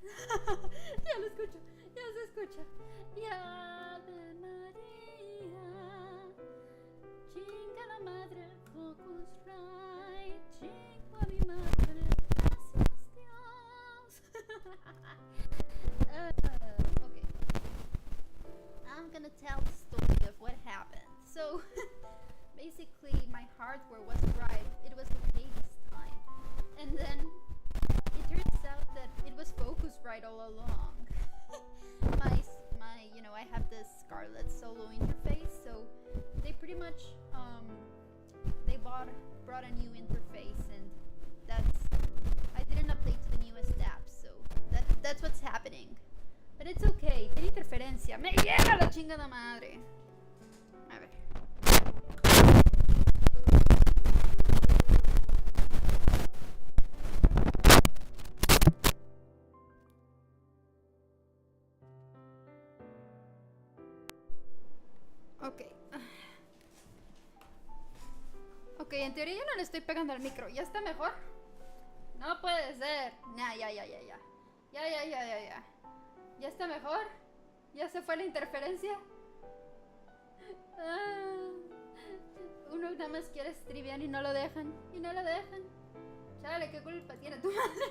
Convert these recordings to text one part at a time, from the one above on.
Ya lo escucho, ya se escucha. Ya de María, chinga la madre, Focusrite, chinga mi madre, gracias Dios. Okay, I'm gonna tell the story of what happened. So, basically, my hardware was right. It was okay this time. And then it turns out that it was Focusrite all along. I have this Scarlet Solo interface, so they pretty much they brought a new interface, and I didn't update to the newest app, so that's what's happening. But it's okay. Tiene interferencia. Me llega la chingada madre. A ver. Ok. Ok, en teoría yo no le estoy pegando al micro. ¿Ya está mejor? No puede ser. Nah, ya. Ya. ¿Ya está mejor? ¿Ya se fue la interferencia? Uno nada más quiere streamear y no lo dejan. Chale, ¿qué culpa tiene tu madre?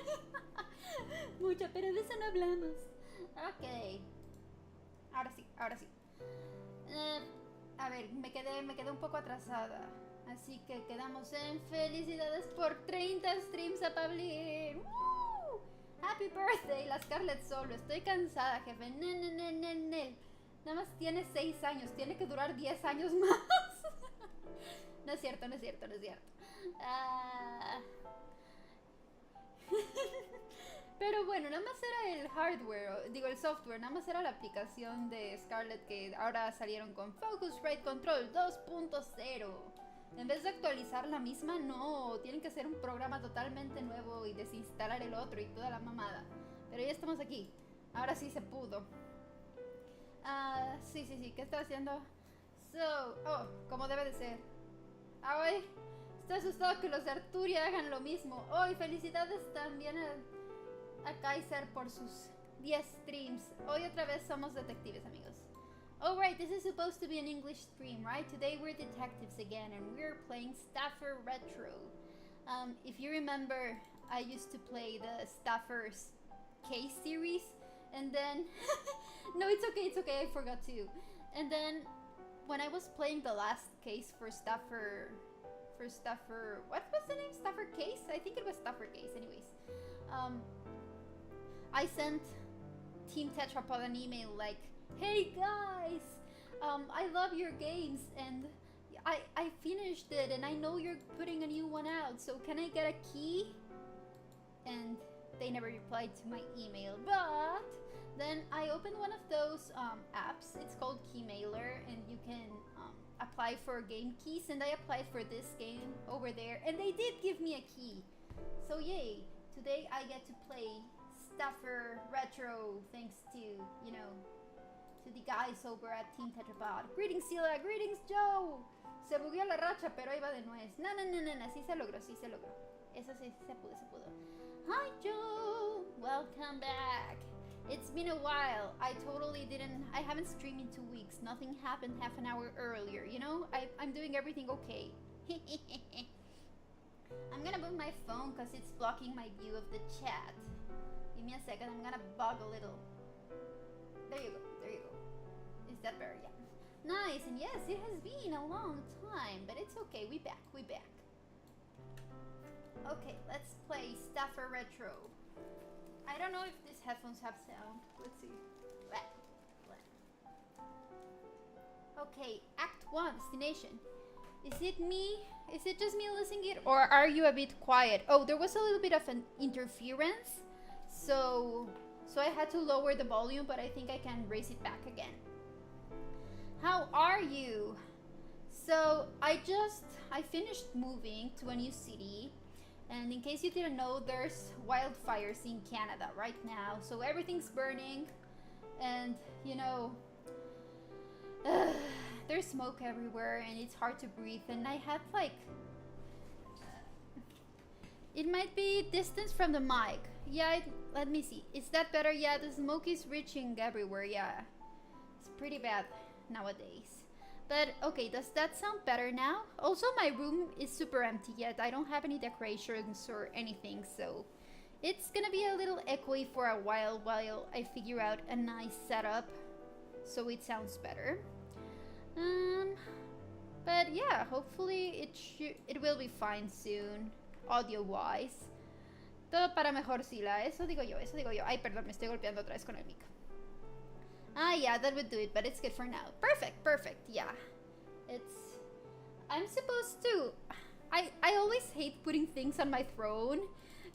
Mucha, pero de eso no hablamos. Ok. Ahora sí. A ver, me quedé un poco atrasada. Así que quedamos en felicidades por 30 streams a Pablín. ¡Woo! Happy birthday, la Scarlett Solo. Estoy cansada, jefe. Nada más tiene 6 años. Tiene que durar 10 años más. No es cierto. Pero bueno, nada más era el hardware, el software, nada más era la aplicación de Scarlett que ahora salieron con Focusrite Control 2.0. En vez de actualizar la misma, no, tienen que hacer un programa totalmente nuevo y desinstalar el otro y toda la mamada. Pero ya estamos aquí, ahora sí se pudo. Sí, ¿qué está haciendo? Como debe de ser. Hoy estoy asustado que los de Arturia hagan lo mismo. Hoy felicidades también a Kaiser por sus 10 streams. Hoy otra vez somos detectives, amigos. Oh right, this is supposed to be an English stream, right? Today we're detectives again and we're playing Staffer Retro. If you remember, I used to play the Staffer's case series, and then no, it's okay, I forgot to. And then when I was playing the last case for Staffer, what was the name? Staffer case? I think it was Staffer case, anyways. I sent Team Tetrapod an email like, hey guys, I love your games and I finished it and I know you're putting a new one out, so can I get a key? And they never replied to my email, but then I opened one of those apps. It's called Keymailer, and you can apply for game keys, and I applied for this game over there and they did give me a key. So yay, today I get to play Staffer Retro thanks to, to the guys over at Team Tetrapod. Greetings Scylla, greetings Joe. Se bugueó la racha, pero iba de nuez. No, sí se logró. Eso sí, se pudo. Hi Joe, welcome back. It's been a while. I haven't streamed in 2 weeks. Nothing happened half an hour earlier, I'm doing everything okay. I'm gonna move my phone because it's blocking my view of the chat. Give me a second, I'm gonna bug a little. There you go. Is that better? Yeah. Nice, and yes, it has been a long time, but it's okay, we back. Okay, let's play Staffer Retro. I don't know if these headphones have sound. Let's see. Okay, Act 1, Destination. Is it me? Is it just me losing it? Or are you a bit quiet? Oh, there was a little bit of an interference. So I had to lower the volume, but I think I can raise it back again. How are you? So I finished moving to a new city, and in case you didn't know, there's wildfires in Canada right now, so everything's burning, and there's smoke everywhere and it's hard to breathe, and I have it might be distance from the mic. Yeah, let me see. Is that better? Yeah, the smoke is reaching everywhere. Yeah, it's pretty bad nowadays. But okay, does that sound better now? Also, my room is super empty yet. I don't have any decorations or anything, so it's gonna be a little echoey for a while I figure out a nice setup so it sounds better. Um, but yeah, hopefully it will be fine soon, audio-wise. Todo para mejor, Sila. Eso digo yo, eso digo yo. Ay, perdón, me estoy golpeando otra vez con el mic. Ah, yeah, that would do it, but it's good for now. Perfect, perfect, yeah. I'm supposed to... I always hate putting things on my throne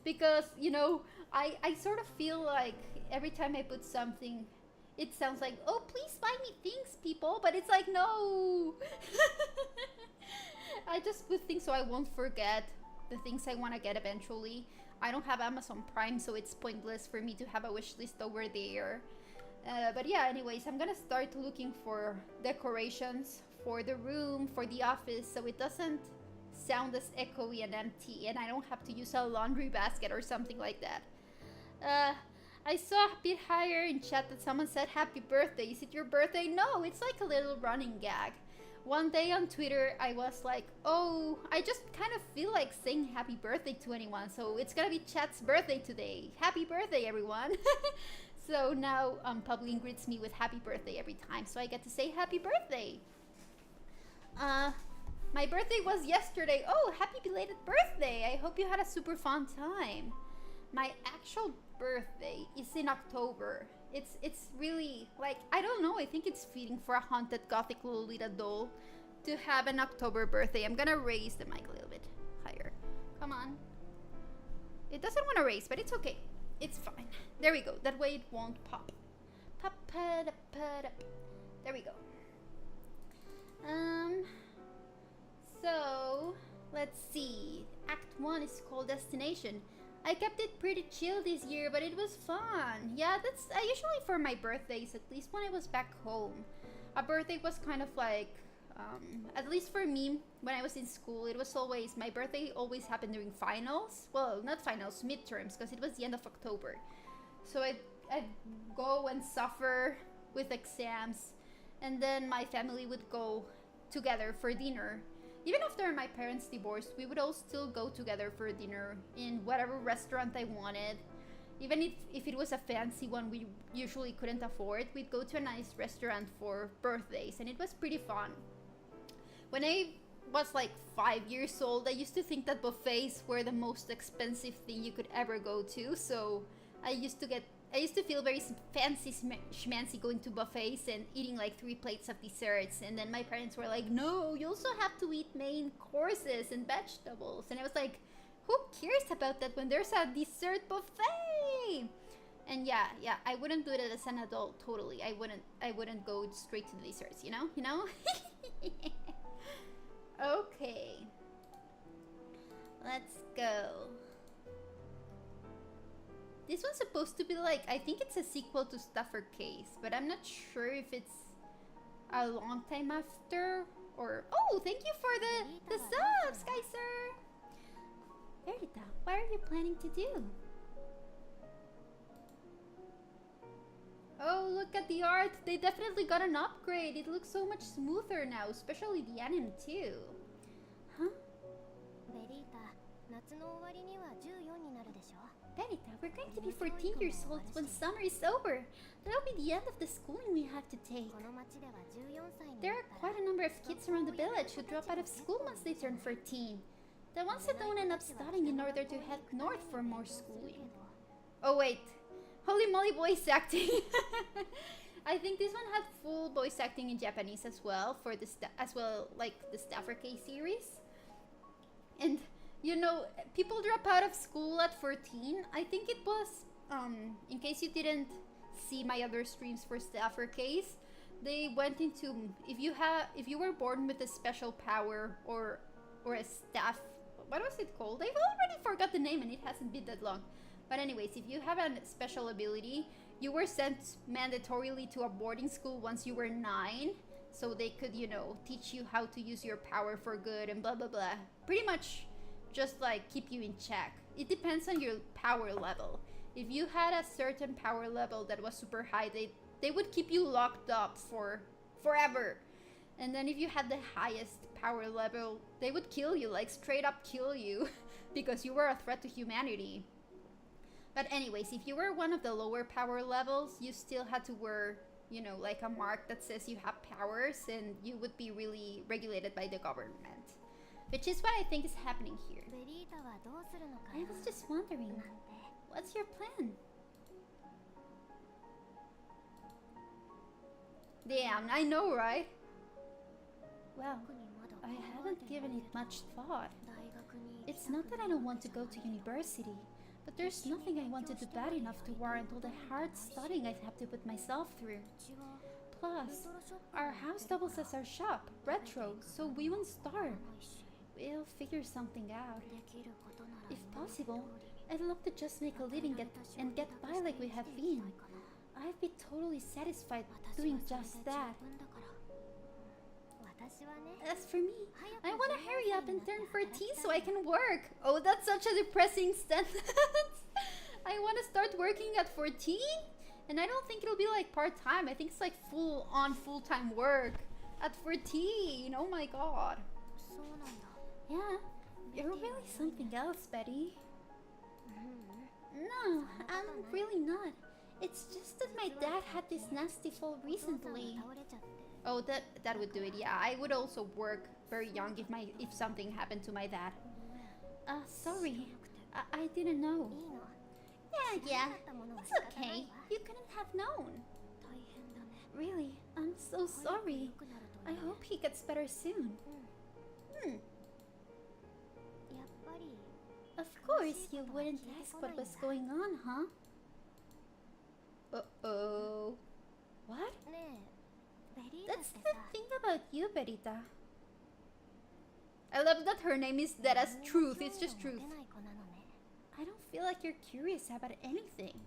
because, you know, I sort of feel like every time I put something, it sounds like, oh, please buy me things, people, but it's like, no! I just put things so I won't forget the things I want to get eventually. I don't have Amazon Prime, so it's pointless for me to have a wish list over there. But yeah, anyways, I'm gonna start looking for decorations for the room, for the office, so it doesn't sound as echoey and empty, and I don't have to use a laundry basket or something like that. I saw a bit higher in chat that someone said happy birthday. Is it your birthday? No, it's like a little running gag. One day on Twitter, I was like, oh, I just kind of feel like saying happy birthday to anyone, so it's gonna be chat's birthday today. Happy birthday, everyone. So now Publin greets me with happy birthday every time, so I get to say happy birthday. My birthday was yesterday. Oh, happy belated birthday. I hope you had a super fun time. My actual birthday is in October. It's really, like, I don't know, I think it's fitting for a haunted gothic Lolita doll to have an October birthday. I'm gonna raise the mic a little bit higher. Come on. It doesn't want to raise, but it's okay. It's fine. There we go. That way it won't pop. Pop, there we go. So let's see. Act 1 is called Destination. I kept it pretty chill this year, but it was fun. Yeah, that's usually for my birthdays, at least when I was back home. A birthday was kind of like, at least for me, when I was in school, it was always, my birthday always happened during finals. Well, not finals, midterms, because it was the end of October. So I'd go and suffer with exams, and then my family would go together for dinner. Even after my parents divorced, we would all still go together for dinner in whatever restaurant I wanted. Even if it was a fancy one we usually couldn't afford, we'd go to a nice restaurant for birthdays, and it was pretty fun. When I was like 5 years old, I used to think that buffets were the most expensive thing you could ever go to, so I used to feel very fancy schmancy going to buffets and eating like 3 plates of desserts, and then my parents were like, no, you also have to eat main courses and vegetables, and I was like, who cares about that when there's a dessert buffet? And yeah, I wouldn't do it as an adult, totally. I wouldn't go straight to the desserts, you know? Okay. Let's go. This one's supposed to be like, I think it's a sequel to Stuffer Case, but I'm not sure if it's a long time after or... Oh, thank you for the subs, Kaiser! Verita, what are you planning to do? Oh, look at the art! They definitely got an upgrade! It looks so much smoother now, especially the anime too. Huh? Verita, we're going to be 14 years old when summer is over. That'll be the end of the schooling we have to take. There are quite a number of kids around the village who drop out of school once they turn 14. The ones that don't end up studying in order to head north for more schooling. Oh wait, holy moly, voice acting! I think this one had full voice acting in Japanese as well, for the like the Staffer K series. And you know, people drop out of school at 14. I think it was, in case you didn't see my other streams for Staffer Case, they went into, if you were born with a special power or a staff, what was it called? I've already forgot the name and it hasn't been that long. But anyways, if you have a special ability, you were sent mandatorily to a boarding school once you were 9, so they could, you know, teach you how to use your power for good and blah blah blah. Pretty much just like keep you in check. It depends on your power level. If you had a certain power level that was super high, they would keep you locked up for forever. And then if you had the highest power level, they would kill you, like straight up kill you, because you were a threat to humanity. But anyways, if you were one of the lower power levels, you still had to wear, you know, like a mark that says you have powers, and you would be really regulated by the government. Which is what I think is happening here. I was just wondering, what's your plan? Damn, I know, right? Well, I haven't given it much thought. It's not that I don't want to go to university, but there's nothing I want to do bad enough to warrant all the hard studying I have to put myself through. Plus, our house doubles as our shop, Retro, so we won't starve. We'll figure something out. If possible, I'd love to just make a living and get by like we have been. I'd be totally satisfied doing just that. As for me, I want to hurry up and turn 14 so I can work. Oh, that's such a depressing sentence. I want to start working at 14? And I don't think it'll be like part-time. I think it's like full-on full-time work at 14. Oh my god. Yeah, you're really something else, Betty. No, I'm really not. It's just that my dad had this nasty fall recently. Oh, that would do it. Yeah, I would also work very young if something happened to my dad. Sorry. I didn't know. Yeah. It's okay. You couldn't have known. Really, I'm so sorry. I hope he gets better soon. Of course you wouldn't ask what was going on, huh? Uh-oh. What? That's the thing about you, Berita. I love that her name is that as truth. It's just truth. I don't feel like you're curious about anything.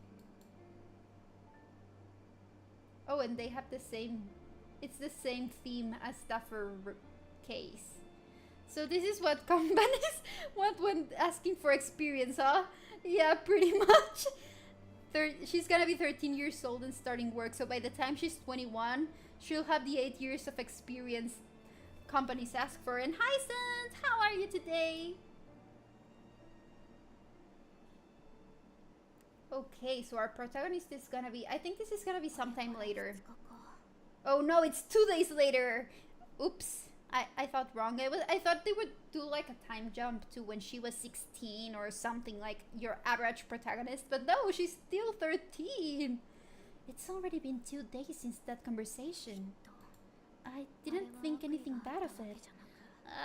Oh, and they have the same... It's the same theme as Staffer case. So this is what companies want when asking for experience, huh? Yeah, pretty much. She's gonna be 13 years old and starting work, so by the time she's 21, she'll have the 8 years of experience companies ask for. And hi, Sans! How are you today? Okay, so our protagonist is gonna be... I think this is gonna be sometime later. Oh no, it's 2 days later! Oops. I thought wrong. I thought they would do like a time jump to when she was 16 or something, like your average protagonist. But no, she's still 13. It's already been 2 days since that conversation. I didn't think anything bad of it.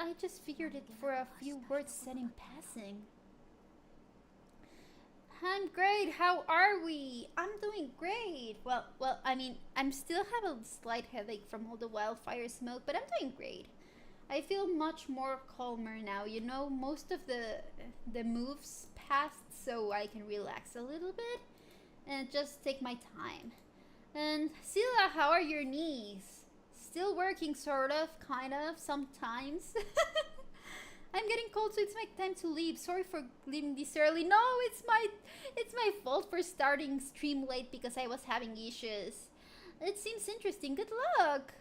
I just figured it for a few words said in passing. I'm great. How are we? I'm doing great. Well, I mean, I'm still have a slight headache from all the wildfire smoke, but I'm doing great. I feel much more calmer now. You know, most of the moves passed, so I can relax a little bit and just take my time. And Scylla, how are your knees? Still working, sort of, kind of, sometimes. I'm getting cold, so it's my time to leave. Sorry for leaving this early. No, it's my fault for starting stream late because I was having issues. It seems interesting. Good luck.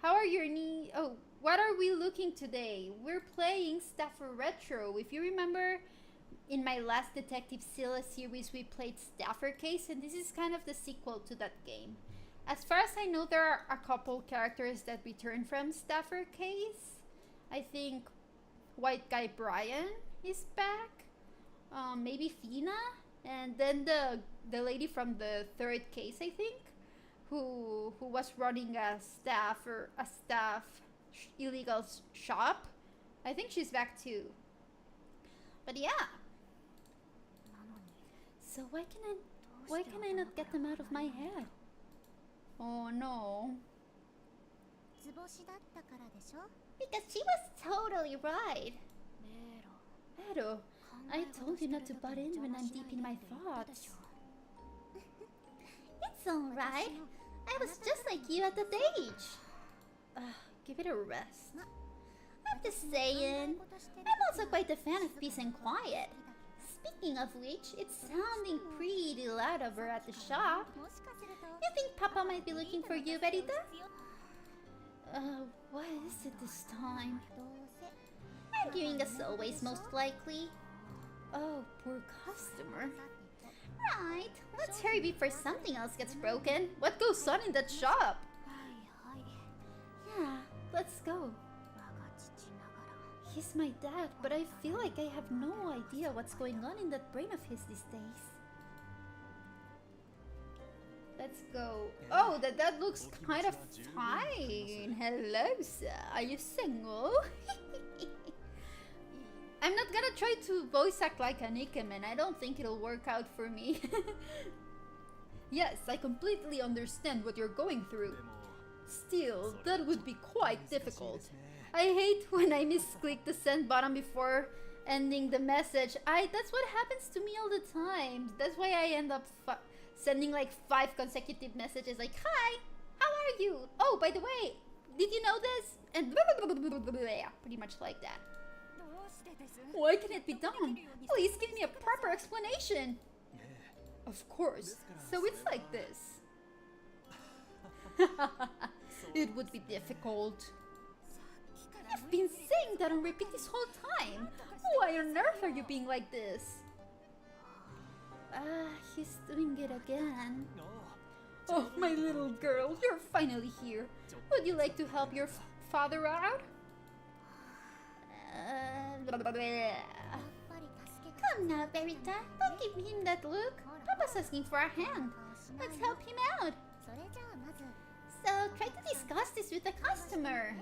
How are your knees? Oh, what are we looking today? We're playing Staffer Retro. If you remember, in my last Detective Scylla series, we played Staffer Case, and this is kind of the sequel to that game. As far as I know, there are a couple characters that return from Staffer Case. I think White Guy Brian is back. Maybe Fina, and then the lady from the third case, I think, who was running a staff illegal shop. I think she's back too. But yeah. So why can I not get them out of my head? Oh no. Because she was totally right. Pero, I told you not to butt in when I'm deep in my thoughts. It's alright. I was just like you at that age. Give it a rest. I'm just saying. I'm also quite a fan of peace and quiet. Speaking of which, it's sounding pretty loud over at the shop. You think Papa might be looking for you, Verita? What is it this time? Arguing as always, most likely. Oh, poor customer. Right, let's hurry before something else gets broken. What goes on in that shop? Yeah, let's go. He's my dad, but I feel like I have no idea what's going on in that brain of his these days. Let's go. Oh, that looks kind of fine. Hello, sir. Are you single? I'm not gonna try to voice act like an Ikemen. I don't think it'll work out for me. Yes, I completely understand what you're going through. Still, that would be quite difficult. I hate when I misclick the send button before ending the message. That's what happens to me all the time. That's why I end up sending like 5 consecutive messages like, "Hi, how are you? Oh, by the way, did you know this?" And pretty much like that. Why can it be done? Please give me a proper explanation. Of course. So it's like this. It would be difficult. You've been saying that on repeat this whole time. Why on earth are you being like this? He's doing it again. Oh, my little girl, you're finally here. Would you like to help your father out? Come now, Verita. Don't give him that look. Papa's asking for a hand. Let's help him out. So, try to discuss this with the customer.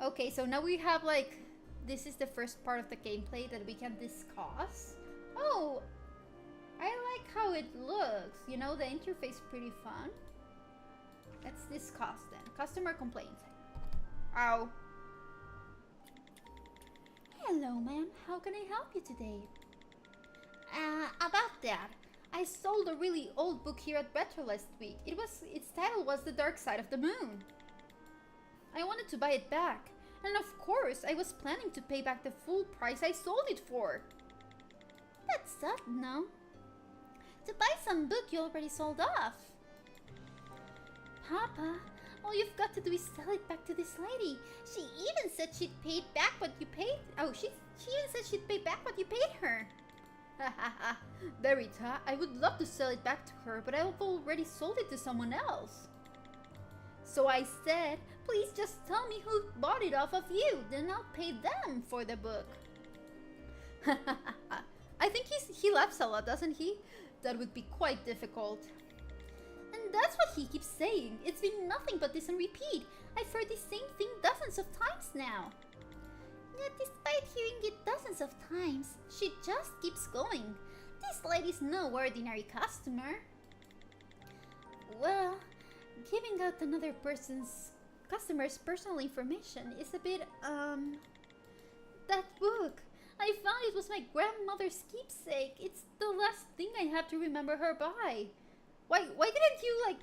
Okay, so now we have like... This is the first part of the gameplay that we can discuss. Oh! I like how it looks. You know, the interface pretty fun. Let's discuss then. Customer complaint. Ow. Hello, ma'am. How can I help you today? About that. I sold a really old book here at Retro last week. Its title was The Dark Side of the Moon. I wanted to buy it back. And of course, I was planning to pay back the full price I sold it for. That's sudden, no? To buy some book you already sold off. Papa, all you've got to do is sell it back to this lady. She even said she'd paid back what you paid. Oh, she even said she'd pay back what you paid her. Hahaha. Verita, I would love to sell it back to her, but I've already sold it to someone else. So I said, please just tell me who bought it off of you, then I'll pay them for the book. I think he laughs a lot, doesn't he? That would be quite difficult. And that's what he keeps saying. It's been nothing but this and repeat. I've heard the same thing dozens of times now. Yet despite hearing it dozens of times, she just keeps going. This lady's no ordinary customer. Well, giving out another customer's personal information is a bit, that book. I found it was my grandmother's keepsake. It's the last thing I have to remember her by. Why didn't you, like,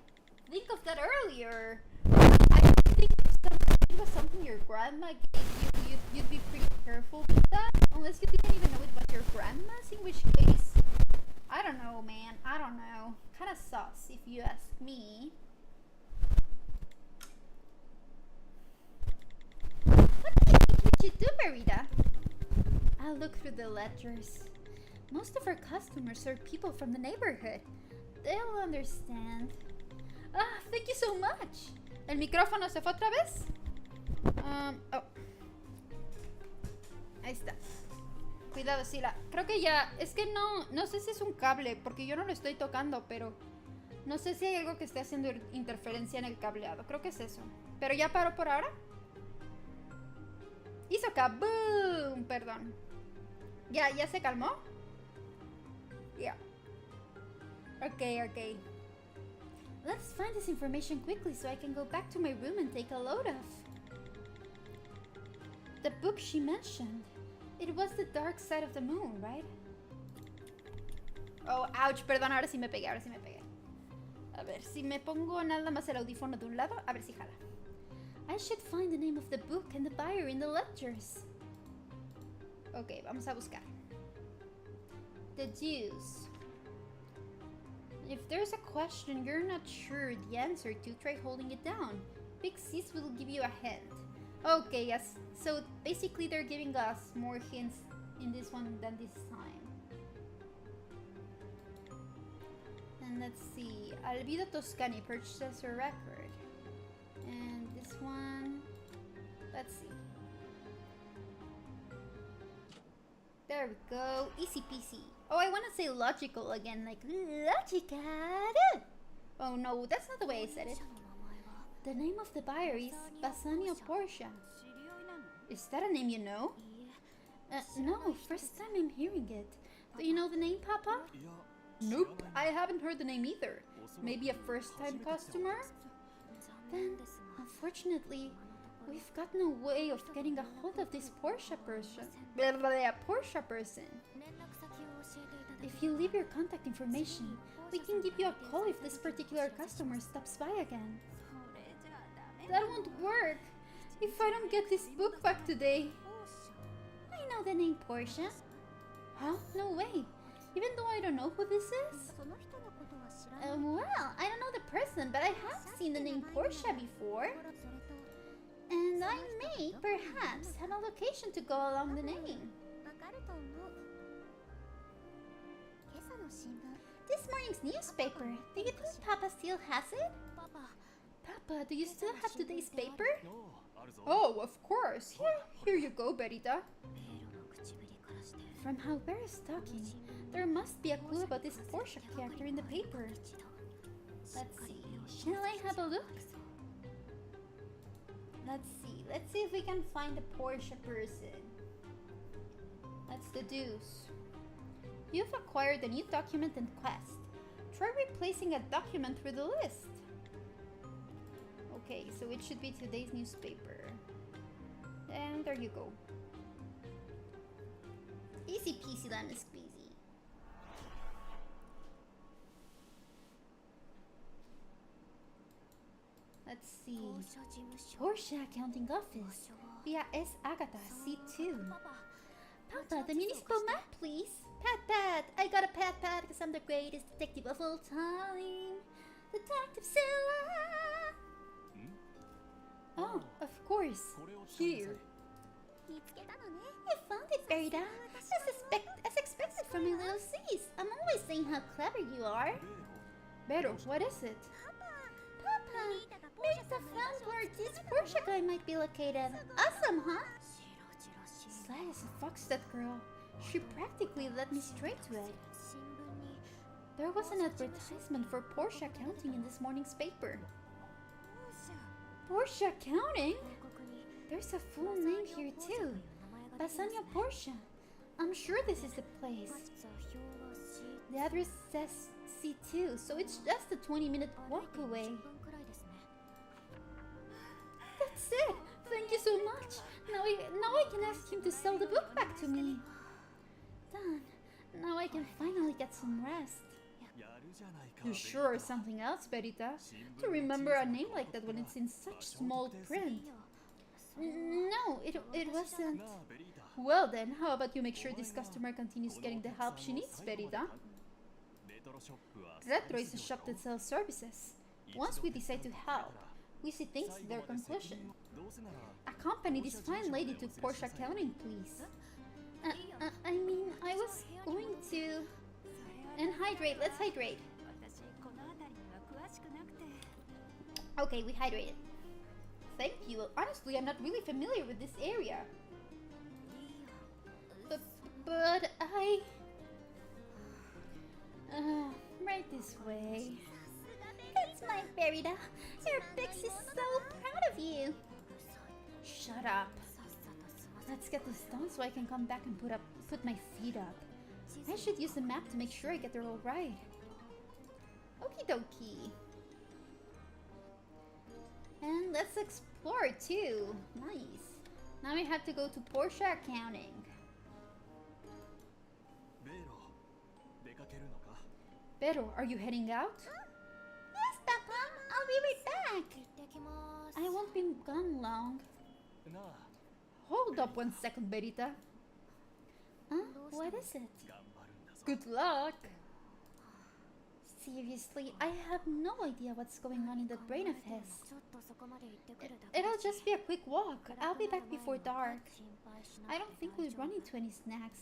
think of that earlier? I think it was something your grandma gave you. You'd be pretty careful with that. Unless you didn't even know it was your grandma's, in which case... I don't know, man. I don't know. Kinda sus, if you ask me. What do you think we should do, Verita? I'll look through the ledgers. Most of our customers are people from the neighborhood. They'll understand. Thank you so much. ¿El micrófono se fue otra vez? Oh. Ahí está. Cuidado, Scylla. Creo que ya... Es que no sé si es un cable, porque yo no lo estoy tocando, pero... No sé si hay algo que esté haciendo interferencia en el cableado. Creo que es eso. Pero ya paró por ahora. Hizo kaboom. Perdón. ¿Ya se calmó? Yeah. Okay. Let's find this information quickly so I can go back to my room and take a load of. The book she mentioned. It was The Dark Side of the Moon, right? Oh, ouch, perdón, ahora sí me pegué. A ver, si me pongo nada más el audífono de un lado, a ver si jala. I should find the name of the book and the buyer in the ledgers. Ok, vamos a buscar. The deuce. If there's a question you're not sure the answer to, try holding it down. Big Sis will give you a hint. Okay, yes. So basically they're giving us more hints in this one than this time. And let's see. Alvido Toscani purchases a record. And this one... Let's see. There we go. Easy peasy. Oh, I want to say logical again, like logical. Oh no, that's not the way I said it. The name of the buyer is Bassanio Portia. Is that a name you know? No, first time I'm hearing it. Do you know the name, Papa? Nope, I haven't heard the name either. Maybe a first-time customer? Then, unfortunately, we've got no way of getting a hold of this Portia person. Portia person. If you leave your contact information, we can give you a call if this particular customer stops by again. That won't work. If I don't get this book back today. I know the name Portia. Huh? No way. Even though I don't know who this is? Well, I don't know the person, but I have seen the name Portia before. And I may, perhaps, have a location to go along the name. This morning's newspaper. Do you think Papa still has it? Papa, do you still have today's paper? Oh, of course. Here you go, Berita. From how Bear is talking, there must be a clue about this Portia character in the paper. Let's see. Shall I have a look? Let's see. Let's see if we can find the Portia person. That's the deuce. You've acquired a new document and quest. Try replacing a document with the list. Okay, so it should be today's newspaper. And there you go. Easy peasy lemon squeezy. Let's see. Portia Accounting Office via S. Agatha C2. Papa, the municipal map, please. Pat, I got a pat because I'm the greatest detective of all time. Detective Scylla! Oh, of course. Here. You found it, Berita. As expected from my little sis. I'm always saying how clever you are. Vero, what is it? Papa, Berita found where this Portia guy might be located. Awesome, huh? Sly as a fox, that girl. She practically led me straight to it. There was an advertisement for Portia Accounting in this morning's paper. Portia Accounting? There's a full name here too. Bassanio Portia. I'm sure this is the place. The address says C2, so it's just a 20-minute walk away. That's it! Thank you so much! Now I can ask him to sell the book back to me. Done. Now I can finally get some rest. You sure something else, Berita? To remember a name like that when it's in such small print. No, it wasn't. Well then, how about you make sure this customer continues getting the help she needs, Berita? Retro is a shop that sells services. Once we decide to help, we see things to their conclusion. Accompany this fine lady to Portia Accounting, please. I mean, I was going to... And hydrate, let's hydrate. Okay, we hydrated. Thank you. Honestly, I'm not really familiar with this area. But I... right this way. That's my Berita. Your Bix is so proud of you. Shut up. Let's get this done so I can come back and put my feet up. I should use the map to make sure I get there all right. Okie dokie. And let's explore too. Nice. Now we have to go to Portia Accounting. Pero, are you heading out? Yes, Papa. I'll be right back. I won't be gone long. Hold up one second, Berita. Huh? What is it? Good luck. Seriously, I have no idea what's going on in that brain of his. It'll just be a quick walk. I'll be back before dark. I don't think we'll run into any snacks.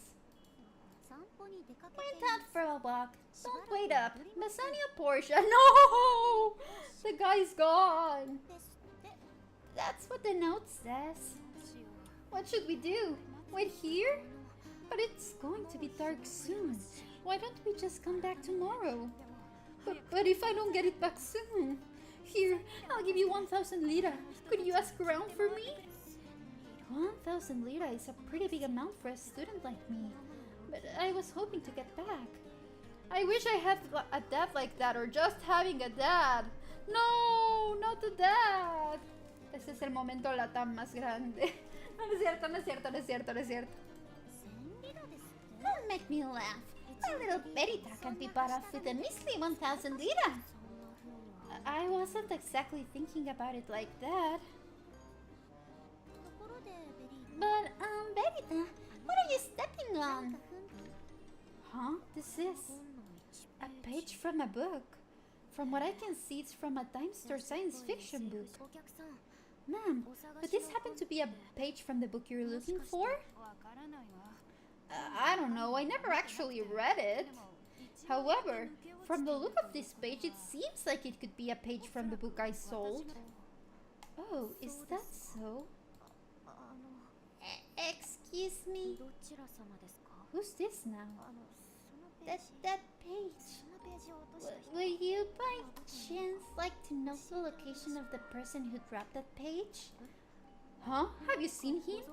Went out for a walk. Don't wait up. Masania Portia. No! The guy's gone. That's what the note says. What should we do? Wait here? But it's going to be dark soon. Why don't we just come back tomorrow? But if I don't get it back soon? Here, I'll give you 1,000 lira. Could you ask around for me? 1,000 lira is a pretty big amount for a student like me. But I was hoping to get back. I wish I had a dad like that, or just having a dad. No, not the dad. Ese es el momento latán más grande. No es cierto, no es cierto, no es cierto, no es cierto. Don't make me laugh. My little Berita can be bought off with a measly 1,000 lira. I wasn't exactly thinking about it like that. But, Berita, what are you stepping on? Huh? This is a page from a book. From what I can see, it's from a dime store science fiction book. Ma'am, but this happened to be a page from the book you're looking for? I don't know, I never actually read it. However, from the look of this page, it seems like it could be a page from the book I sold. Oh, is that so? Excuse me? Who's this now? That page. Would you by chance like to know the location of the person who dropped that page? Huh? Have you seen him?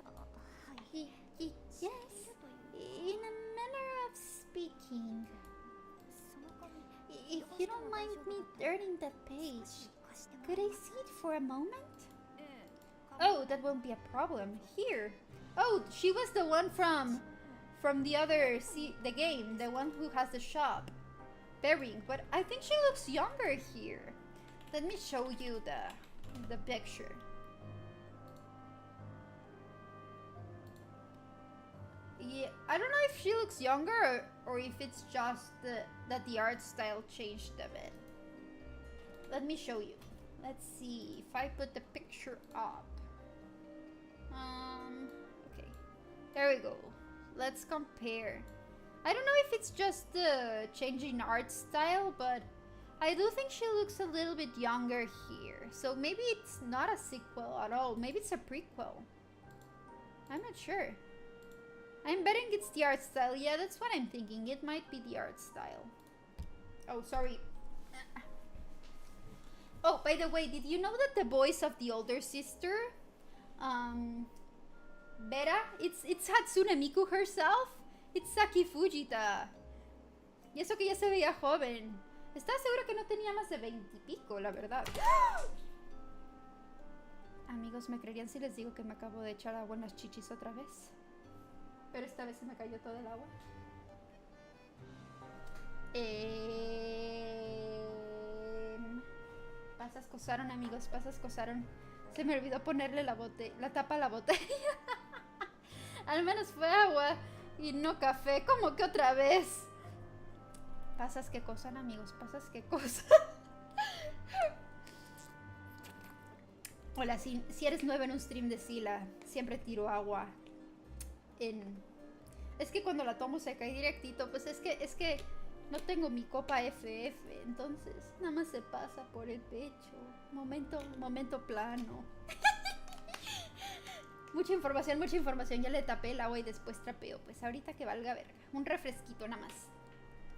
Yes. In a manner of speaking. If you don't mind me turning that page, could I see it for a moment? Oh, that won't be a problem. Here. Oh, she was the one from the other the game, the one who has the shop. Burying, but I think she looks younger here. Let me show you the picture. Yeah, I don't know if she looks younger or if it's just that the art style changed a bit. Let me show you. Let's see if I put the picture up. Okay. There we go. Let's compare. I don't know if it's just the changing art style, but I do think she looks a little bit younger here. So maybe it's not a sequel at all. Maybe it's a prequel. I'm not sure. I'm betting it's the art style. Yeah, that's what I'm thinking. It might be the art style. Oh, sorry. Oh, by the way, did you know that the voice of the older sister, Vera, it's Hatsune Miku herself? It's Saki Fujita. Y eso que ya se veía joven. ¿Estás segura que no tenía más de 20 y pico, la verdad? Amigos, ¿me creerían si les digo que me acabo de echar agua en las chichis otra vez? Pero esta vez se me cayó todo el agua. Pasas cosaron, amigos, pasas cosaron. Se me olvidó ponerle la tapa a la botella. Al menos fue agua y no café. ¿Cómo que otra vez? Pasas que cosan, amigos, pasas que cosan. Hola, si eres nueva en un stream de Scylla, siempre tiro agua en... Es que cuando la tomo se cae directito. Pues es que no tengo mi copa FF, entonces nada más se pasa por el pecho. Momento plano. Mucha información. Ya le tapé el agua y después trapeo. Pues ahorita que valga verga. Un refresquito nada más.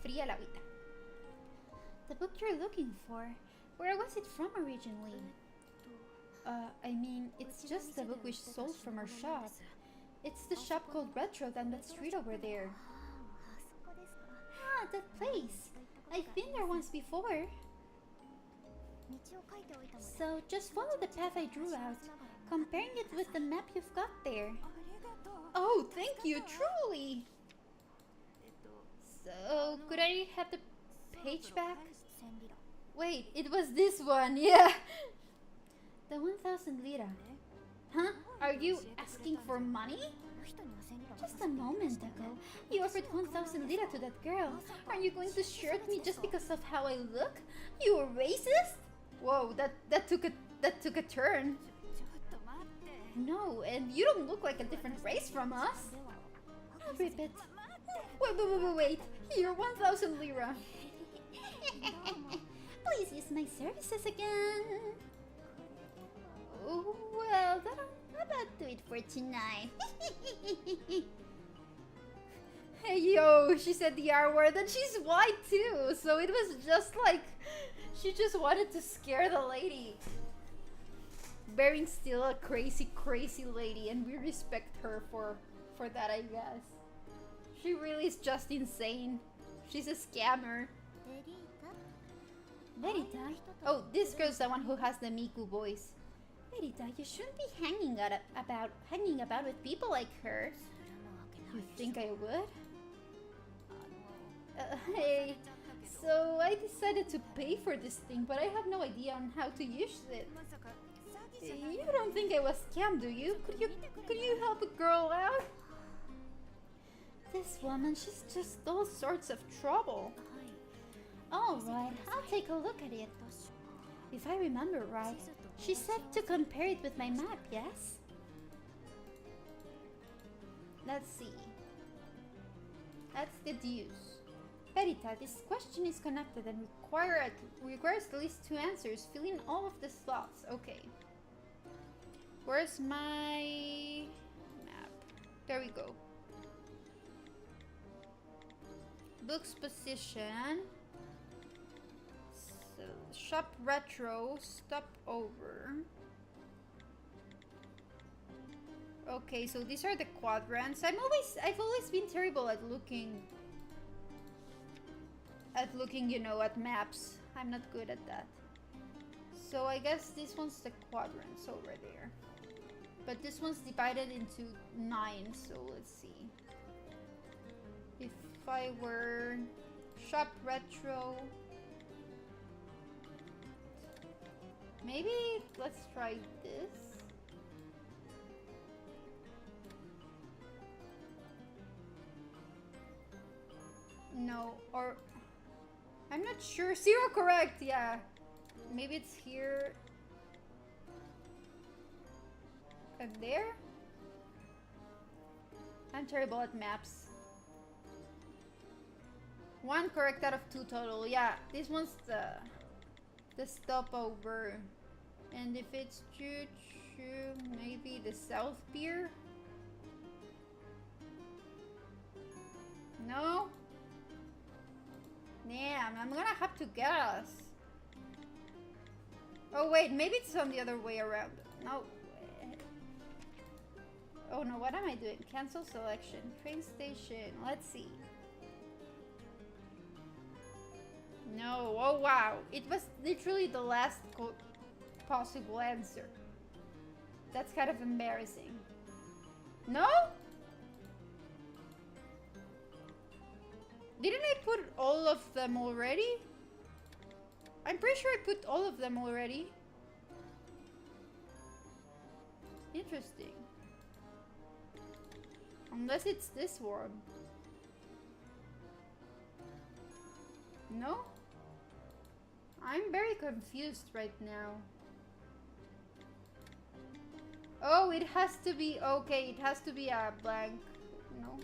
Fría la agüita. The book you're looking for. Where was it from originally? I mean, it's just the book we sold from our shop. It's the shop called Retro down that street over there. Ah, that place. I've been there once before. So just follow the path I drew out, comparing it with the map you've got there. Oh, thank you, truly. So, could I have the page back? Wait, it was this one, yeah. The 1,000 lira. Huh? Are you asking for money? Just a moment ago, you offered 1,000 lira to that girl. Are you going to shirt me just because of how I look? You a racist? Whoa, that took a turn. No, and you don't look like a different race from us. Rip it. Wait. Here, 1,000 lira. Please use my services again. Oh, well, that'll about do it for tonight. Hey, yo, she said the R word, and she's white too, so it was just like she just wanted to scare the lady. Bearing still a crazy lady, and we respect her for that, I guess. She really is just insane. She's a scammer. Verita? Oh, this girl's the one who has the Miku voice. Verita, you shouldn't be hanging about with people like her. You think I would? Hey, so I decided to pay for this thing, but I have no idea on how to use it. You don't think I was scammed, do you? Could you help a girl out? This woman, she's just all sorts of trouble. Alright, I'll take a look at it. If I remember right, she said to compare it with my map, yes? Let's see. That's the deuce. Verita, this question is connected and requires at least 2 answers. Fill in all of the slots. Okay. Where's my map? There we go. Book's position. So, shop retro, stop over. Okay, so these are the quadrants. I've always been terrible at looking, you know, at maps. I'm not good at that. So I guess this one's the quadrants over there. But this one's divided into 9, so let's see. If I were shop retro, maybe let's try this. No, or I'm not sure. 0 correct, yeah. Maybe it's here and there. I'm terrible at maps. 1 correct out of 2 total. Yeah, this one's the stopover. And if it's choo-choo, maybe the South Pier? No? Damn, I'm gonna have to guess. Oh wait, maybe it's on the other way around. No. Oh no, what am I doing? Cancel selection. Train station. Let's see. No. Oh wow. It was literally the last possible answer. That's kind of embarrassing. No? Didn't I put all of them already? I'm pretty sure I put all of them already. Interesting. Unless it's this one. No? I'm very confused right now. Oh, it has to be... Okay, it has to be a blank. No?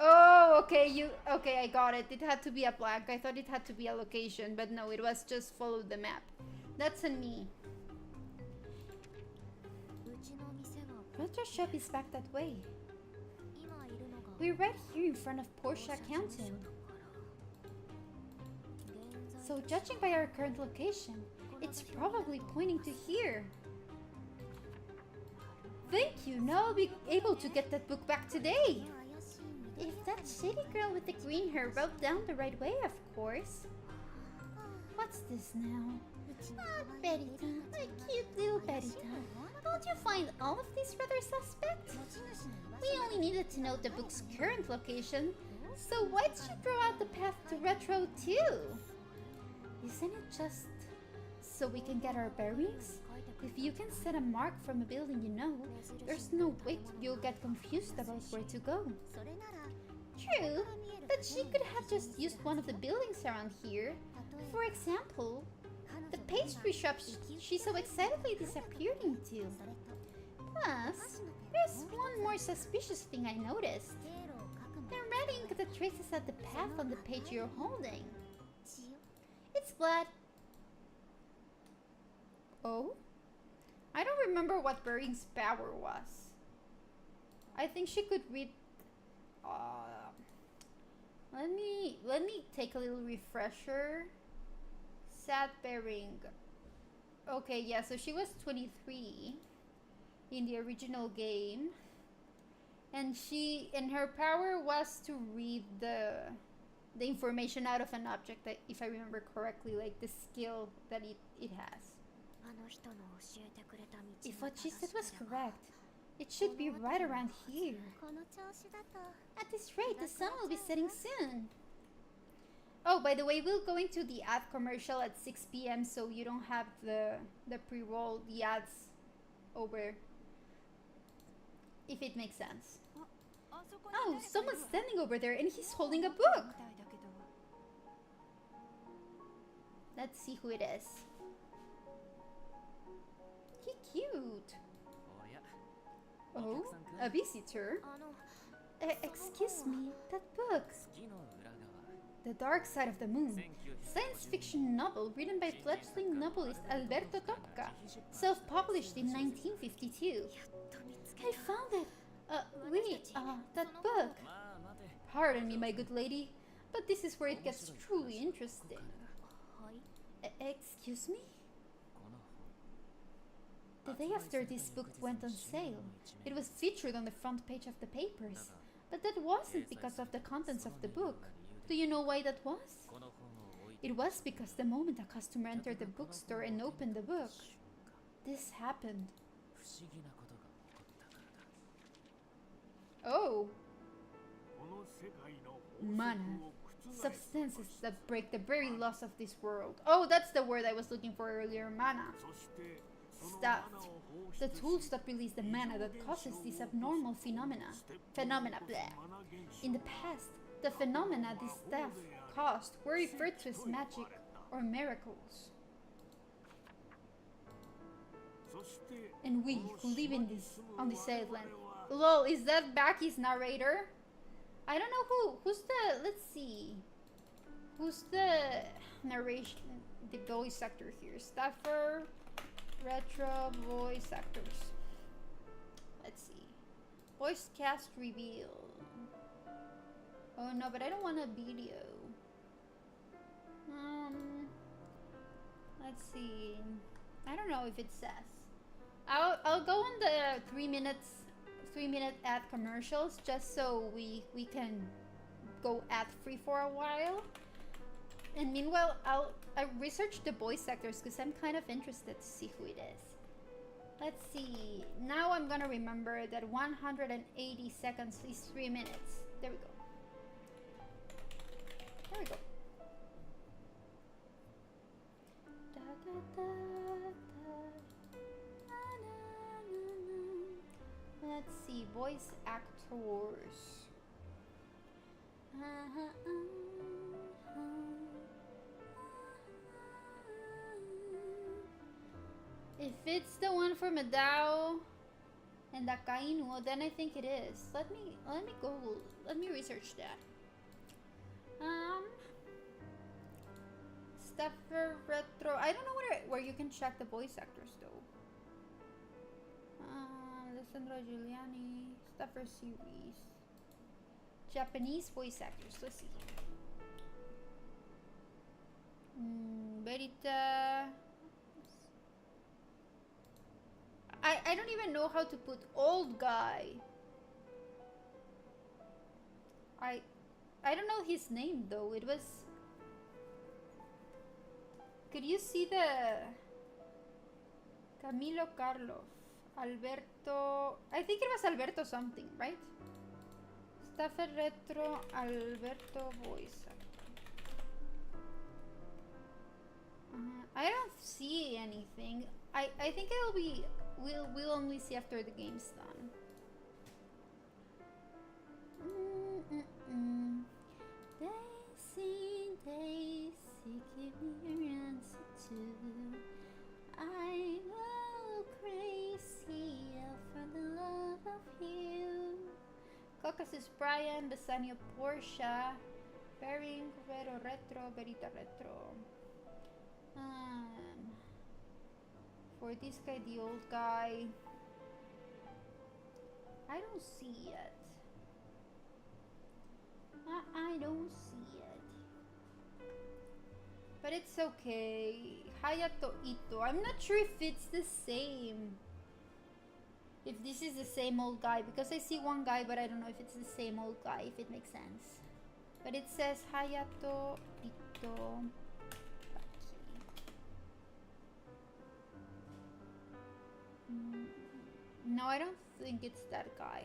Oh, okay, okay, I got it. It had to be a blank. I thought it had to be a location, but no, it was just follow the map. That's on me. Retro shop is back that way. We're right here in front of Porsche Accounting. So judging by our current location, it's probably pointing to here. Thank you, now I'll be able to get that book back today. If that shady girl with the green hair wrote down the right way, of course. What's this now? Ah, Berita, my cute little Berita. Don't you find all of these rather suspect? We only needed to know the book's current location, so why'd she draw out the path to Retro too? Isn't it just so we can get our bearings? If you can set a mark from a building you know, there's no way you'll get confused about where to go. True, but she could have just used one of the buildings around here. For example, the pastry shop she so excitedly disappeared into. Plus, there's one more suspicious thing I noticed. The red ink that traces out the path on the page you're holding. It's blood. Oh? I don't remember what Bering's power was. I think she could read... let me take a little refresher. Sad Bering. Okay, yeah, so she was 23 in the original game. And her power was to read the information out of an object, that, if I remember correctly, like the skill that it has. If what she said was correct, it should be right around here. At this rate, the sun will be setting soon. Oh, by the way, we'll go into the ad commercial at 6 p.m. so you don't have the pre-roll, the ads over, if it makes sense. Oh, someone's standing over there and he's holding a book. Let's see who it is. He cute. Oh, a visitor? Excuse me, that book. The Dark Side of the Moon. Science fiction novel written by fledgling novelist Alberto Topka. Self-published in 1952. I found it. That book. Pardon me, my good lady, but this is where it gets truly interesting. Excuse me? The day after this book went on sale, it was featured on the front page of the papers. But that wasn't because of the contents of the book. Do you know why that was? It was because the moment a customer entered the bookstore and opened the book, this happened. Oh. Mana. Substances that break the very laws of this world. Oh, that's the word I was looking for earlier. Mana. Stuff. The tools that release the mana that causes these abnormal phenomena. Blah. In the past, the phenomena this stuff caused were referred to as magic or miracles. And we who live on this island. Lol, is that Baki's narrator? I don't know who's the, let's see. Who's the narration, the voice actor here? Staffer, Retro voice actors. Let's see. Voice cast reveal. Oh no, but I don't want a video. Let's see. I don't know if it says. I'll go on the 3-minute ad commercials just so we can go ad free for a while. And meanwhile, I researched the voice actors because I'm kind of interested to see who it is. Let's see. Now I'm gonna remember that 180 seconds is 3 minutes. There we go. There we go. Da, da, da, da. Na, na, na, na. Let's see. Voice actors. If it's the one for Madao and Akainu, then I think it is. Let me Google. Let me research that. Staffer Retro. I don't know where you can check the voice actors though. Alessandro Giuliani, Staffer series. Japanese voice actors. Let's see. Verita. I don't even know how to put old guy. I don't know his name though. It was. Could you see the Camilo Carlos, Alberto? I think it was Alberto something, right? Staffer Retro Alberto voice actor. I don't see anything. I think we'll only see after the game's done. Daisy, Daisy, give me your answer too. I go crazy for the love of you. Caucasus Brian, Bassanio Portia, Bearing, Retro, Verita Retro. For this guy, the old guy, I don't see yet. I don't see it. But it's okay. Hayato Ito. I'm not sure if it's the same. If this is the same old guy. Because I see one guy, but I don't know if it's the same old guy, if it makes sense. But it says Hayato Ito. No, I don't think it's that guy.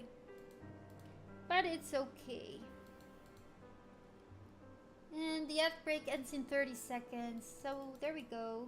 But it's okay. And the F break ends in 30 seconds. So there we go.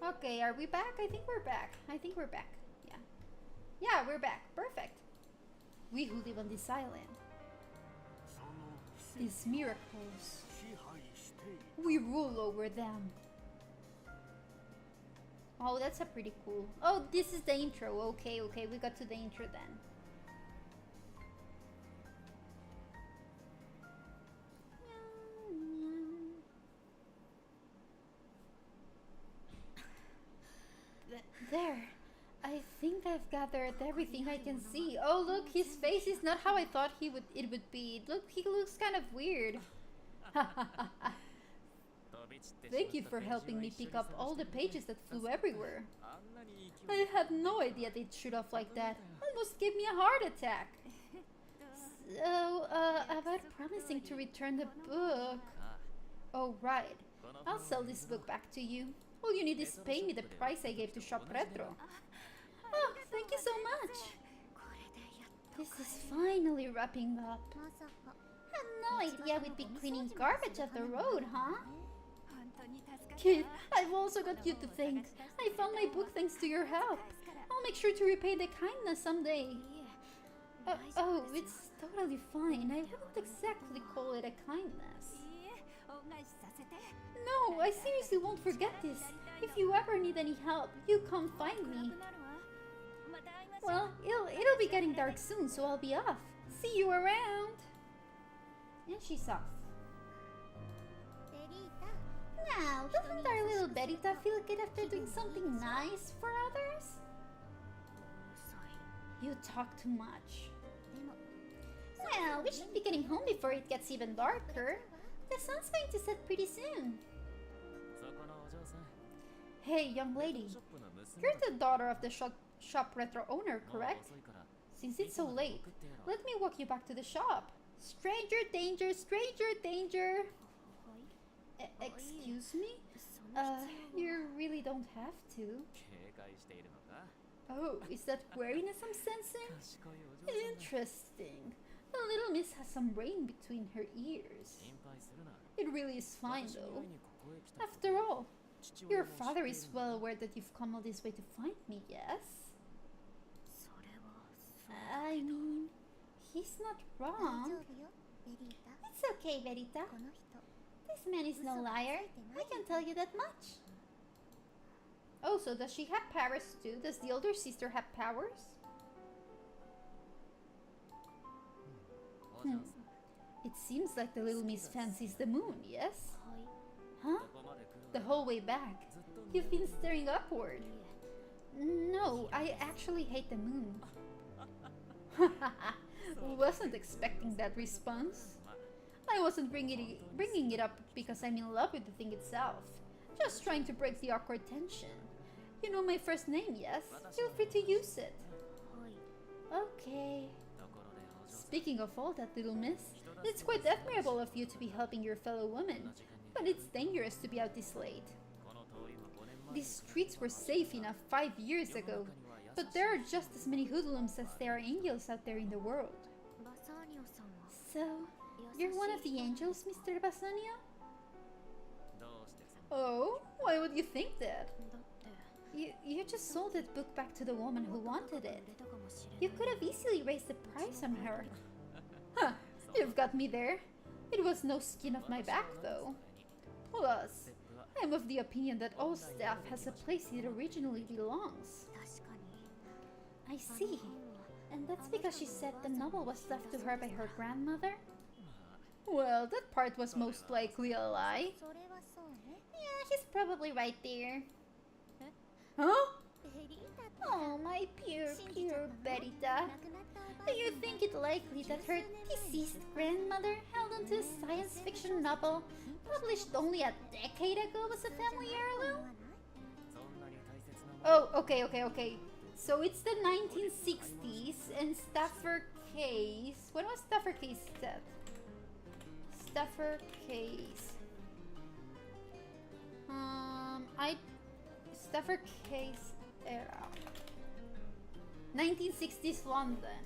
Okay, are we back? I think we're back. Yeah. Yeah, we're back. Perfect. We who live on this island. These miracles. We rule over them. Oh, that's a pretty cool. Oh, this is the intro. Okay, we got to the intro then. There. I think I've gathered everything I can see. Oh, look, his face is not how I thought it would be. Look, he looks kind of weird. Thank you for helping me pick up all the pages that flew everywhere. I had no idea they'd shoot off like that. Almost gave me a heart attack. So, about promising to return the book. Oh, right. I'll sell this book back to you. All you need is pay me the price I gave to Shop Retro. Oh, thank you so much. This is finally wrapping up. Had no idea we'd be cleaning garbage off the road, huh? Kid, I've also got you to thank. I found my book thanks to your help. I'll make sure to repay the kindness someday. Oh, it's totally fine. I wouldn't exactly call it a kindness. No, I seriously won't forget this. If you ever need any help, you come find me. Well, it'll be getting dark soon, so I'll be off. See you around. And she's off. Now, doesn't our little Berita feel good after doing something nice for others? You talk too much. Well, we should be getting home before it gets even darker. The sun's going to set pretty soon. Hey, young lady. You're the daughter of the shop Retro owner, correct? Since it's so late, let me walk you back to the shop. Stranger danger, stranger danger. Excuse me? You really don't have to. Oh, is that wariness I'm sensing? Interesting. The little miss has some rain between her ears. It really is fine, though. After all, your father is well aware that you've come all this way to find me, yes? I mean, he's not wrong. It's okay, Verita. This man is no liar. I can tell you that much. Oh, so does she have powers too? Does the older sister have powers? It seems like the little miss fancies the moon, yes? Huh? The whole way back, you've been staring upward. No, I actually hate the moon. Wasn't expecting that response. I wasn't bringing it up because I'm in love with the thing itself. Just trying to break the awkward tension. You know my first name, yes? Feel free to use it. Okay. Speaking of all that, little miss, it's quite admirable of you to be helping your fellow woman, but it's dangerous to be out this late. These streets were safe enough 5 years ago, but there are just as many hoodlums as there are angels out there in the world. So, you're one of the angels, Mr. Bassanio? Oh, why would you think that? You just sold that book back to the woman who wanted it. You could have easily raised the price on her. Huh, you've got me there. It was no skin off my back, though. Plus, I'm of the opinion that all staff has a place it originally belongs. I see. And that's because she said the novel was left to her by her grandmother? Well, that part was most likely a lie. Yeah, she's probably right there. Huh? Oh, my pure Berita. Do you think it likely that her deceased grandmother held onto a science fiction novel published only a decade ago was a family heirloom? Oh, okay. So it's the 1960s and Stafford Case. When was Stafford Case set? Stafford Case. Stafford Case era. 1960s London.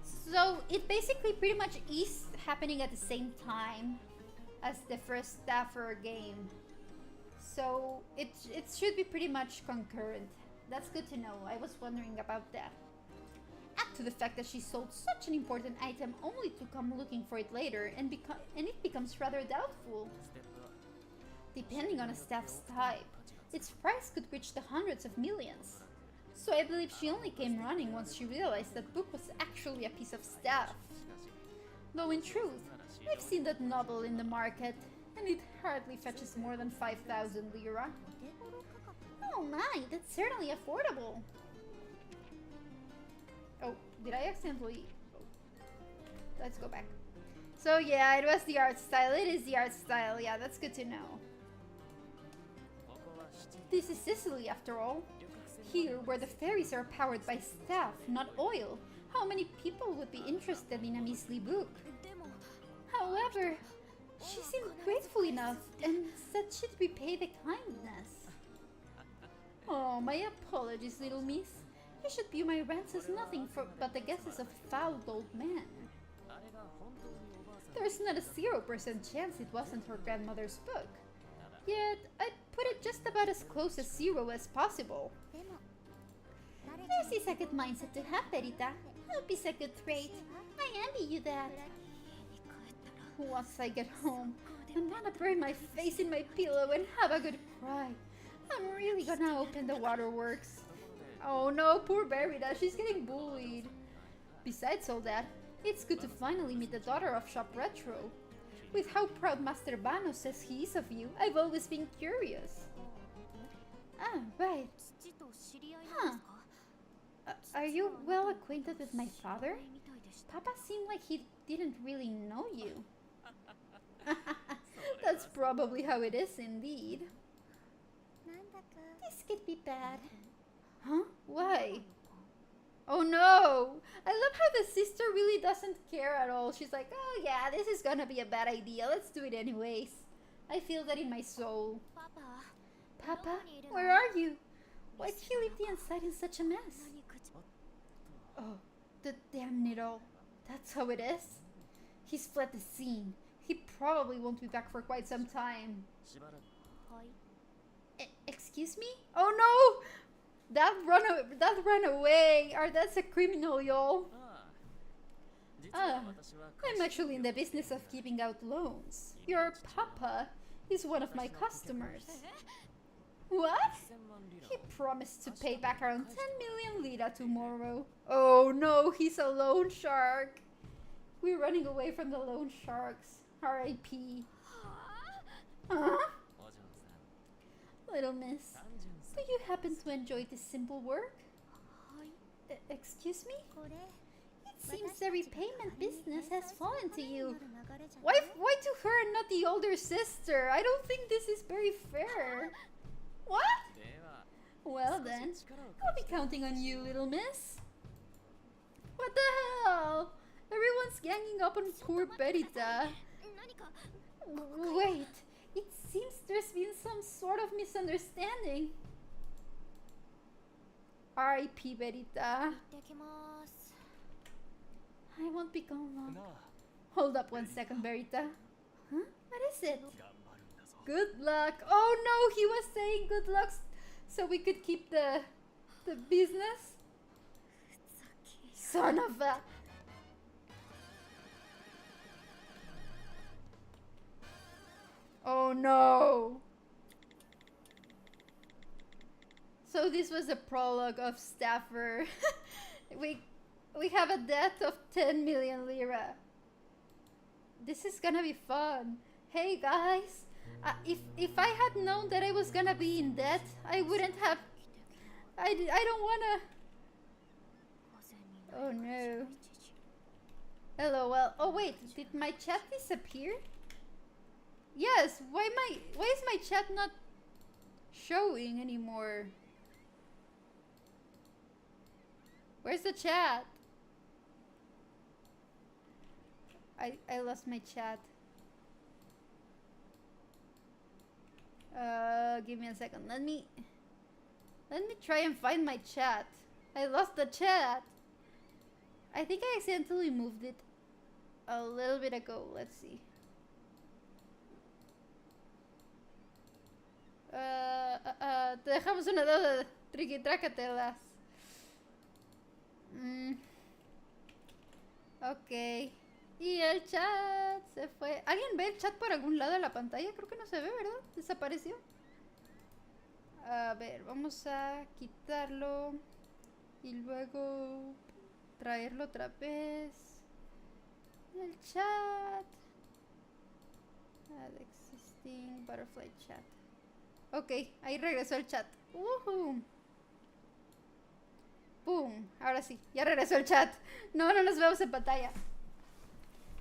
So it basically pretty much is happening at the same time as the first Stafford game. So it should be pretty much concurrent. That's good to know. I was wondering about that. Add to the fact that she sold such an important item only to come looking for it later, and it becomes rather doubtful. Depending on a staff's type, its price could reach the hundreds of millions. So I believe she only came running once she realized that book was actually a piece of stuff. Though in truth, I've seen that novel in the market, and it hardly fetches more than 5,000 lira. Oh my, that's certainly affordable. Oh, did I accidentally... Oh. Let's go back. So yeah, it was the art style. It is the art style. Yeah, that's good to know. This is Sicily, after all. Here, where the ferries are powered by staff, not oil, how many people would be interested in a measly book? However, she seemed grateful enough and said she'd repay the kindness. Oh, my apologies, little miss. You should view my rants as nothing but the guesses of a foul old man. There's not a 0% chance it wasn't her grandmother's book. Yet, I'd put it just about as close as 0 as possible. This is a good mindset to have, Berita. Hope is a good trait. I envy you that. Once I get home, I'm gonna bury my face in my pillow and have a good cry. I'm really gonna open the waterworks. Oh no, poor Berita, she's getting bullied. Besides all that, it's good to finally meet the daughter of Shop Retro. With how proud Master Bano says he is of you, I've always been curious. Ah, right. Huh. Are you well acquainted with my father? Papa seemed like he didn't really know you. That's probably how it is indeed. This could be bad. Huh? Why? Oh no! I love how the sister really doesn't care at all. She's like, oh yeah, this is gonna be a bad idea. Let's do it anyways. I feel that in my soul. Papa, where are you? Why'd he leave the inside in such a mess? Oh, the damn needle. That's how it is? He's fled the scene. He probably won't be back for quite some time. Excuse me? Oh no! That ran away! Or that's a criminal, y'all. I'm actually in the business of giving out loans. Your papa is one of my customers. What? He promised to pay back around 10 million lira tomorrow. Oh no, he's a loan shark. We're running away from the loan sharks. R.I.P. Huh? Little miss, do you happen to enjoy this simple work? Excuse me? It seems the repayment business has fallen to you. Why to her and not the older sister? I don't think this is very fair. What? Well then, I'll be counting on you, little miss. What the hell? Everyone's ganging up on poor Berita. Wait, it seems there's been some sort of misunderstanding. R.I.P. Berita. I won't be gone long. Hold up 1 second, Berita. Huh? What is it? Good luck. Oh no, he was saying good luck so we could keep the business. Son of a... Oh no. So this was a prologue of Staffer. we have a debt of 10 million lira. This is gonna be fun. Hey guys, if I had known that I was gonna be in debt, I wouldn't have. I don't wanna. Oh no. LOL. Oh wait, did my chat disappear? Yes. Why is my chat not showing anymore? Where's the chat? I lost my chat. Give me a second. Let me try and find my chat. I lost the chat. I think I accidentally moved it a little bit ago. Let's see. Te dejamos una duda. Triqui-trácatelas. Ok. Y el chat se fue. ¿Alguien ve el chat por algún lado de la pantalla? Creo que no se ve, ¿verdad? Desapareció. A ver, vamos a quitarlo. Y luego traerlo otra vez. El chat. Add existing butterfly chat. Ok, ahí regresó el chat. ¡Pum! Ahora sí, ya regresó el chat. No nos vemos en pantalla.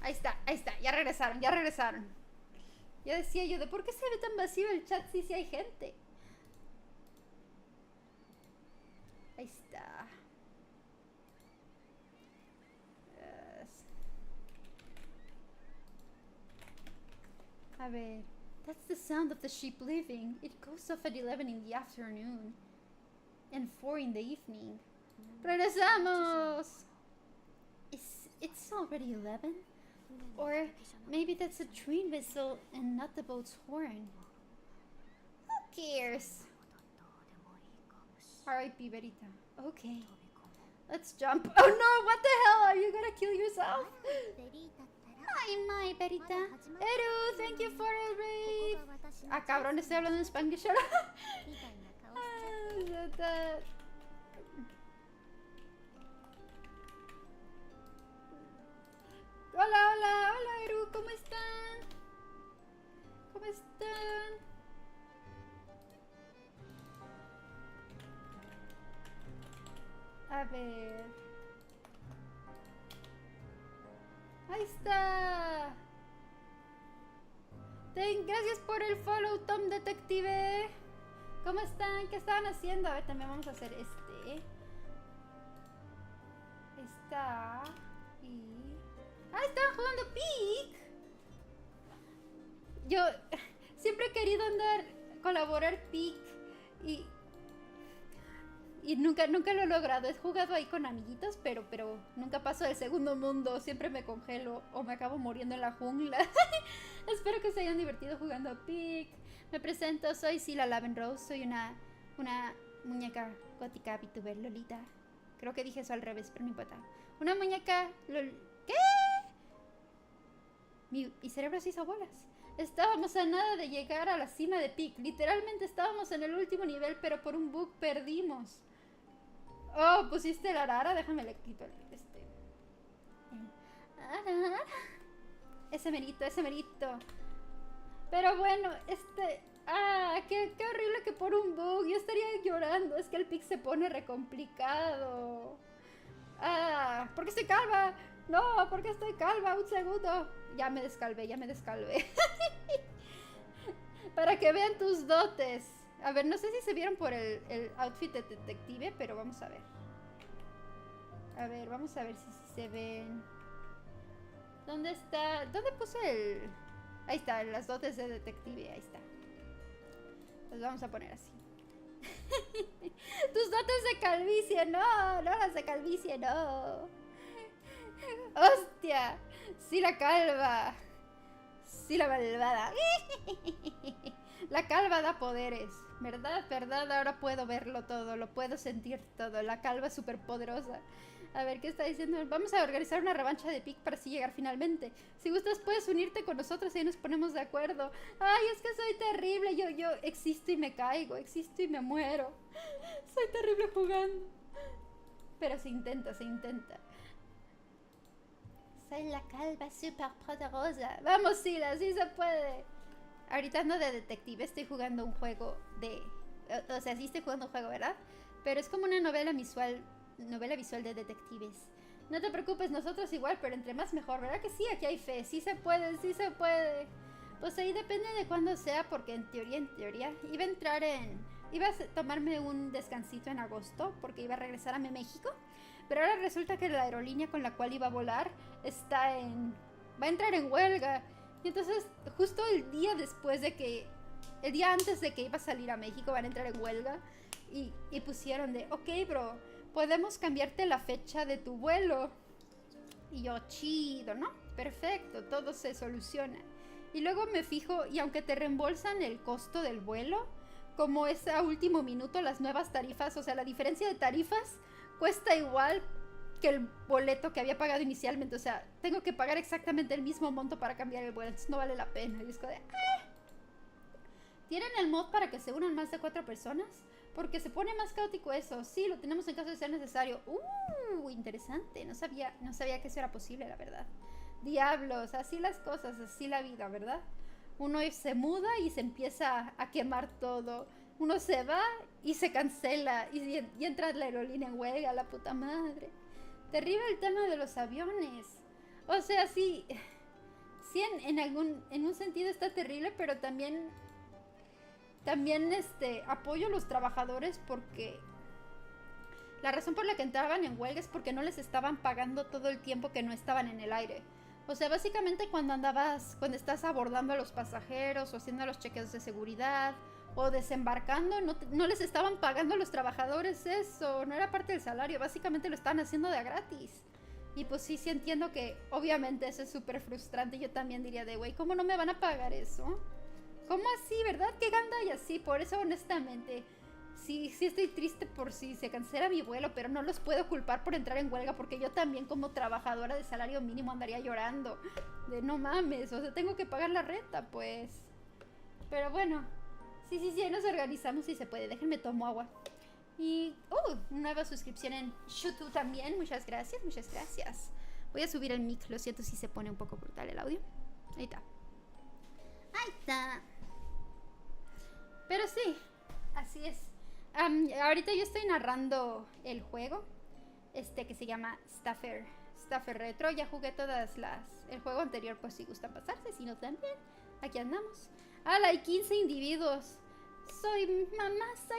Ahí está, ya regresaron. Ya decía yo, ¿de por qué se ve tan vacío el chat si hay gente? Ahí está. A ver. That's the sound of the sheep leaving. It goes off at 11 in the afternoon. And 4 in the evening. ¡Regresamos! It's already 11? Or maybe that's a train whistle and not the boat's horn. Who cares? R.I.P. Berita. Okay. Let's jump. Oh no, what the hell? Are you gonna kill yourself? My Berita. Eru, thank you for a raid. Ah, cabrón, estoy hablando en Spanglish ahora. Hola, Eru, ¿cómo están? A ver. Ahí está. Gracias por el follow, Tom Detective. ¿Cómo están? ¿Qué estaban haciendo? A ver, también vamos a hacer este. Ahí está. Y... ¡ah, estaban jugando Peak! Yo siempre he querido colaborar Peak y nunca lo he logrado. He jugado ahí con amiguitos, pero nunca paso del segundo mundo. Siempre me congelo o me acabo muriendo en la jungla. Espero que se hayan divertido jugando Peak. Me presento, soy Scylla Lavenrose. Soy una muñeca gótica VTuber Lolita. Creo que dije eso al revés, pero no importa. Una muñeca ¿qué? Mi cerebro se hizo bolas. Estábamos a nada de llegar a la cima de Peak. Literalmente estábamos en el último nivel, pero por un bug perdimos. Oh, pusiste la arara. Déjame le quito el ese merito. Pero bueno, qué horrible que por un bug. Yo estaría llorando. Es que el Peak se pone recomplicado. ¿Por qué estoy calva? No, ¿por qué estoy calva? Un segundo. Ya me descalvé. Para que vean tus dotes. A ver, no sé si se vieron por el outfit de detective, pero vamos a ver. A ver, vamos a ver si se ven. ¿Dónde está? ¿Dónde puse el...? Ahí está, las dotes de detective, ahí está. Los vamos a poner así. Tus dotes de calvicie, no, no las de calvicie, no. ¡Hostia! Sí, la calva. Sí, la malvada. La calva da poderes. ¿Verdad? ¿Verdad? Ahora puedo verlo todo, lo puedo sentir todo. La calva es súper poderosa. A ver, ¿qué está diciendo? Vamos a organizar una revancha de Pic para así llegar finalmente. Si gustas, puedes unirte con nosotros y ahí nos ponemos de acuerdo. Ay, es que soy terrible. Yo existo y me caigo. Existo y me muero. Soy terrible jugando. Pero se intenta, se intenta. Soy la calva súper poderosa. Vamos, Scylla, sí se puede. Ahorita ando de detective, estoy jugando un juego de... O sea, sí estoy jugando un juego, ¿verdad? Pero es como una novela visual de detectives. No te preocupes, nosotros igual, pero entre más mejor, ¿verdad que sí? Aquí hay fe, sí se puede, sí se puede. Pues ahí depende de cuándo sea, porque en teoría, iba a entrar en... Iba a tomarme un descansito en agosto, porque iba a regresar a México. Pero ahora resulta que la aerolínea con la cual iba a volar va a entrar en huelga. Y entonces, justo el día antes de que iba a salir a México, van a entrar en huelga. Y pusieron de, ok, bro, podemos cambiarte la fecha de tu vuelo. Y yo, chido, ¿no? Perfecto, todo se soluciona. Y luego me fijo, y aunque te reembolsan el costo del vuelo, como es a último minuto las nuevas tarifas, o sea, la diferencia de tarifas cuesta igual que el boleto que había pagado inicialmente. O sea, tengo que pagar exactamente el mismo monto para cambiar el vuelo. Entonces no vale la pena. Y es como de... ¿Tienen el mod para que se unan más de 4 personas? Porque se pone más caótico eso. Sí, lo tenemos en caso de ser necesario. Interesante. No sabía que eso era posible, la verdad. Diablos, así las cosas, así la vida, ¿verdad? Uno se muda y se empieza a quemar todo. Uno se va y se cancela. Y entra la aerolínea en huelga, la puta madre. Terrible el tema de los aviones. O sea, sí en un sentido está terrible, pero también apoyo a los trabajadores porque la razón por la que entraban en huelga es porque no les estaban pagando todo el tiempo que no estaban en el aire. O sea, básicamente cuando estás abordando a los pasajeros o haciendo los chequeos de seguridad o desembarcando, no les estaban pagando a los trabajadores eso, no era parte del salario, básicamente lo estaban haciendo de a gratis. Y pues sí entiendo que obviamente eso es súper frustrante. Yo también diría de, güey, ¿cómo no me van a pagar eso? ¿Cómo así, verdad? ¿Qué ganda y así? Por eso, honestamente, sí estoy triste por si se cancela mi vuelo, pero no los puedo culpar por entrar en huelga porque yo también como trabajadora de salario mínimo andaría llorando. De no mames, o sea, tengo que pagar la renta, pues. Pero bueno, sí, ahí nos organizamos y se puede. Déjenme tomo agua. Y, nueva suscripción en YouTube también. Muchas gracias, muchas gracias. Voy a subir el mic, lo siento si se pone un poco brutal el audio. Ahí está. Ahí está. Pero sí, así es. Ahorita yo estoy narrando el juego, que se llama Staffer Retro. Ya jugué el juego anterior, pues si gustan pasarse, si no también. Aquí andamos. ¡Hala! Hay 15 individuos. Soy famosa.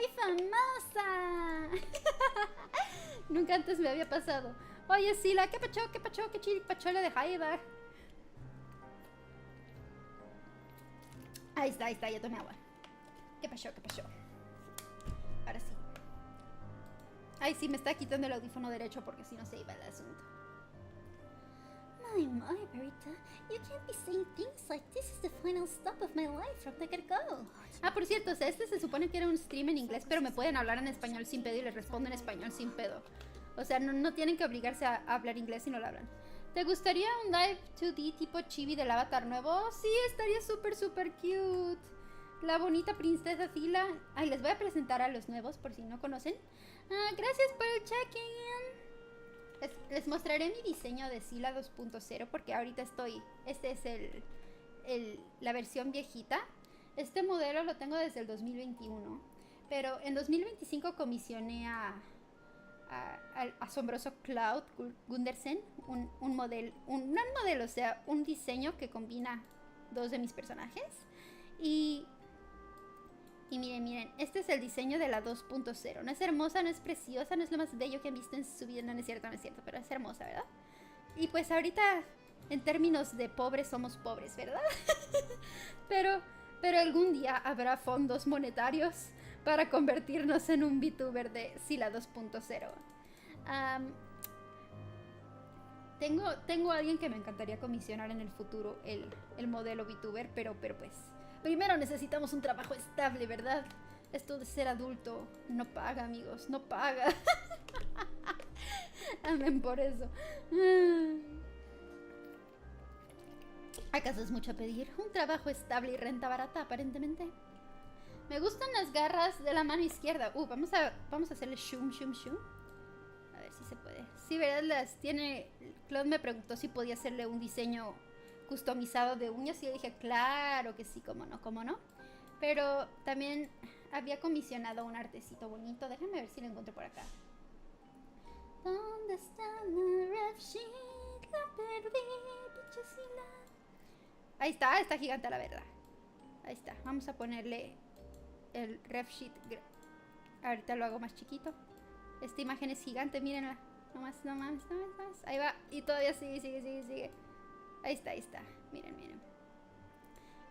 Nunca antes me había pasado. Oye, Scylla, ¿qué pacho? ¿Qué chilpachola de jaiba? Ahí está, ya tomé agua. ¿Qué pasó? Ahora sí. Ay, sí, me está quitando el audífono derecho porque si no se iba el asunto. My, Berita, you can't be saying things like this is the final stop of my life from the get-go. Por cierto, o sea, se supone que era un stream en inglés, pero me pueden hablar en español sin pedo y les respondo en español sin pedo. O sea, no tienen que obligarse a hablar inglés si no lo hablan. ¿Te gustaría un live 2D tipo chibi del avatar nuevo? Sí, estaría súper cute. La bonita princesa Scylla. Ay, les voy a presentar a los nuevos por si no conocen. Gracias por el check-in. Les mostraré mi diseño de Scylla 2.0 porque ahorita este es la versión viejita. Este modelo lo tengo desde el 2021, pero en 2025 comisioné al asombroso Cloud Gundersen o sea, un diseño que combina 2 de mis personajes. Y Y miren, miren, este es el diseño de la 2.0. No es hermosa, no es preciosa, no es lo más bello que han visto en su vida. No, no es cierto, no es cierto, pero es hermosa, ¿verdad? Y pues ahorita, en términos de pobres, somos pobres, ¿verdad? pero algún día habrá fondos monetarios para convertirnos en un VTuber de Scylla 2.0. Tengo a alguien que me encantaría comisionar en el futuro, el modelo VTuber, pero pues primero necesitamos un trabajo estable, ¿verdad? Esto de ser adulto no paga, amigos, no paga. Amén por eso. ¿Acaso es mucho pedir? Un trabajo estable y renta barata, aparentemente. Me gustan las garras de la mano izquierda. Vamos a hacerle shum, shum, shum. A ver si se puede. Sí, ¿verdad? Las tiene... Claude me preguntó si podía hacerle un diseño customizado de uñas y yo dije, claro que sí, cómo no, cómo no. Pero también había comisionado un artecito bonito. Déjame ver si lo encuentro por acá. ¿Dónde está la ref sheet? La perdí, pinche Scylla. Ahí está gigante la verdad. Ahí está, vamos a ponerle el ref sheet. Ahorita lo hago más chiquito. Esta imagen es gigante, mírenla. No más. Ahí va, y todavía sigue. Ahí está, miren.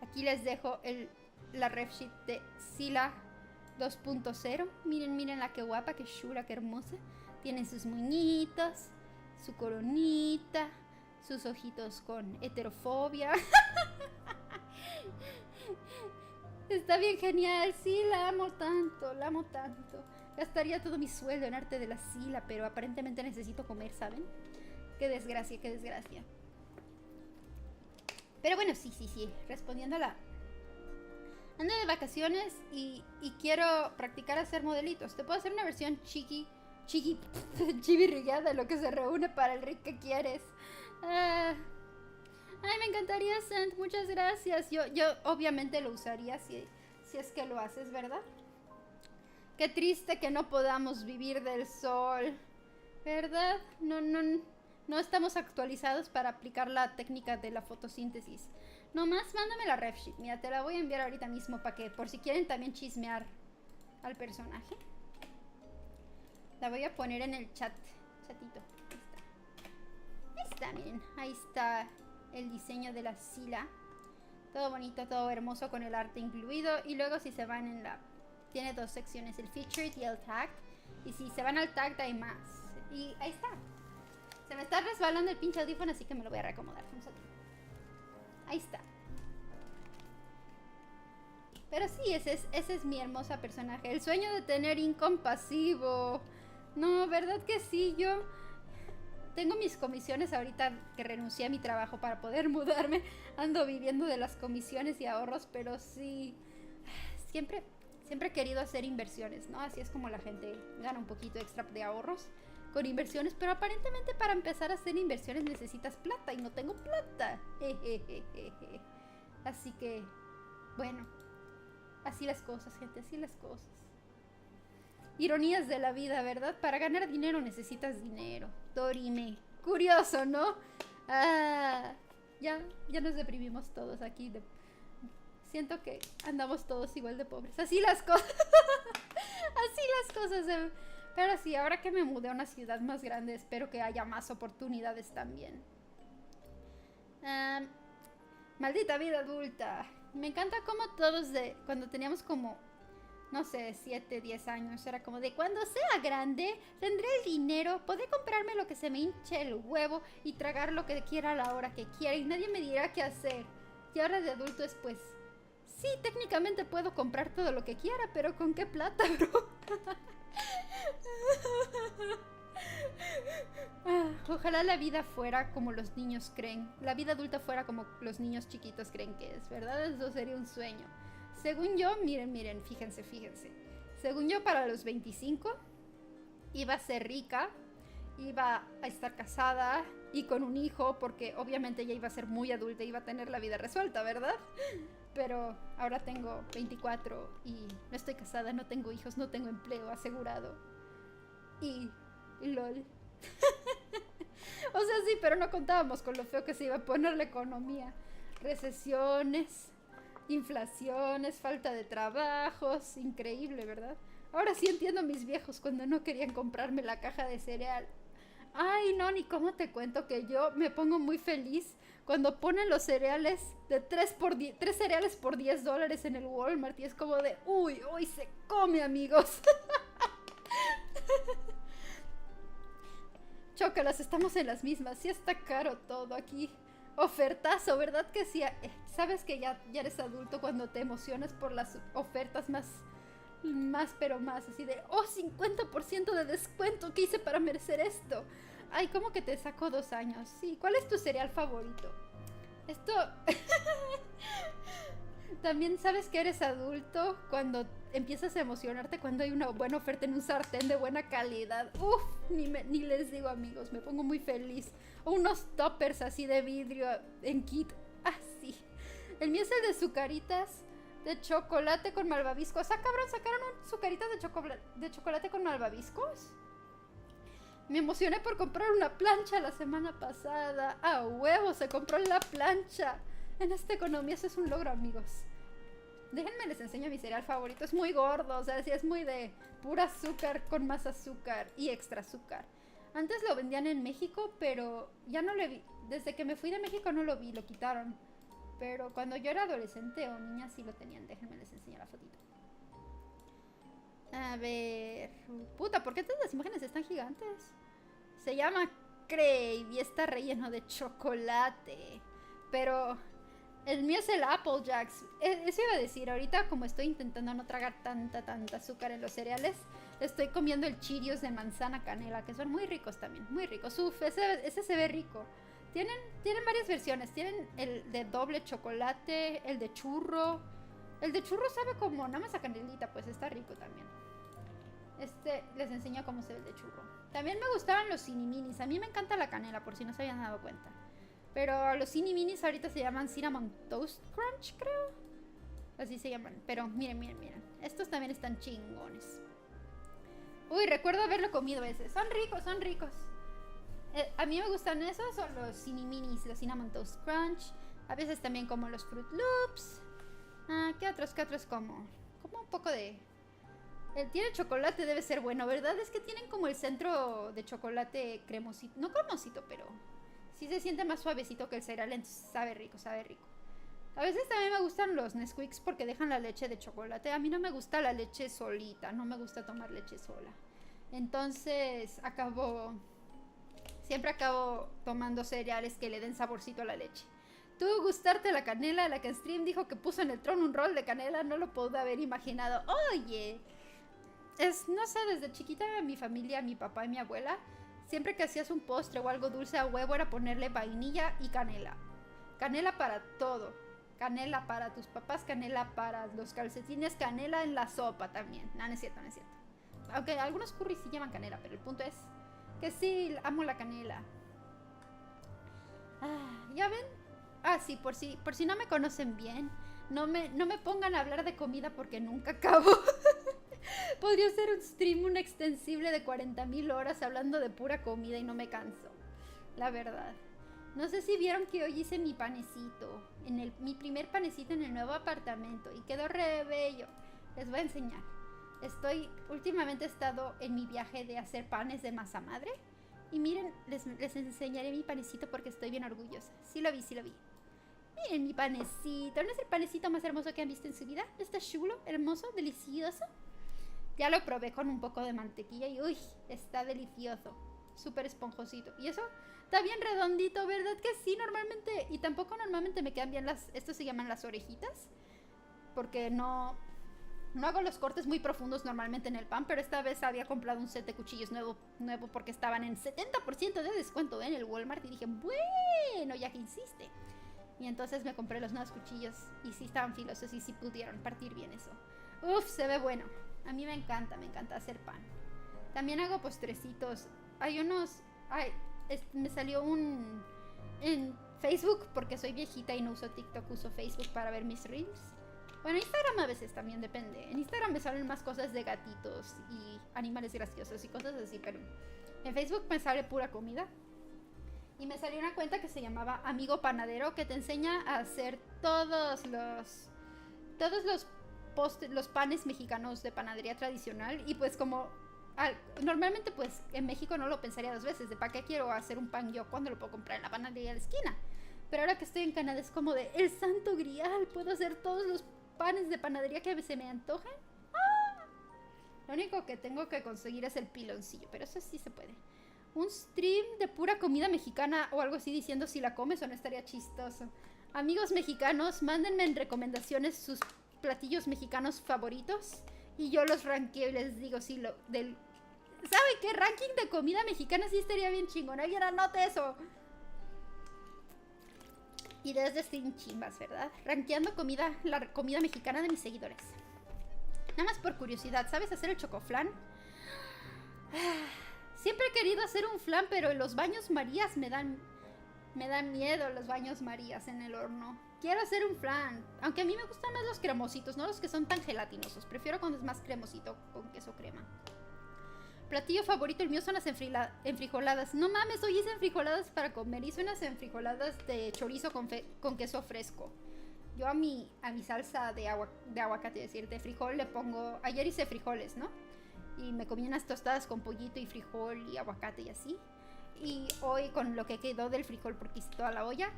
Aquí les dejo la ref sheet de Scylla 2.0. Miren la que guapa, que chula, que hermosa. Tiene sus moñitos, su coronita, sus ojitos con heterofobia. Está bien genial, sí, la amo tanto. Gastaría todo mi sueldo en arte de la Scylla, pero aparentemente necesito comer, ¿saben? Qué desgracia. Pero bueno, sí. Respondiendo a la... Ando de vacaciones y quiero practicar hacer modelitos. Te puedo hacer una versión chivirrigada, lo que se reúne para el rig que quieres. Ay, me encantaría, Sant. Muchas gracias. Yo obviamente lo usaría si es que lo haces, ¿verdad? Qué triste que no podamos vivir del sol, ¿verdad? No estamos actualizados para aplicar la técnica de la fotosíntesis. Nomás mándame la ref sheet. Mira, te la voy a enviar ahorita mismo para que, por si quieren también chismear al personaje. La voy a poner en el chatito. Ahí está, miren. Ahí está el diseño de la Scylla. Todo bonito, todo hermoso con el arte incluido. Y luego si se van en la... Tiene dos secciones, el featured y el tagged. Y si se van al tagged hay más. Y ahí está. Se me está resbalando el pinche audífono, así que me lo voy a reacomodar. Ahí está. Pero sí, ese es mi hermosa personaje. El sueño de tener incompasivo. No, ¿verdad que sí? Yo tengo mis comisiones ahorita que renuncié a mi trabajo para poder mudarme. Ando viviendo de las comisiones y ahorros, pero sí. Siempre he querido hacer inversiones, ¿no? Así es como la gente gana un poquito extra de ahorros con inversiones, pero aparentemente para empezar a hacer inversiones necesitas plata y no tengo plata. Así que, bueno, así las cosas, gente, así las cosas. Ironías de la vida, ¿verdad? Para ganar dinero necesitas dinero. Dorime. Curioso, ¿no? Ya nos deprimimos todos aquí. Siento que andamos todos igual de pobres. Así las cosas. Así las cosas. Pero sí, ahora que me mudé a una ciudad más grande, espero que haya más oportunidades también. Maldita vida adulta. Me encanta como todos cuando teníamos como, no sé, 7, 10 años, era como de cuando sea grande, tendré el dinero, podré comprarme lo que se me hinche el huevo y tragar lo que quiera a la hora que quiera y nadie me dirá qué hacer. Y ahora de adulto es pues, sí, técnicamente puedo comprar todo lo que quiera, pero ¿con qué plata, bro? Ojalá la vida fuera como los niños creen. La vida adulta fuera como los niños chiquitos creen que es, ¿verdad? Eso sería un sueño. Según yo, miren, fíjense. Según yo, para los 25 iba a ser rica, iba a estar casada y con un hijo, porque obviamente ya iba a ser muy adulta, iba a tener la vida resuelta, ¿verdad? Pero ahora tengo 24 y no estoy casada, no tengo hijos, no tengo empleo asegurado. Y lol. O sea, sí, pero no contábamos con lo feo que se iba a poner la economía. Recesiones. inflaciones, falta de trabajos, increíble, ¿verdad? Ahora sí entiendo a mis viejos cuando no querían comprarme la caja de cereal. Ay, no, ni cómo te cuento que yo me pongo muy feliz cuando ponen los cereales de 3 cereales por $10 en el Walmart y es como de, uy, hoy se come, amigos. Chócalas, estamos en las mismas. Sí está caro todo aquí. Ofertazo, ¿verdad que sí? Sabes que ya eres adulto cuando te emocionas por las ofertas más, pero más. Así de, oh, 50% de descuento. ¿Qué hice para merecer esto? Ay, como que te saco 2 años. Sí, ¿cuál es tu cereal favorito? Esto... También sabes que eres adulto cuando empiezas a emocionarte cuando hay una buena oferta en un sartén de buena calidad. Uf, ni les digo, amigos, me pongo muy feliz. O unos toppers así de vidrio en kit. Ah, sí. El mío es el de sucaritas de chocolate con malvaviscos. Ah, cabrón, sacaron sucaritas de chocolate con malvaviscos. Me emocioné por comprar una plancha la semana pasada. A huevo, se compró la plancha. En esta economía eso es un logro, amigos. Déjenme les enseño mi cereal favorito. Es muy gordo, o sea, sí es muy de pura azúcar con más azúcar y extra azúcar. Antes lo vendían en México, pero ya no lo vi. Desde que me fui de México no lo vi, lo quitaron. Pero cuando yo era adolescente o niña sí lo tenían. Déjenme les enseño la fotito. A ver... Puta, ¿por qué todas las imágenes están gigantes? Se llama Crave y está relleno de chocolate. Pero... el mío es el Apple Jacks. Eso iba a decir, ahorita como estoy intentando no tragar tanta azúcar en los cereales, estoy comiendo el Cheerios de manzana canela, que son muy ricos también, muy ricos. Uf, ese se ve rico. Tienen varias versiones, tienen el de doble chocolate, el de churro. El de churro sabe como nada más a canelita, pues está rico también. Les enseño cómo se ve el de churro. También me gustaban los cini minis, a mí me encanta la canela, por si no se habían dado cuenta. Pero los cini minis ahorita se llaman Cinnamon Toast Crunch, creo. Así se llaman. Pero miren. Estos también están chingones. Uy, recuerdo haberlo comido ese. Son ricos. A mí me gustan esos o los cini minis, los Cinnamon Toast Crunch. A veces también como los Fruit Loops. ¿Qué otros como? Como un poco de... tiene chocolate, debe ser bueno, ¿verdad? Es que tienen como el centro de chocolate cremosito. No cremosito, pero... sí se siente más suavecito que el cereal, entonces sabe rico. A veces también me gustan los Nesquicks porque dejan la leche de chocolate. A mí no me gusta la leche solita, no me gusta tomar leche sola. Entonces siempre acabo tomando cereales que le den saborcito a la leche. ¿Tú gustarte la canela? La que en stream dijo que puso en el trono un rol de canela, no lo puedo haber imaginado. Oye, no sé, desde chiquita mi familia, mi papá y mi abuela... siempre que hacías un postre o algo dulce a huevo era ponerle vainilla y canela. Canela para todo. Canela para tus papás, canela para los calcetines, canela en la sopa también. No es cierto. Aunque algunos curries sí llevan canela, pero el punto es que sí, amo la canela. ¿Ya ven? Sí, por si no me conocen bien, no me pongan a hablar de comida porque nunca acabo. Podría ser un stream, un extensible de 40,000 horas hablando de pura comida y no me canso. La verdad. No sé si vieron que hoy hice mi panecito. Mi primer panecito en el nuevo apartamento. Y quedó re bello. Les voy a enseñar. Últimamente he estado en mi viaje de hacer panes de masa madre. Y miren, les enseñaré mi panecito porque estoy bien orgullosa. Sí lo vi. Miren mi panecito. ¿No es el panecito más hermoso que han visto en su vida? ¿Está chulo, hermoso, delicioso? Ya lo probé con un poco de mantequilla y uy, está delicioso. Súper esponjosito. Y eso está bien redondito, ¿verdad que sí? Normalmente, y tampoco normalmente me quedan bien estos se llaman las orejitas. Porque no hago los cortes muy profundos normalmente en el pan, pero esta vez había comprado un set de cuchillos nuevo porque estaban en 70% de descuento en el Walmart. Y dije, bueno, ya que insiste. Y entonces me compré los nuevos cuchillos y sí estaban filosos y sí pudieron partir bien eso. Uf, se ve bueno. A mí me encanta hacer pan. También hago postrecitos. Me salió en Facebook porque soy viejita y no uso TikTok, uso Facebook para ver mis reels. Bueno, Instagram a veces también depende. En Instagram me salen más cosas de gatitos y animales graciosos y cosas así, pero en Facebook me sale pura comida. Y me salió una cuenta que se llamaba Amigo Panadero que te enseña a hacer todos los todos los panes mexicanos de panadería tradicional. Y pues como normalmente pues en México no lo pensaría dos veces. De para qué quiero hacer un pan yo cuando lo puedo comprar en la panadería de la esquina. Pero ahora que estoy en Canadá es como de el santo grial. Puedo hacer todos los panes de panadería que se me antojen. Lo único que tengo que conseguir es el piloncillo, pero eso sí se puede. Un stream de pura comida mexicana o algo así diciendo si la comes o no estaría chistoso. Amigos mexicanos, mándenme en recomendaciones sus platillos mexicanos favoritos y yo los ranqueo y les digo si lo del... ¿Saben qué? Ranking de comida mexicana sí estaría bien chingón. Alguien anote eso. Y desde stream chimbas, ¿verdad? Rankeando la comida mexicana de mis seguidores. Nada más por curiosidad, ¿sabes hacer el chocoflan? Siempre he querido hacer un flan, pero los baños Marías me dan miedo los baños Marías en el horno. Quiero hacer un flan, aunque a mí me gustan más los cremositos, no los que son tan gelatinosos. Prefiero cuando es más cremosito con queso crema. Platillo favorito, el mío son las enfrijoladas. No mames, hoy hice enfrijoladas para comer. Hice unas enfrijoladas de chorizo con queso fresco. Yo a mi salsa de aguacate, es decir, de frijol le pongo... Ayer hice frijoles, ¿no? Y me comí unas tostadas con pollito y frijol y aguacate y así. Y hoy con lo que quedó del frijol, porque hice toda la olla,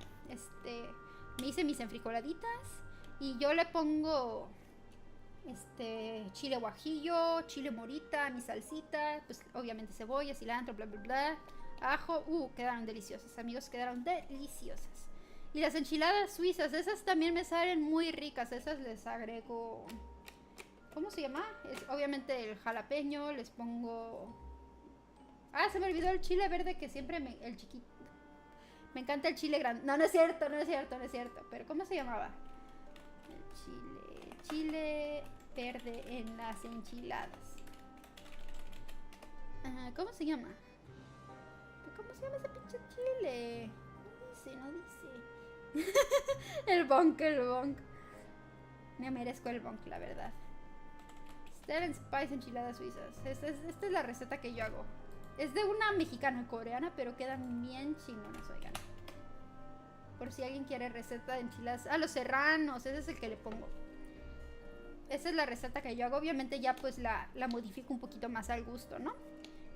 me hice mis enfrijoladitas. Y yo le pongo chile guajillo, chile morita, mi salsita, pues obviamente cebolla, cilantro, bla, bla, bla, ajo. Quedaron deliciosas, amigos, quedaron deliciosas. Y las enchiladas suizas, esas también me salen muy ricas. Esas les agrego... ¿Cómo se llama? Obviamente el jalapeño, les pongo... se me olvidó el chile verde que siempre el chiquito. Me encanta el chile grande. No, no es cierto. Pero ¿cómo se llamaba? El chile verde en las enchiladas. ¿Cómo se llama? ¿Cómo se llama ese pinche chile? No dice. el bonk. Me merezco el bonk, la verdad. Stern Spice enchiladas suizas. Esta es la receta que yo hago. Es de una mexicana coreana, pero quedan bien chingonas, oigan. Por si alguien quiere receta de enchiladas. Los serranos, ese es el que le pongo. Esa es la receta que yo hago. Obviamente ya pues la modifico un poquito más al gusto, ¿no?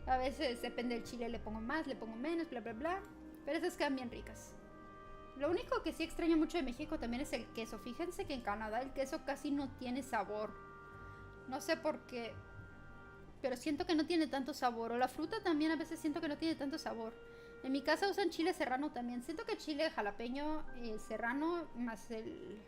A veces depende del chile, le pongo más, le pongo menos, bla, bla, bla. Pero esas quedan bien ricas. Lo único que sí extraño mucho de México también es el queso. Fíjense que en Canadá el queso casi no tiene sabor. No sé por qué, pero siento que no tiene tanto sabor. O la fruta también a veces siento que no tiene tanto sabor. En mi casa usan chile serrano también. Siento que chile jalapeño serrano más el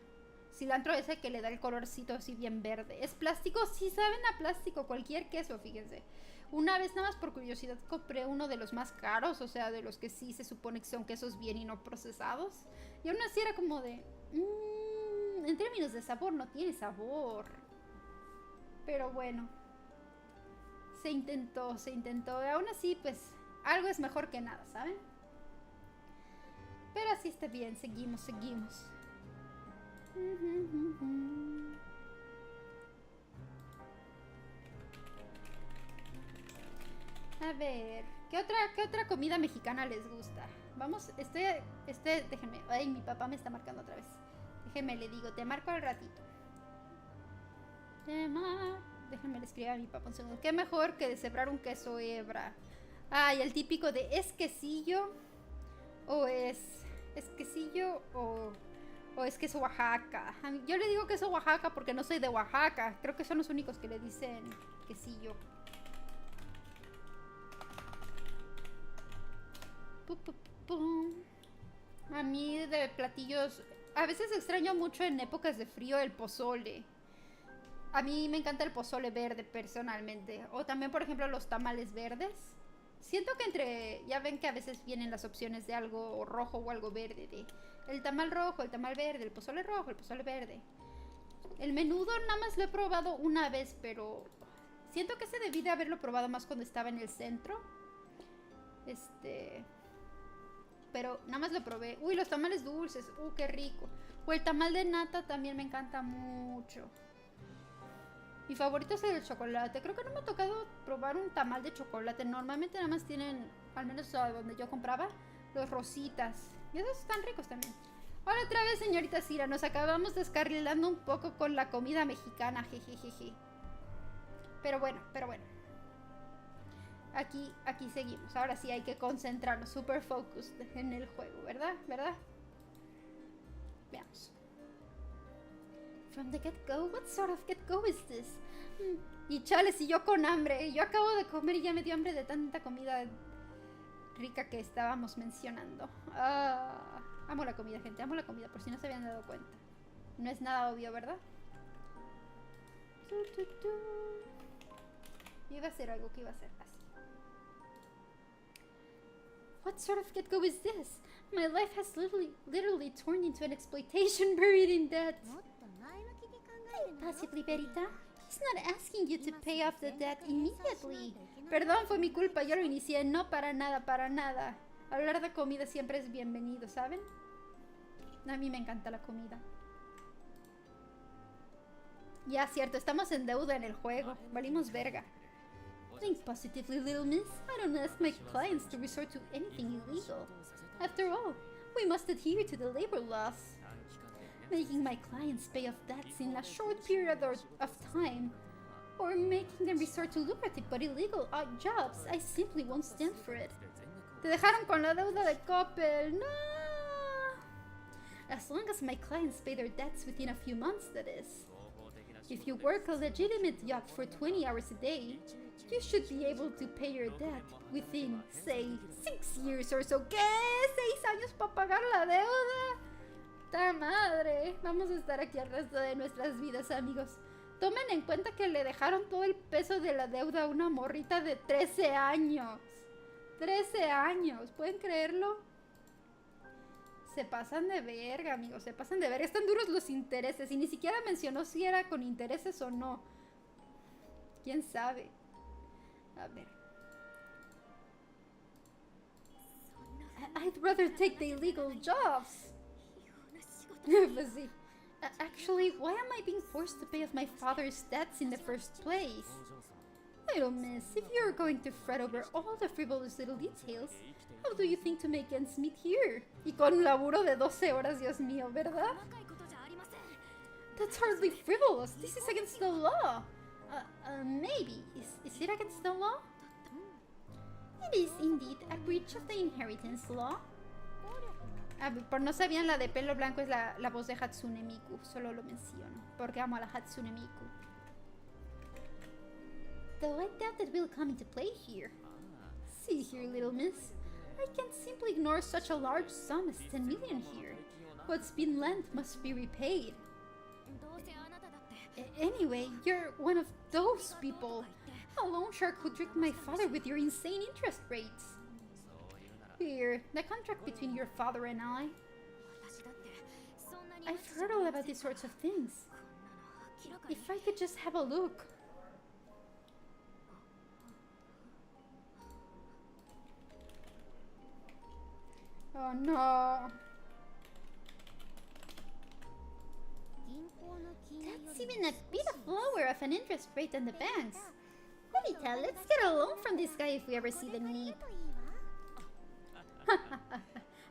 cilantro ese que le da el colorcito así bien verde. ¿Es plástico? Sí, saben a plástico. Cualquier queso, fíjense. Una vez nada más por curiosidad compré uno de los más caros, o sea, de los que sí se supone que son quesos bien y no procesados. Y aún así era como de... en términos de sabor no tiene sabor. Pero bueno. Se intentó. Aún así, pues, algo es mejor que nada, ¿saben? Pero así está bien, seguimos. A ver, ¿qué otra comida mexicana les gusta? Vamos, déjenme. Ay, mi papá me está marcando otra vez. Déjenme, le digo, te marco al ratito. Déjenme le escribir a mi papá un segundo. ¿Qué mejor que deshebrar un queso hebra? Y el típico de ¿es quesillo? ¿O es quesillo? ¿O es queso Oaxaca? Yo le digo queso Oaxaca porque no soy de Oaxaca. Creo que son los únicos que le dicen quesillo. A mí de platillos, a veces extraño mucho en épocas de frío el pozole. A mí me encanta el pozole verde personalmente. O también, por ejemplo, los tamales verdes. Siento que ya ven que a veces vienen las opciones de algo rojo o algo verde. De el tamal rojo, el tamal verde, el pozole rojo, el pozole verde. El menudo nada más lo he probado una vez, pero siento que se debí de haberlo probado más cuando estaba en el centro. Pero nada más lo probé. Uy, los tamales dulces. Qué rico. O el tamal de nata también me encanta mucho. Mi favorito es el de chocolate. Creo que no me ha tocado probar un tamal de chocolate. Normalmente nada más tienen, al menos a donde yo compraba, los rositas. Y esos están ricos también. Hola otra vez, señorita Cira. Nos acabamos descarrilando un poco con la comida mexicana, jejejeje. Pero bueno. Aquí seguimos. Ahora sí hay que concentrarnos, super focused en el juego, ¿verdad? Veamos. From the get-go? What sort of get-go is this? Y chales, y yo con hambre. Yo acabo de comer y ya me dio hambre de tanta comida rica que estábamos mencionando. Amo la comida, gente. Amo la comida, por si no se habían dado cuenta. No es nada obvio, ¿verdad? Yo iba a hacer algo que iba a hacer así. What sort of get-go is this? My life has literally turned into an exploitation buried in debt. Possibly, Verita. He's not asking you to pay off the debt immediately. Perdón, fue mi culpa, yo lo inicié. No, para nada. Hablar de comida siempre es bienvenido, ¿saben? A mí me encanta la comida. Ya, cierto, estamos en deuda en el juego. Valimos verga. Think positively, little miss. I don't ask my clients to resort to anything illegal. After all, we must adhere to the labor laws. Making my clients pay off debts in a short period of time, or making them resort to lucrative but illegal odd jobs, I simply won't stand for it. Te dejaron con la deuda de Coppel. No! As long as my clients pay their debts within a few months, that is. If you work a legitimate job for 20 hours a day, you should be able to pay your debt within, say, 6 years or so. ¿Qué? ¿6 años para pagar la deuda? ¡Ta madre! Vamos a estar aquí el resto de nuestras vidas, amigos. Tomen en cuenta que le dejaron todo el peso de la deuda a una morrita de 13 años. 13 años, ¿pueden creerlo? Se pasan de verga, amigos, se pasan de verga. Están duros los intereses y ni siquiera mencionó si era con intereses o no. ¿Quién sabe? A ver. I'd rather take the illegal jobs. Pues sí. Actually, why am I being forced to pay off my father's debts in the first place? Little miss, if you're going to fret over all the frivolous little details, how do you think to make ends meet here? Y con un laburo de 12 horas, Dios mío, ¿verdad? That's hardly frivolous. This is against the law. Maybe. Is it against the law? It is indeed a breach of the inheritance law. Por no sabían, la de pelo blanco es la voz de Hatsune Miku. Solo lo menciono, porque amo a la Hatsune Miku. Though I doubt that will come into play here. See here, little miss. I can't simply ignore such a large sum as 10 million here. What's been lent must be repaid. Anyway, you're one of those people. A loan shark who tricked my father with your insane interest rates. Here, the contract between your father and I. I've heard all about these sorts of things. If I could just have a look. Oh no. That's even a bit of lower of an interest rate than the banks. Anita, let's get a loan from this guy if we ever see the need.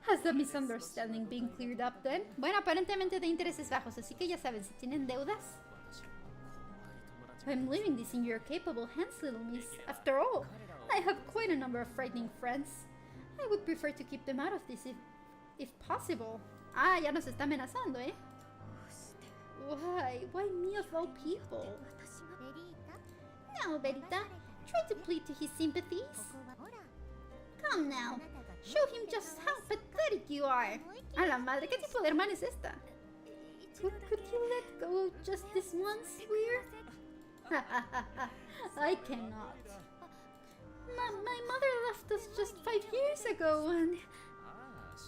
Has the misunderstanding been cleared up then? Bueno, aparentemente de intereses bajos, así que ya saben, si tienen deudas. I'm leaving this in your capable hands, little miss. After all, I have quite a number of frightening friends. I would prefer to keep them out of this if possible. Ah, ya nos está amenazando, ¿eh? Why? Why me of all people? Now, Verita, try to plead to his sympathies. Come now, show him just how pathetic you are. A la madre, ¿qué tipo de hermana es esta? Could you let go just this once, weird? I cannot. My mother left us just 5 years ago and...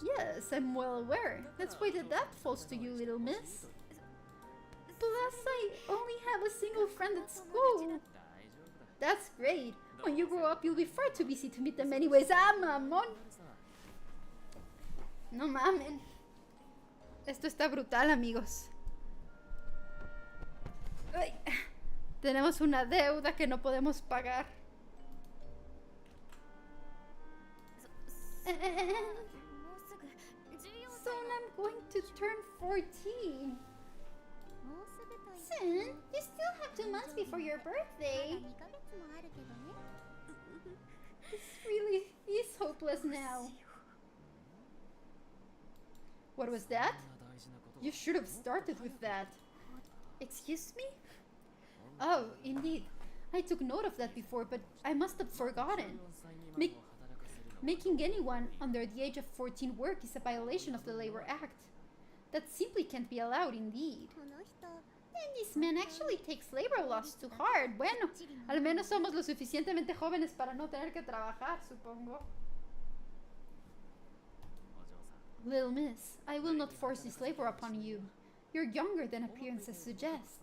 Yes, I'm well aware. That's why the debt falls to you, little miss. Plus, I only have a single friend at school. That's great. When you grow up, you'll be far too busy to meet them anyways. Ah, mamón. No mamen. Esto está brutal, amigos. Ay, tenemos una deuda que no podemos pagar. Soon I'm going to turn 14. Soon, you still have 2 months before your birthday. This really is hopeless now. What was that? You should have started with that. Excuse me? Oh, indeed. I took note of that before, but I must have forgotten. Making anyone under the age of 14 work is a violation of the Labor Act. That simply can't be allowed, indeed. And this man actually takes labor laws too hard. Bueno, al menos somos lo suficientemente jóvenes para no tener que trabajar, supongo. Little miss, I will not force this labor upon you. You're younger than appearances suggest.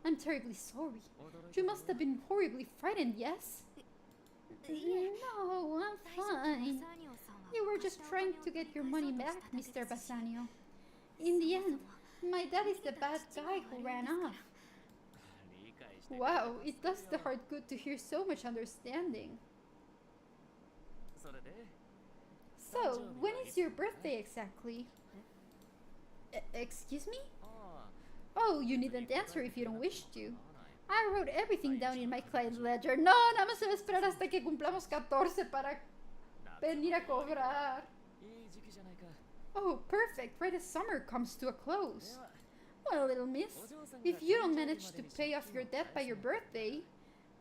I'm terribly sorry. You must have been horribly frightened, yes? No, I'm fine. You were just trying to get your money back, Mr. Bassanio. In the end, my dad is the bad guy who ran off. Wow, it does the heart good to hear so much understanding. So, when is your birthday exactly? Excuse me? Oh, you needn't answer if you don't wish to. I wrote everything down in my client ledger. No, nada más se va a esperar hasta que cumplamos 14 para venir a cobrar. Oh, perfect. Right as summer comes to a close. Well, little miss, if you don't manage to pay off your debt by your birthday,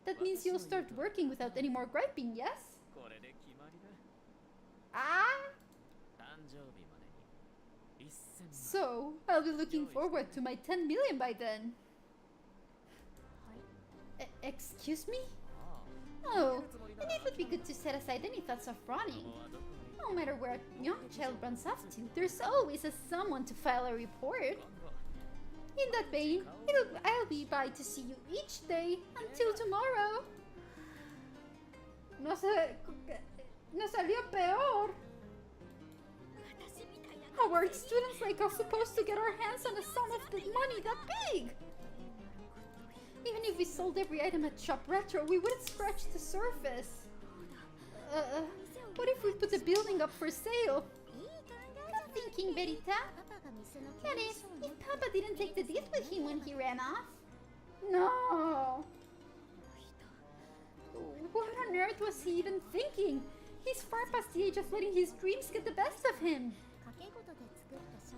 that means you'll start working without any more griping, yes? Ah? So, I'll be looking forward to my 10 million by then. Excuse me? Oh, and it would be good to set aside any thoughts of running. No matter where a young child runs off to, there's always someone to file a report. In that vein, I'll be by to see you each day until tomorrow. No salió peor. How are students like us supposed to get our hands on a sum of money that big? Even if we sold every item at Shop Retro, we wouldn't scratch the surface. What if we put the building up for sale? Good thinking, Verita. That is, if Papa didn't take the deed with him when he ran off. No. What on earth was he even thinking? He's far past the age of letting his dreams get the best of him.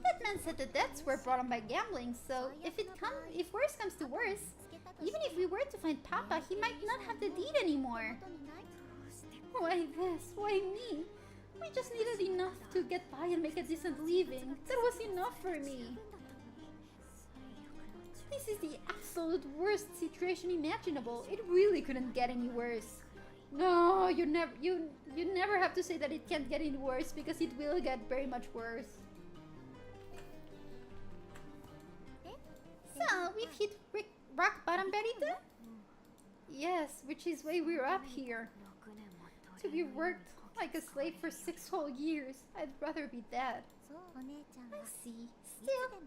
That man said the debts were brought on by gambling, so if worse comes to worse, even if we were to find Papa, he might not have the deed anymore. Why this? Why me? We just needed enough to get by and make a decent living. That was enough for me. This is the absolute worst situation imaginable. It really couldn't get any worse. No, you never have to say that it can't get any worse, because it will get very much worse. So, we've hit rock bottom, Berita? Yes, which is why we're up here. To be worked like a slave for 6 whole years. I'd rather be dead. I see. Still,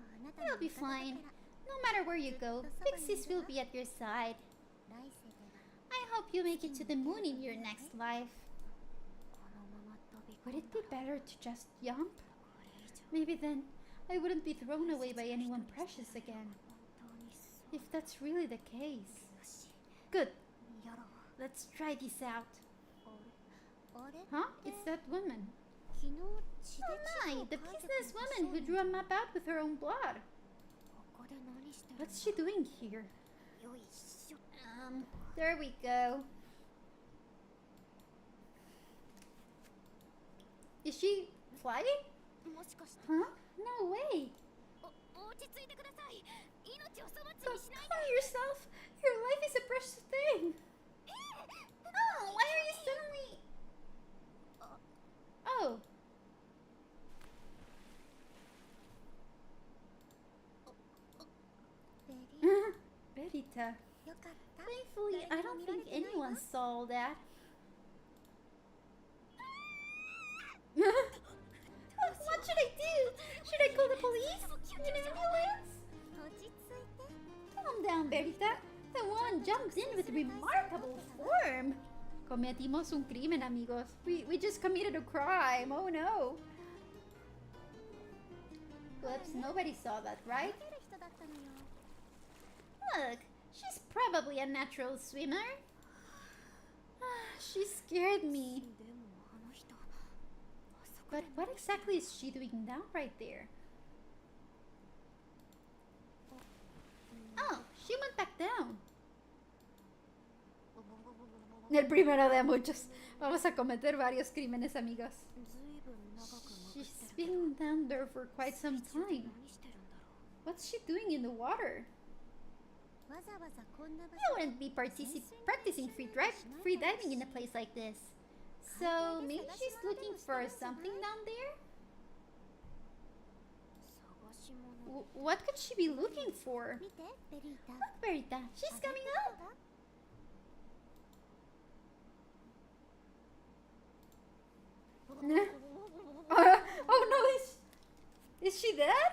it'll be fine. No matter where you go, Pixies will be at your side. I hope you make it to the moon in your next life. Would it be better to just jump? Maybe then I wouldn't be thrown away by anyone precious again. If that's really the case. Good. Let's try this out. Huh? It's that woman. Oh my, the businesswoman who drew a map out with her own blood. What's she doing here? There we go. Is she flying? Huh? No way. Calm yourself. Your life is a precious thing. Oh, why are you suddenly... Oh. Berita. Thankfully, I don't think anyone saw that. What should I do? Should I call the police? An ambulance? Calm down, Berita. The one jumped in with remarkable form. Cometimos un crimen, amigos. We just committed a crime. Oh no. Whoops, nobody saw that, right? Look, she's probably a natural swimmer. She scared me. But what exactly is she doing down right there? Oh, she went back down. El primero de muchos. Vamos a cometer varios crímenes, amigos. She's been down there for quite some time. What's she doing in the water? You wouldn't be practicing free diving in a place like this. So maybe she's looking for something down there? What could she be looking for? Look, Berita, she's coming up! Oh no, is she dead?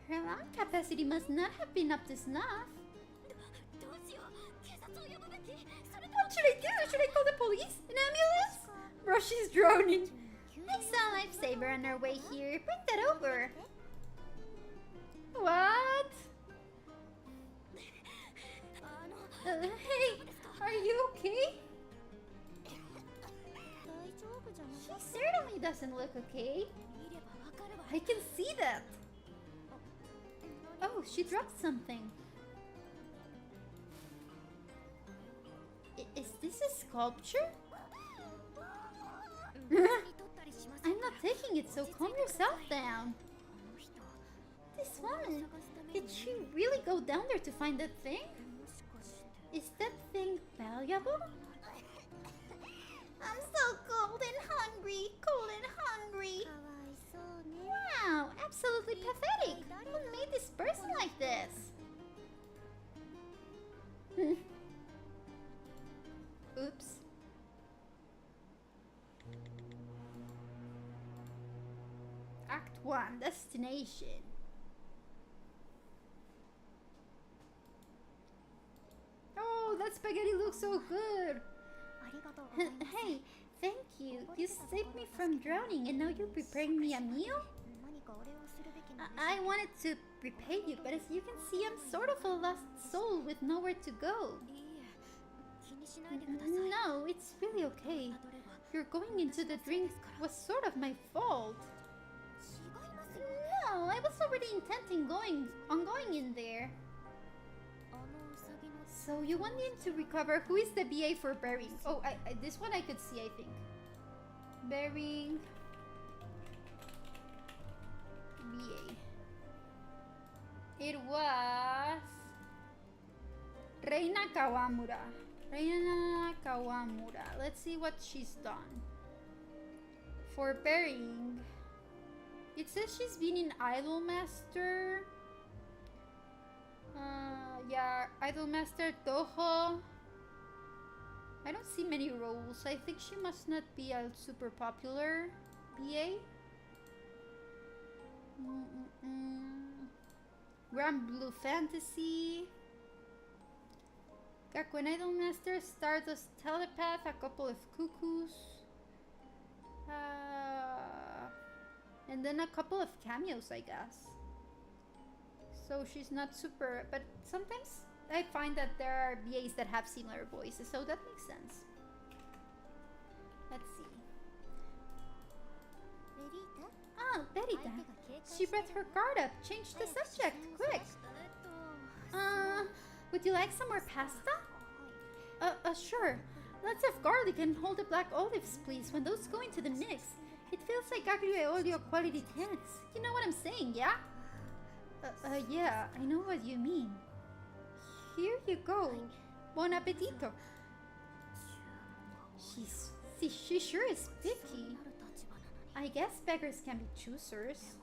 Her lung capacity must not have been up to snuff. What should I do? Should I call the police? An ambulance? Bro, she's droning. I saw a lifesaver on our way here. Bring that over. What? Hey, are you okay? She certainly doesn't look okay. I can see that. Oh, she dropped something. Is this a sculpture? I'm not taking it, so calm yourself down. This woman, did she really go down there to find that thing? Is that thing valuable? I'm so cold and hungry, Wow, absolutely pathetic. Who made this person like this? Oops. Act 1, Destination. Oh, that spaghetti looks so good. Hey, thank you. You saved me from drowning and now you're preparing me a meal? I wanted to repay you, but as you can see, I'm sort of a lost soul with nowhere to go. No, it's really okay. Your going into the drink was sort of my fault. No, I was already intending on going in there. So you want me to recover who is the BA for burying? Oh, this one I could see, I think. Burying BA. It was Reina Kawamura. Reina Kawamura. Let's see what she's done. For burying, it says she's been in Idolmaster. Yeah, Idolmaster Toho. I don't see many roles. I think she must not be a super popular BA. Grand Blue Fantasy. Gakuen Idolmaster, Stardust Telepath, a couple of cuckoos. And then a couple of cameos, I guess. So she's not super, but sometimes I find that there are BAs that have similar voices, so that makes sense. Let's see. Oh, Berita. She brought her guard up. Change the subject, quick. Would you like some more pasta? Sure. Lots of garlic and whole the black olives, please. When those go into the mix, it feels like aglio olio quality 10s. You know what I'm saying, yeah? Yeah, I know what you mean. Here you go. Buon appetito. She sure is picky. I guess beggars can be choosers.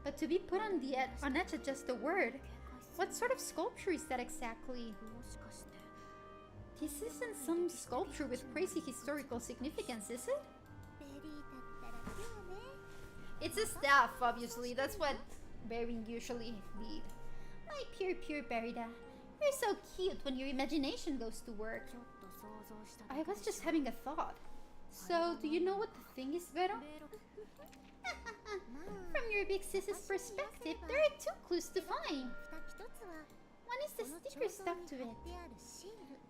But to be put on edge at just a word, what sort of sculpture is that exactly? This isn't some sculpture with crazy historical significance, is it? It's a staff, obviously. That's what burying usually need. My pure Berida. You're so cute when your imagination goes to work. I was just having a thought. So, do you know what the thing is, Vero? From your big sis's perspective, there are two clues to find. One is the sticker stuck to it.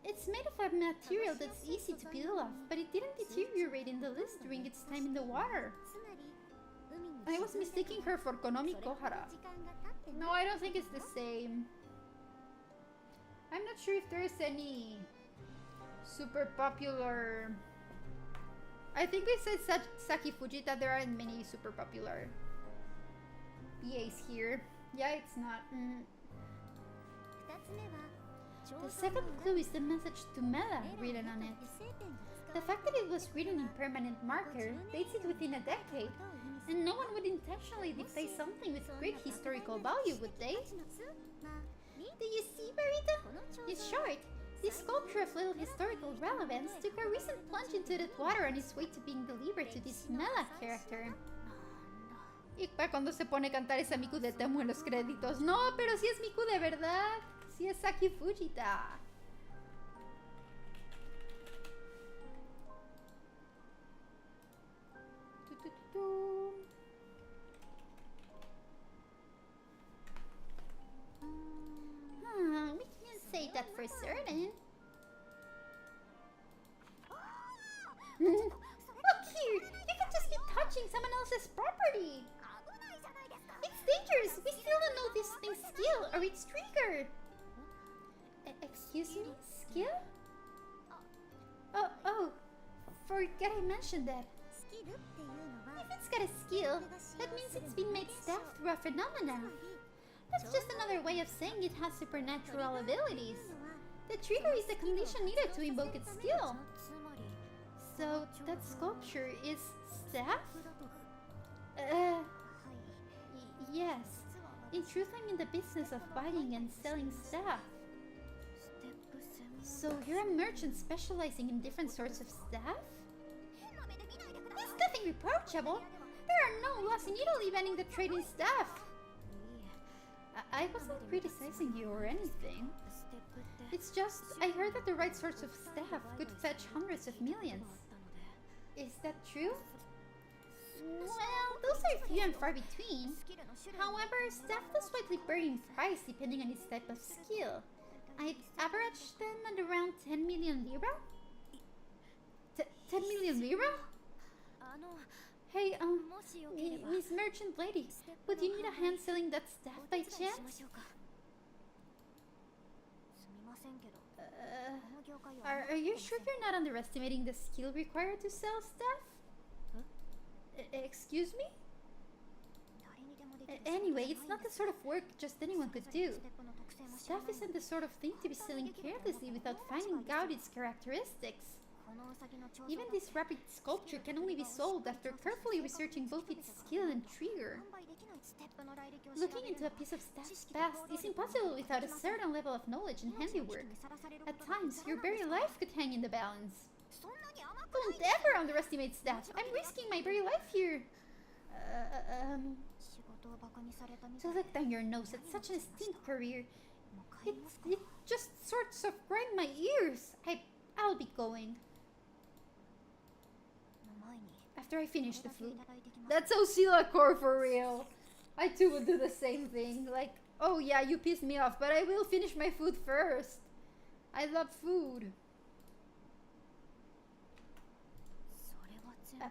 It's made of a material that's easy to peel off, but it didn't deteriorate in the list during its time in the water. I was mistaking her for Konomi Kohara. No, I don't think it's the same. I'm not sure if there's any super popular... I think besides Saki Fujita, there aren't many super popular BAs here. Yeah, it's not. The second clue is the message to Mela written on it. The fact that it was written in permanent marker dates it within a decade, and no one would intentionally display something with great historical value, would they? Do you see, Barita? In short, this sculpture of little historical relevance took a recent plunge into that water on its way to being delivered to this Mela character. Y para cuando se pone a cantar esa Miku de Temu en los créditos. No, pero si es Miku de verdad. Si es Saki Fujita. We can't say that for certain. Look here! You can just be touching someone else's property! It's dangerous! We still don't know this thing's skill or its trigger! Excuse me? Skill? Oh, forget I mentioned that. If it's got a skill, that means it's been made staff through a phenomena. That's just another way of saying it has supernatural abilities. The trigger is the condition needed to invoke its skill. So, that sculpture is staff? Yes. In truth, I'm in the business of buying and selling staff. So, you're a merchant specializing in different sorts of staff? It's nothing reproachable. There are no laws in Italy banning the trade in staff. I wasn't criticizing you or anything. It's just, I heard that the right sorts of staff could fetch hundreds of millions. Is that true? Well, those are few and far between. However, staff does widely vary in price depending on its type of skill. I'd average them at around 10 million lira? 10 million lira? Hey, Miss Merchant Lady, would you need a hand selling that staff by chance? Are you sure you're not underestimating the skill required to sell staff? Excuse me? Anyway, it's not the sort of work just anyone could do. Staff isn't the sort of thing to be selling carelessly without finding out its characteristics. Even this rapid sculpture can only be sold after carefully researching both its skill and trigger. Looking into a piece of staff's past is impossible without a certain level of knowledge and handiwork. At times, your very life could hang in the balance. Don't ever underestimate staff! I'm risking my very life here! To look down your nose at such an esteemed career, it just sorts of grind my ears. I'll be going. After I finish the food. That's so Scylla core for real. I too would do the same thing. Like, oh yeah, you pissed me off, but I will finish my food first. I love food.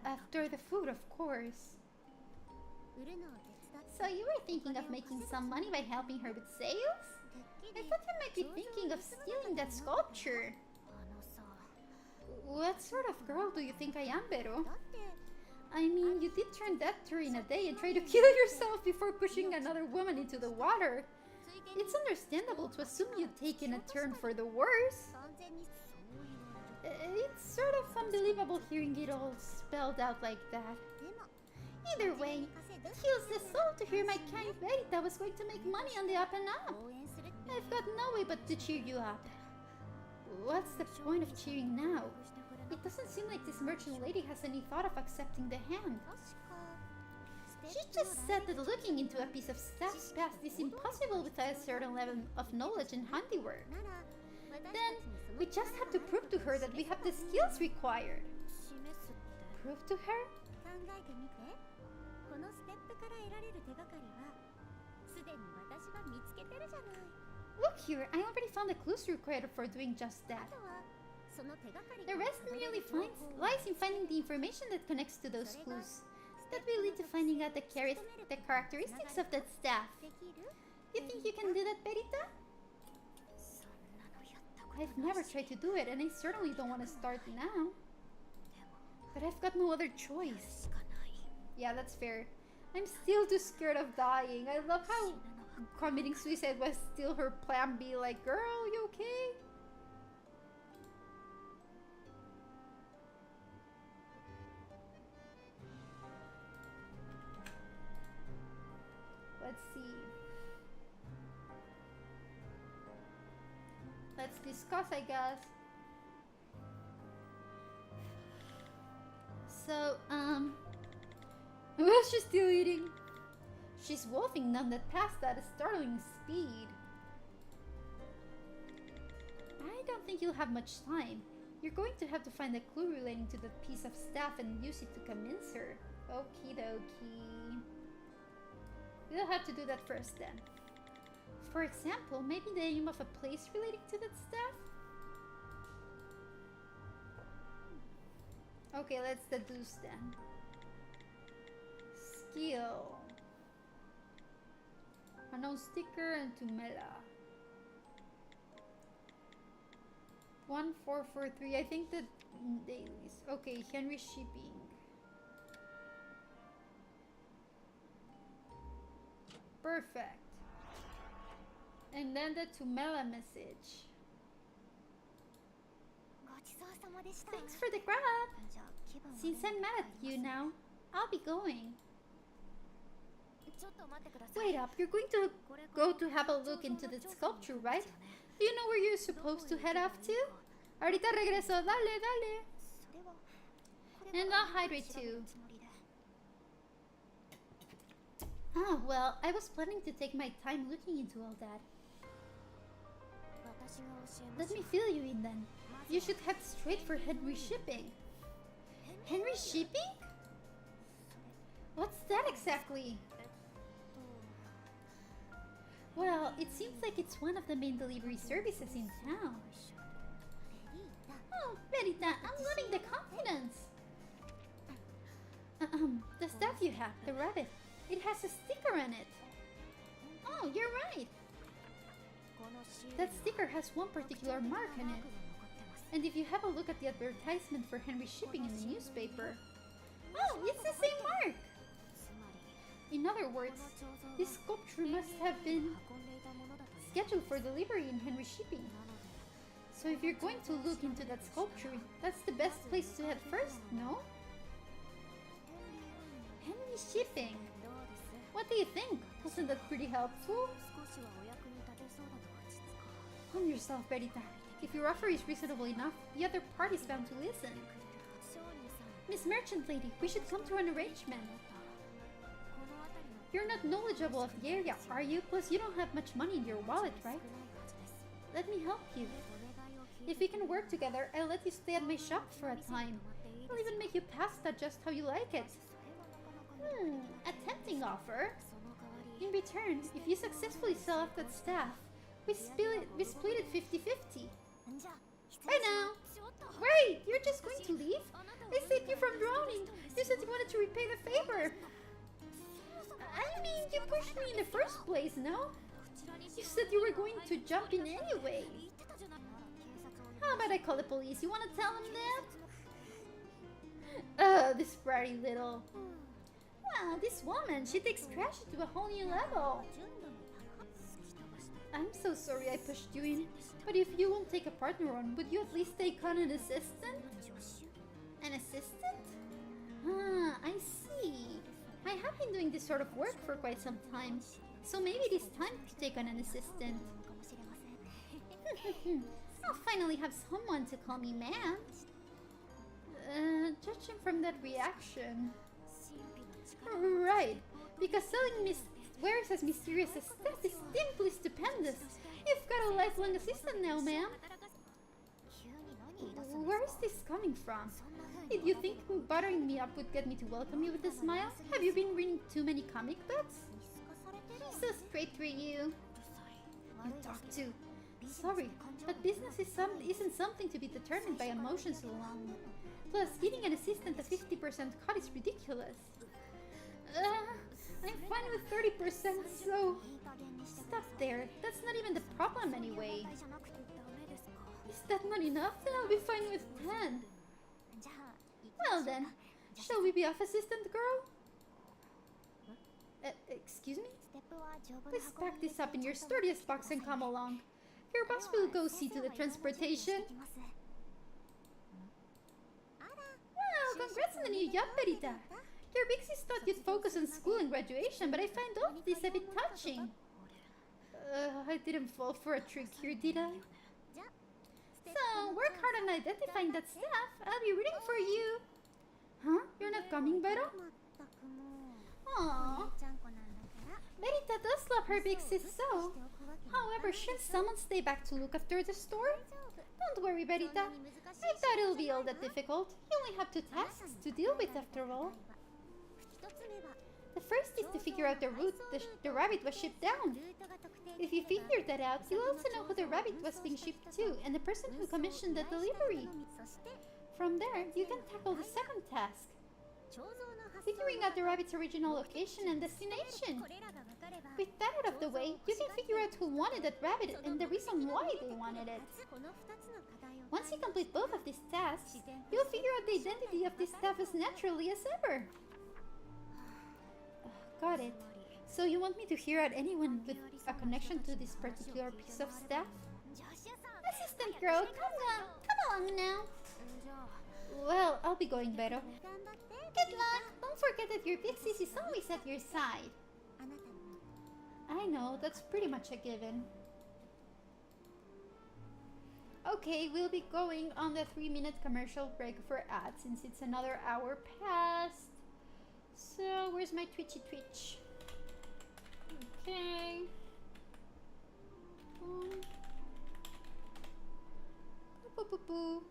After the food, of course. So you were thinking of making some money by helping her with sales? I thought you might be thinking of stealing that sculpture. What sort of girl do you think I am, Vero? I mean, you did turn that turn in a day and try to kill yourself before pushing another woman into the water. It's understandable to assume you'd taken a turn for the worse. It's sort of unbelievable hearing it all spelled out like that. Either way, it heals the soul to hear my kind Verita was going to make money on the up and up. I've got no way but to cheer you up. What's the point of cheering now? It doesn't seem like this merchant lady has any thought of accepting the hand. She just said that looking into a piece of staff's past is impossible without a certain level of knowledge and handiwork. Then, we just have to prove to her that we have the skills required. prove to her? 考えてみて。このステップから得られる手がかりはすでに私が見つけてるじゃない。 Look here, I already found the clues required for doing just あ that. とはその手がかり The から rest たどれる merely 情報 lies in finding the information that connects to those clues. That will lead to finding out the characteristics of that staff. できる？ You think you can do that, Perita? そんなのやったことないし。 I've never tried to do it, and I certainly don't want to start now. But I've got no other choice. しかない。 Yeah, that's fair. I'm still too scared of dying. I love how committing suicide was still her plan B. Like, girl, you okay? Let's see. Let's discuss, I guess. So, well, she's still eating. She's wolfing down that pasta at a startling speed. I don't think you'll have much time. You're going to have to find a clue relating to that piece of staff and use it to convince her. Okie dokie. We'll have to do that first then. For example, maybe the name of a place relating to that staff? Okay, let's deduce then. Skill. Unknown sticker and Tumela. 1443. I think the dailies. Okay, Henry Shipping. Perfect. And then the Tumela message. ごちそうさまでした。 Thanks for the grab. じゃあ気分悪い Since I'm mad at you now, I'll be going. ちょっと待ってください。 Wait up, you're going to go to have a look into the sculpture, right? Do you know where you're supposed to head off to? Ahorita regreso, dale, dale. それはこれ And から I'll hydrate 調べる too. つもりで。 Ah, well, I was planning to take my time looking into all that. 私が教えま Let す。 me fill you in then. You should head straight for Henry Shipping. Henry Shipping? What's that exactly? Well, it seems like it's one of the main delivery services in town. Oh, Verita, I'm losing the confidence. The stuff you have, the rabbit, it has a sticker on it. Oh, you're right. That sticker has one particular mark on it. And if you have a look at the advertisement for Henry Shipping in the newspaper... Oh, it's the same mark! In other words, this sculpture must have been scheduled for delivery in Henry Shipping. So if you're going to look into that sculpture, that's the best place to head first, no? Henry Shipping. What do you think? Wasn't that pretty helpful? Calm yourself, Berita. If your offer is reasonable enough, the other party's bound to listen. Miss Merchant Lady, we should come to an arrangement. You're not knowledgeable of the area, are you? Plus, you don't have much money in your wallet, right? Let me help you. If we can work together, I'll let you stay at my shop for a time. I'll even make you pasta just how you like it. A tempting offer. In return, if you successfully sell off that staff, we split it 50-50. Right now! Wait! You're just going to leave? I saved you from drowning! You said you wanted to repay the favor! I mean, you pushed me in the first place, no? You said you were going to jump in anyway. How about I call the police? You want to tell them that? This bratty little... Wow, this woman, she takes trash to a whole new level. I'm so sorry I pushed you in, but if you won't take a partner on, would you at least take on an assistant? An assistant? Ah, I see. I have been doing this sort of work for quite some time, so maybe it is time to take on an assistant. I'll finally have someone to call me ma'am. Judging from that reaction... Right, because selling wares as mysterious as that is simply stupendous. You've got a lifelong assistant now, ma'am. Where is this coming from? Did you think buttering me up would get me to welcome you with a smile? Have you been reading too many comic books? He's so straight for you. You talk too. Sorry, but business isn't something to be determined by emotions alone. Plus, giving an assistant a 50% cut is ridiculous. I'm fine with 30%, so... Stop there. That's not even the problem anyway. Is that not enough? Then I'll be fine with 10. Well then, shall we be off, assistant girl? Excuse me? Please pack this up in your sturdiest box and come along. Your boss will go see to the transportation. Wow, congrats on the new job, Perita. Your Pixies thought you'd focus on school and graduation, but I find all of this a bit touching. I didn't fall for a trick here, did I? So, work hard on identifying that stuff. I'll be rooting for you. Huh? You're not coming, Vero? Aww. Merita does love her big sis so. However, shouldn't someone stay back to look after the store? Don't worry, Merita. I thought it'll be all that difficult. You only have 2 tasks to deal with after all. The first is to figure out the route the rabbit was shipped down. If you figure that out, you'll also know who the rabbit was being shipped to and the person who commissioned the delivery. From there, you can tackle the second task, figuring out the rabbit's original location and destination. With that out of the way, you can figure out who wanted that rabbit and the reason why they wanted it. Once you complete both of these tasks, you'll figure out the identity of this staff as naturally as ever. Got it. So you want me to hear out anyone with a connection to this particular piece of staff? Assistant girl, come along now. Well, I'll be going, Vero. Good luck! Don't forget that your Pixies is always at your side. I know, that's pretty much a given. Okay, we'll be going on the 3-minute commercial break for ads since it's another hour past. So, where's my twitchy twitch? Okay. Boo, boo, boo.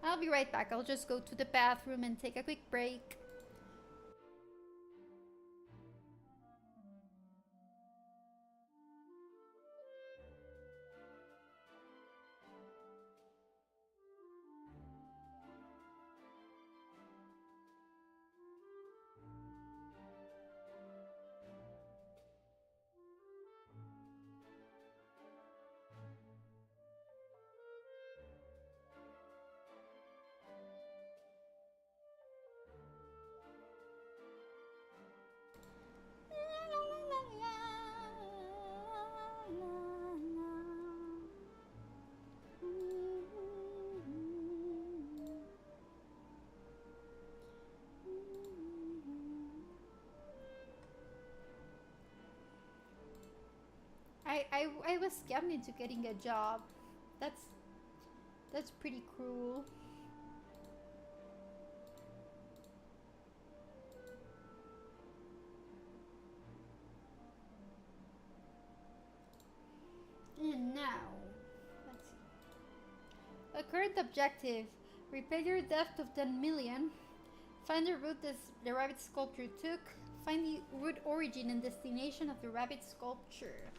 I'll be right back. I'll just go to the bathroom and take a quick break. I was scammed into getting a job. That's pretty cruel. And now, let's see. A current objective: repay your debt of 10 million. Find the route the rabbit sculpture took. Find the route origin and destination of the rabbit sculpture.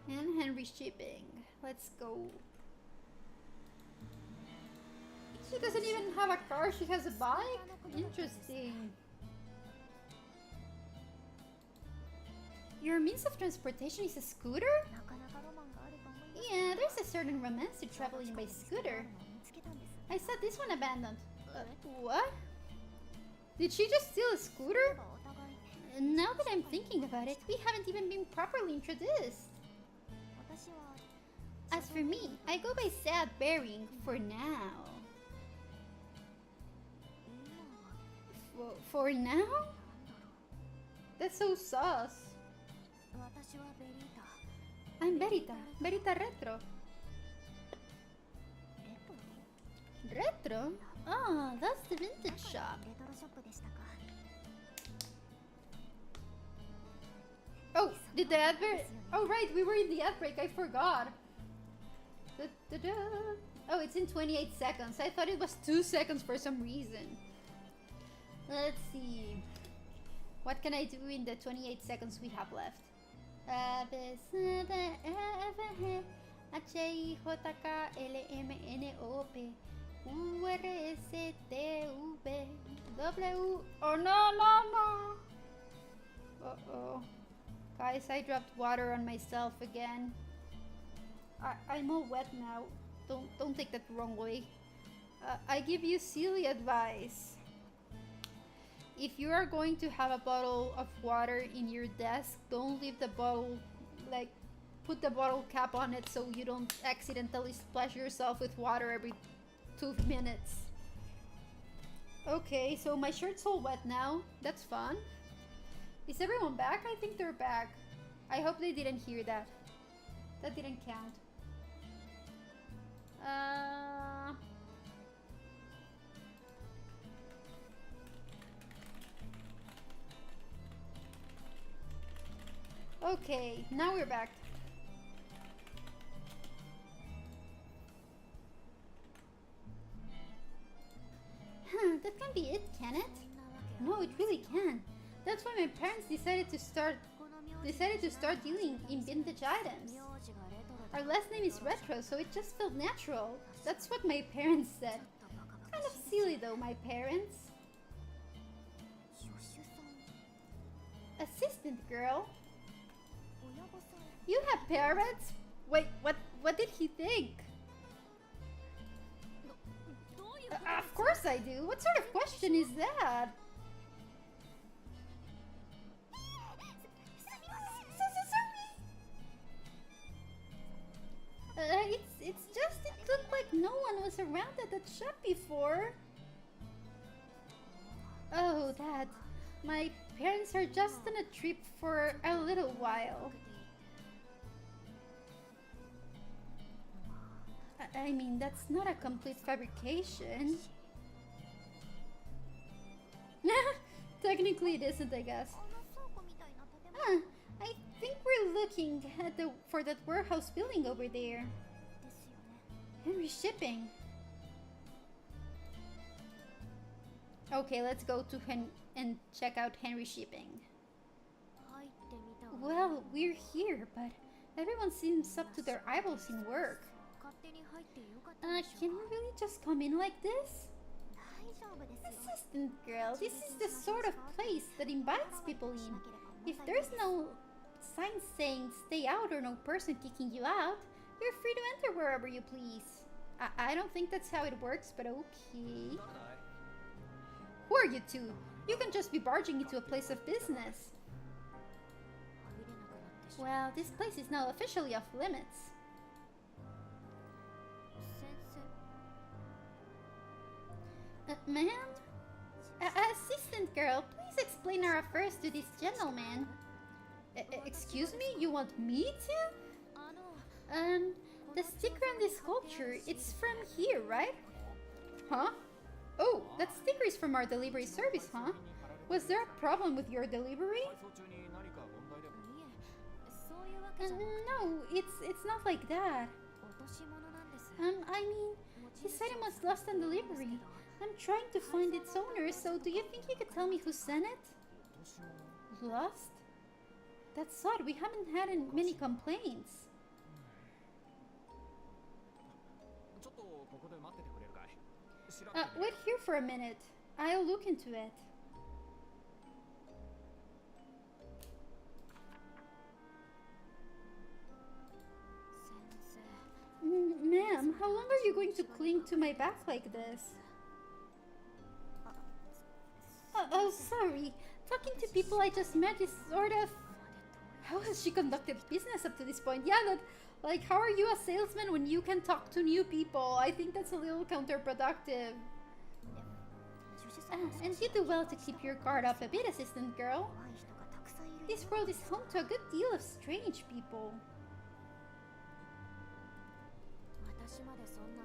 And Henry shipping. Let's go. She doesn't even have a car, she has a bike? Interesting. Your means of transportation is a scooter? Yeah, there's a certain romance to traveling by scooter. I saw this one abandoned. What? Did she just steal a scooter? Now that I'm thinking about it, we haven't even been properly introduced. As for me, I go by Sad Bearing for now. For now? That's so sus. I'm Berita Retro. Retro? Ah, that's the vintage shop. Oh, did the advert... Oh right, we were in the ad break, I forgot. Da-da-da. Oh, it's in 28 seconds. I thought it was 2 seconds for some reason. Let's see. What can I do in the 28 seconds we have left? H-I-J-K-L-M-N-O-P U-R-S-T-V W. Oh no, no, no! Uh-oh. Guys, I dropped water on myself again. I'm all wet now. Don't take that the wrong way. I give you silly advice. If you are going to have a bottle of water in your desk, don't leave the bottle, like, put the bottle cap on it so you don't accidentally splash yourself with water every 2 minutes. Okay, so my shirt's all wet now. That's fun. Is everyone back? I think they're back. I hope they didn't hear that. That didn't count. Okay, now we're back. That can be it, can it? No, it really can. That's why my parents decided to start dealing in vintage items. Our last name is Retro, so it just felt natural. That's what my parents said. Kind of silly though, my parents. Assistant girl? You have parents? Wait, what did he think? Of course I do. What sort of question is that? It's just it looked like no one was around at that shop before. Oh, that. My parents are just on a trip for a little while. I mean, that's not a complete fabrication. Technically it isn't, I guess. I think we're looking at for that warehouse building over there. Henry Shipping. Okay, let's go to and check out Henry Shipping. Well, we're here, but everyone seems up to their eyeballs in work. Can we really just come in like this? Assistant girl, this is the sort of place that invites people in. If there's no sign saying stay out or no person kicking you out, you're free to enter wherever you please. I don't think that's how it works, but okay. Who are you two? You can just be barging into a place of business. Well, this place is now officially off limits. Ma'am? Assistant girl, please explain our affairs to this gentleman. Excuse me? You want me to? The sticker on this sculpture, it's from here, right? Huh? Oh, that sticker is from our delivery service, huh? Was there a problem with your delivery? No, it's not like that. I mean, this item was lost on delivery. I'm trying to find its owner, so do you think you could tell me who sent it? Lost? That's odd, we haven't had many complaints. Wait here for a minute. I'll look into it. Ma'am, how long are you going to cling to my back like this? Oh, sorry. Talking to people I just met is sort of... How has she conducted business up to this point? Yeah, that... Like, how are you a salesman when you can talk to new people? I think that's a little counterproductive. And you do well to keep your guard up a bit, assistant girl. This world is home to a good deal of strange people.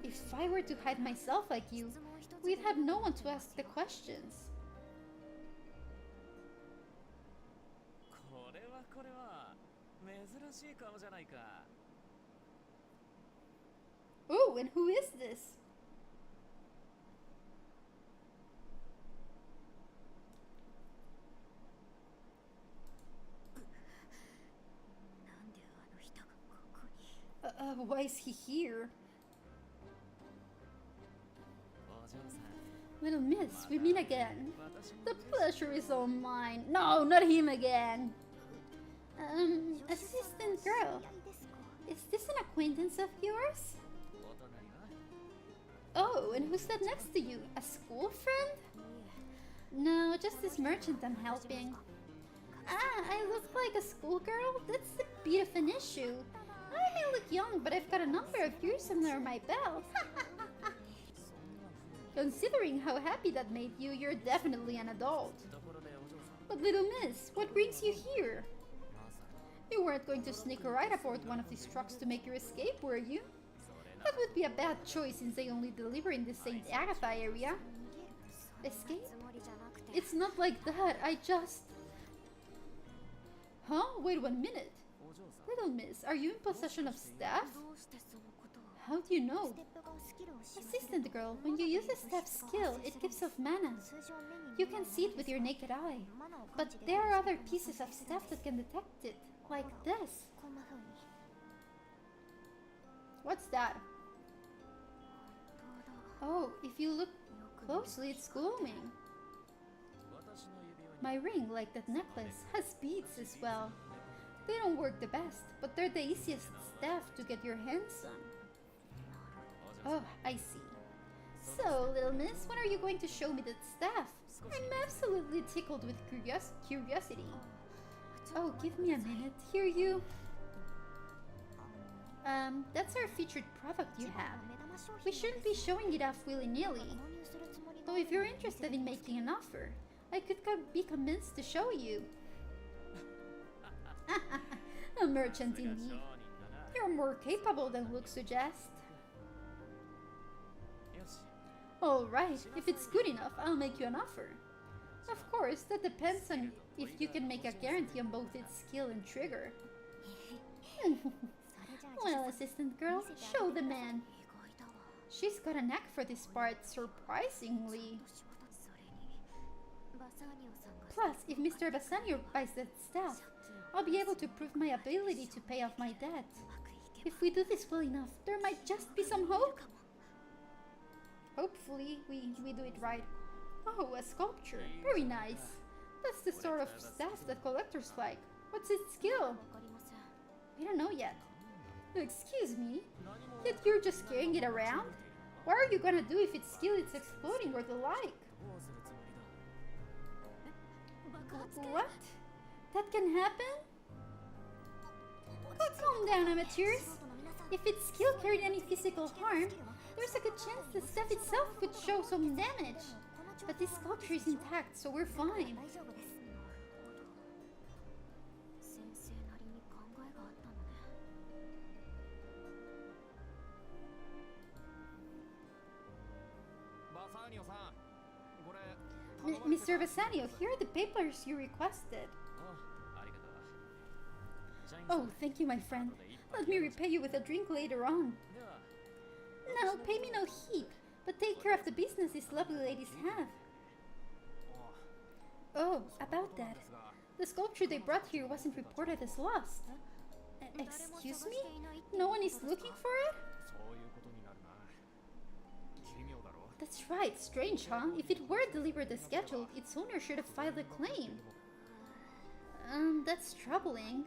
If I were to hide myself like you, we'd have no one to ask the questions. and who is this? Why is he here? Little miss, we meet again. The pleasure is all mine. No, not him again. Assistant girl. Is this an acquaintance of yours? Oh, and who's that next to you? A school friend? No, just this merchant I'm helping. Ah, I look like a schoolgirl? That's a bit of an issue. I may look young, but I've got a number of years under my belt. Considering how happy that made you, you're definitely an adult. But little miss, what brings you here? You weren't going to sneak right aboard one of these trucks to make your escape, were you? That would be a bad choice since they only deliver in the St. Agatha area. Escape? It's not like that, I just... Huh? Wait 1 minute. Little miss, are you in possession of staff? How do you know? Assistant girl, when you use a staff skill, it gives off mana. You can see it with your naked eye. But there are other pieces of staff that can detect it, like this. What's that? Oh, if you look closely, it's glowing. My ring, like that necklace, has beads as well. They don't work the best, but they're the easiest staff to get your hands on. Oh, I see. So, little miss, when are you going to show me that staff? I'm absolutely tickled with curiosity. Oh, give me a minute. Here you... that's our featured product you have. We shouldn't be showing it off willy-nilly. Though if you're interested in making an offer, I could be convinced to show you. A merchant indeed. You're more capable than looks suggest. Alright, if it's good enough, I'll make you an offer. Of course, that depends on if you can make a guarantee on both its skill and trigger. Well, assistant girl, show the man. She's got a knack for this part, surprisingly. Plus, if Mr. Bassanio buys that staff, I'll be able to prove my ability to pay off my debt. If we do this well enough, there might just be some hope. Hopefully, we do it right. Oh, a sculpture. Very nice. That's the sort of staff that collectors like. What's its skill? We don't know yet. Excuse me? Yet you're just carrying it around? What are you gonna do if its skill is exploding or the like? What? That can happen? Calm down, amateurs. If its skill carried any physical harm, there's a good chance the staff itself could show some damage. But this sculpture is intact, so we're fine. Mr. Bassanio, here are the papers you requested. Oh, thank you, my friend. Let me repay you with a drink later on. No, pay me no heed, but take care of the business these lovely ladies have. Oh, about that. The sculpture they brought here wasn't reported as lost. Excuse me? No one is looking for it? That's right, strange, huh? If it were delivered as scheduled, its owner should have filed a claim. That's troubling.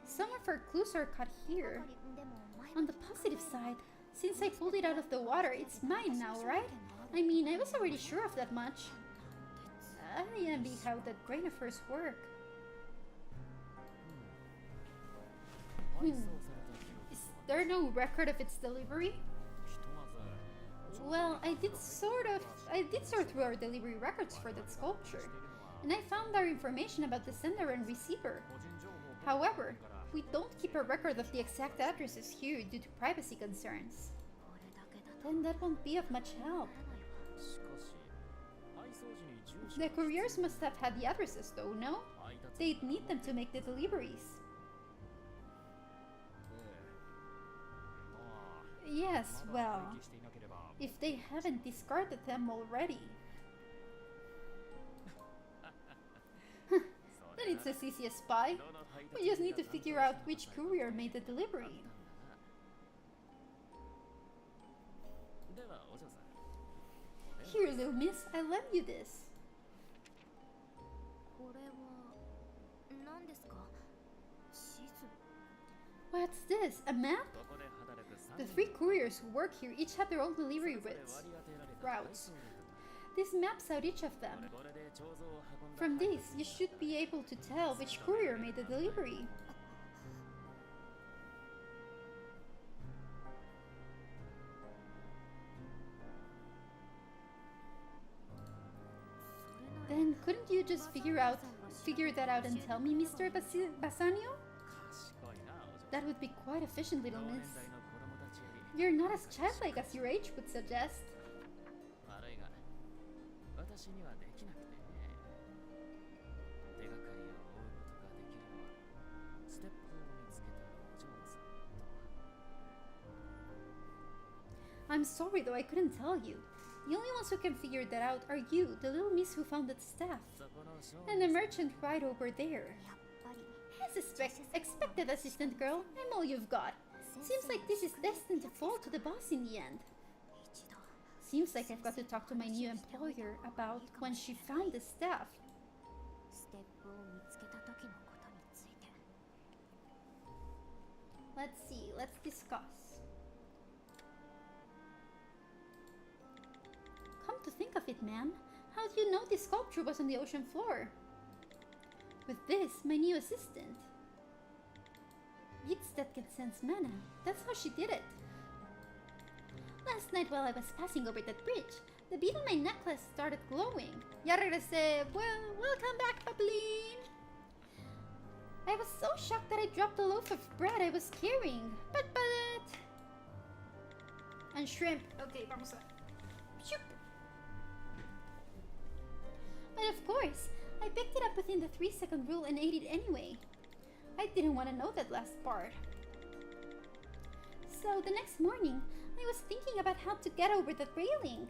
Some of our clues are caught here. On the positive side, since I pulled it out of the water, it's mine now, right? I mean, I was already sure of that much. I envy how that grain of hers work. Is there no record of its delivery? Well, I did sort through our delivery records for that sculpture, and I found our information about the sender and receiver. However, we don't keep a record of the exact addresses here due to privacy concerns. Then that won't be of much help. The couriers must have had the addresses though, no? They'd need them to make the deliveries. Yes, well, if they haven't discarded them already. Then it's as easy as pie. We just need to figure out which courier made the delivery. Here, little miss, I lent you this. これは何ですか？地図。 What's this? A map? The 3 couriers who work here each have their own delivery routes. This maps out each of them. From this, you should be able to tell which courier made the delivery. Then couldn't you just figure that out and tell me, Mr. Bassanio? That would be quite efficient, little miss. You're not as childlike as your age would suggest. I'm sorry though, I couldn't tell you. The only ones who can figure that out are you, the little miss who found that staff, and the merchant right over there. As expected, assistant girl, I'm all you've got. Seems like this is destined to fall to the boss in the end. Seems like I've got to talk to my new employer about when she found the staff. Let's see, let's discuss. Come to think of it, ma'am, how do you know this sculpture was on the ocean floor? With this, my new assistant. Beats that can sense mana. That's how she did it. Last night while I was passing over that bridge, the bead on my necklace started glowing. Ya regresé. Well, welcome back, Pablin. I was so shocked that I dropped the loaf of bread I was carrying. But. And shrimp. Okay, vamos a... Shoop. But of course, I picked it up within the 3-second rule and ate it anyway. I didn't want to know that last part. So the next morning, I was thinking about how to get over that railing.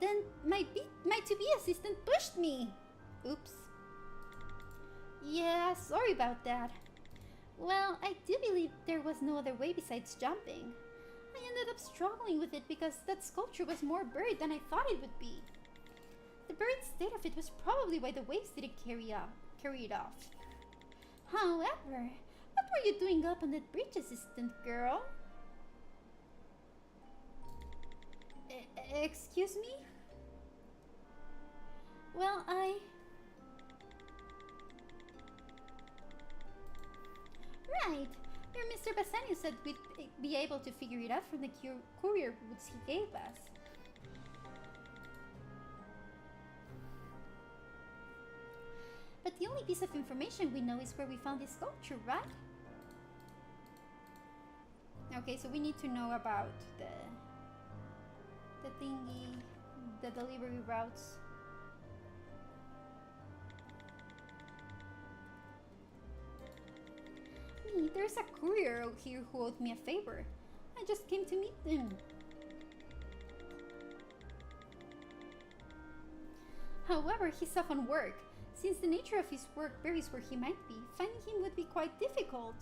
Then my to-be assistant pushed me. Oops. Yeah, sorry about that. Well, I do believe there was no other way besides jumping. I ended up struggling with it because that sculpture was more buried than I thought it would be. The buried state of it was probably why the waves didn't carry it off. However, what were you doing up on that bridge, assistant girl? Excuse me? Well, Right. Your Mr. Bassanio said we'd be able to figure it out from the courier routes he gave us. But the only piece of information we know is where we found this sculpture, right? Okay, so we need to know about the thingy, the delivery routes. There's a courier out here who owed me a favor. I just came to meet him. However, he's off on work. Since the nature of his work varies where he might be, finding him would be quite difficult.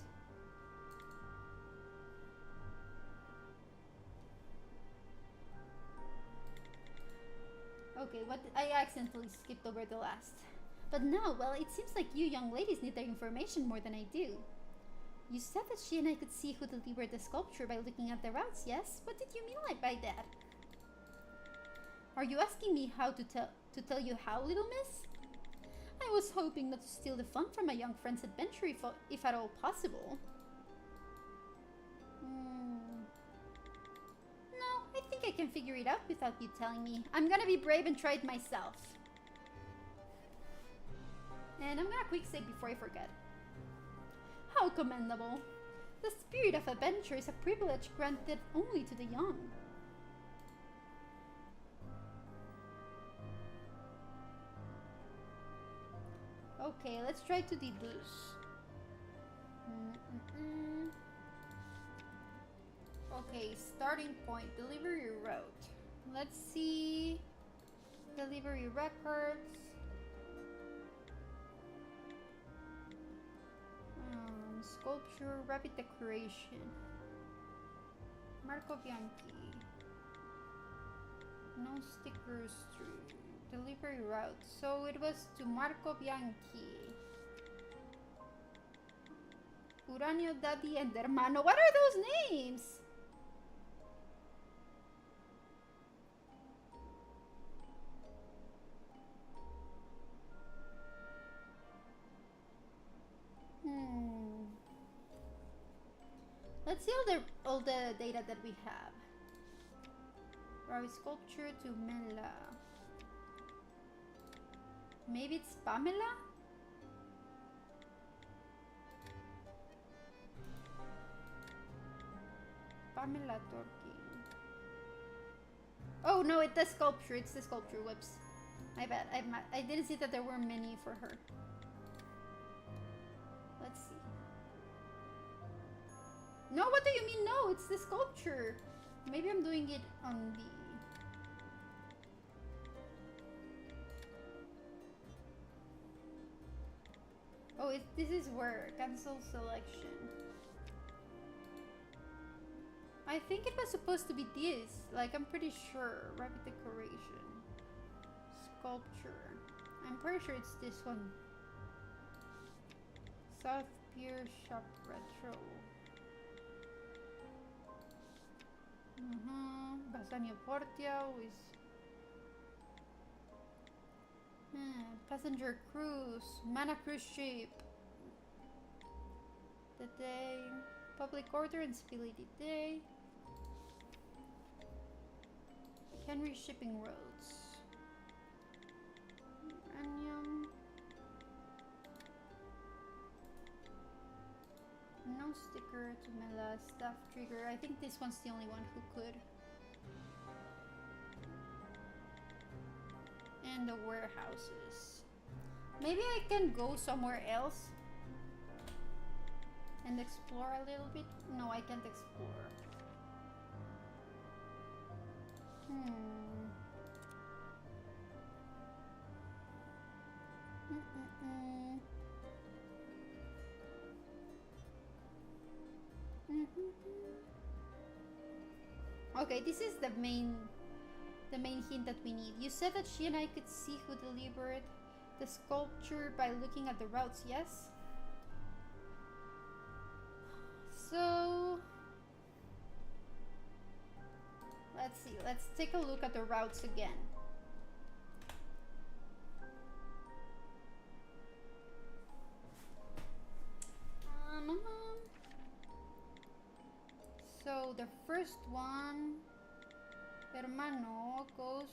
Okay, I accidentally skipped over the last. But now, well, it seems like you young ladies need the information more than I do. You said that she and I could see who delivered the sculpture by looking at the routes, yes? What did you mean by that? Are you asking me how to tell you how, little miss? I was hoping not to steal the fun from my young friend's adventure if at all possible. No, I think I can figure it out without you telling me. I'm gonna be brave and try it myself. And I'm gonna quick save before I forget. How commendable! The spirit of adventure is a privilege granted only to the young. Okay, let's try to deduce. Okay, starting point, delivery route. Let's see. Delivery records. Sculpture, rapid decoration. Marco Bianchi. No stickers to delivery route. So it was to Marco Bianchi. Uranio, Daddy, and Hermano. What are those names? Let's see all the data that we have. Ravi sculpture to Mela. Maybe it's Pamela? Pamela Torki. Oh no, it's the sculpture. It's the sculpture. Whoops. My bad. I didn't see that there were many for her. Let's see. No, what do you mean no? It's the sculpture. Maybe I'm doing it on the... Oh, this is where cancel selection. I think it was supposed to be this. Like, I'm pretty sure. Rapid decoration. Sculpture. I'm pretty sure it's this one. South Pier Shop Retro. Basanio Portia with passenger cruise, Mana cruise ship. The day, public order and civility day. Henry shipping roads. Uranium. No sticker to Mela, staff trigger. I think this one's the only one who could. And the warehouses. Maybe I can go somewhere else and explore a little bit. No, I can't explore. Okay, this is the main hint that we need. You said that she and I could see who delivered the sculpture by looking at the routes, yes? So let's see. Let's take a look at the routes again. So the first one, Hermano, goes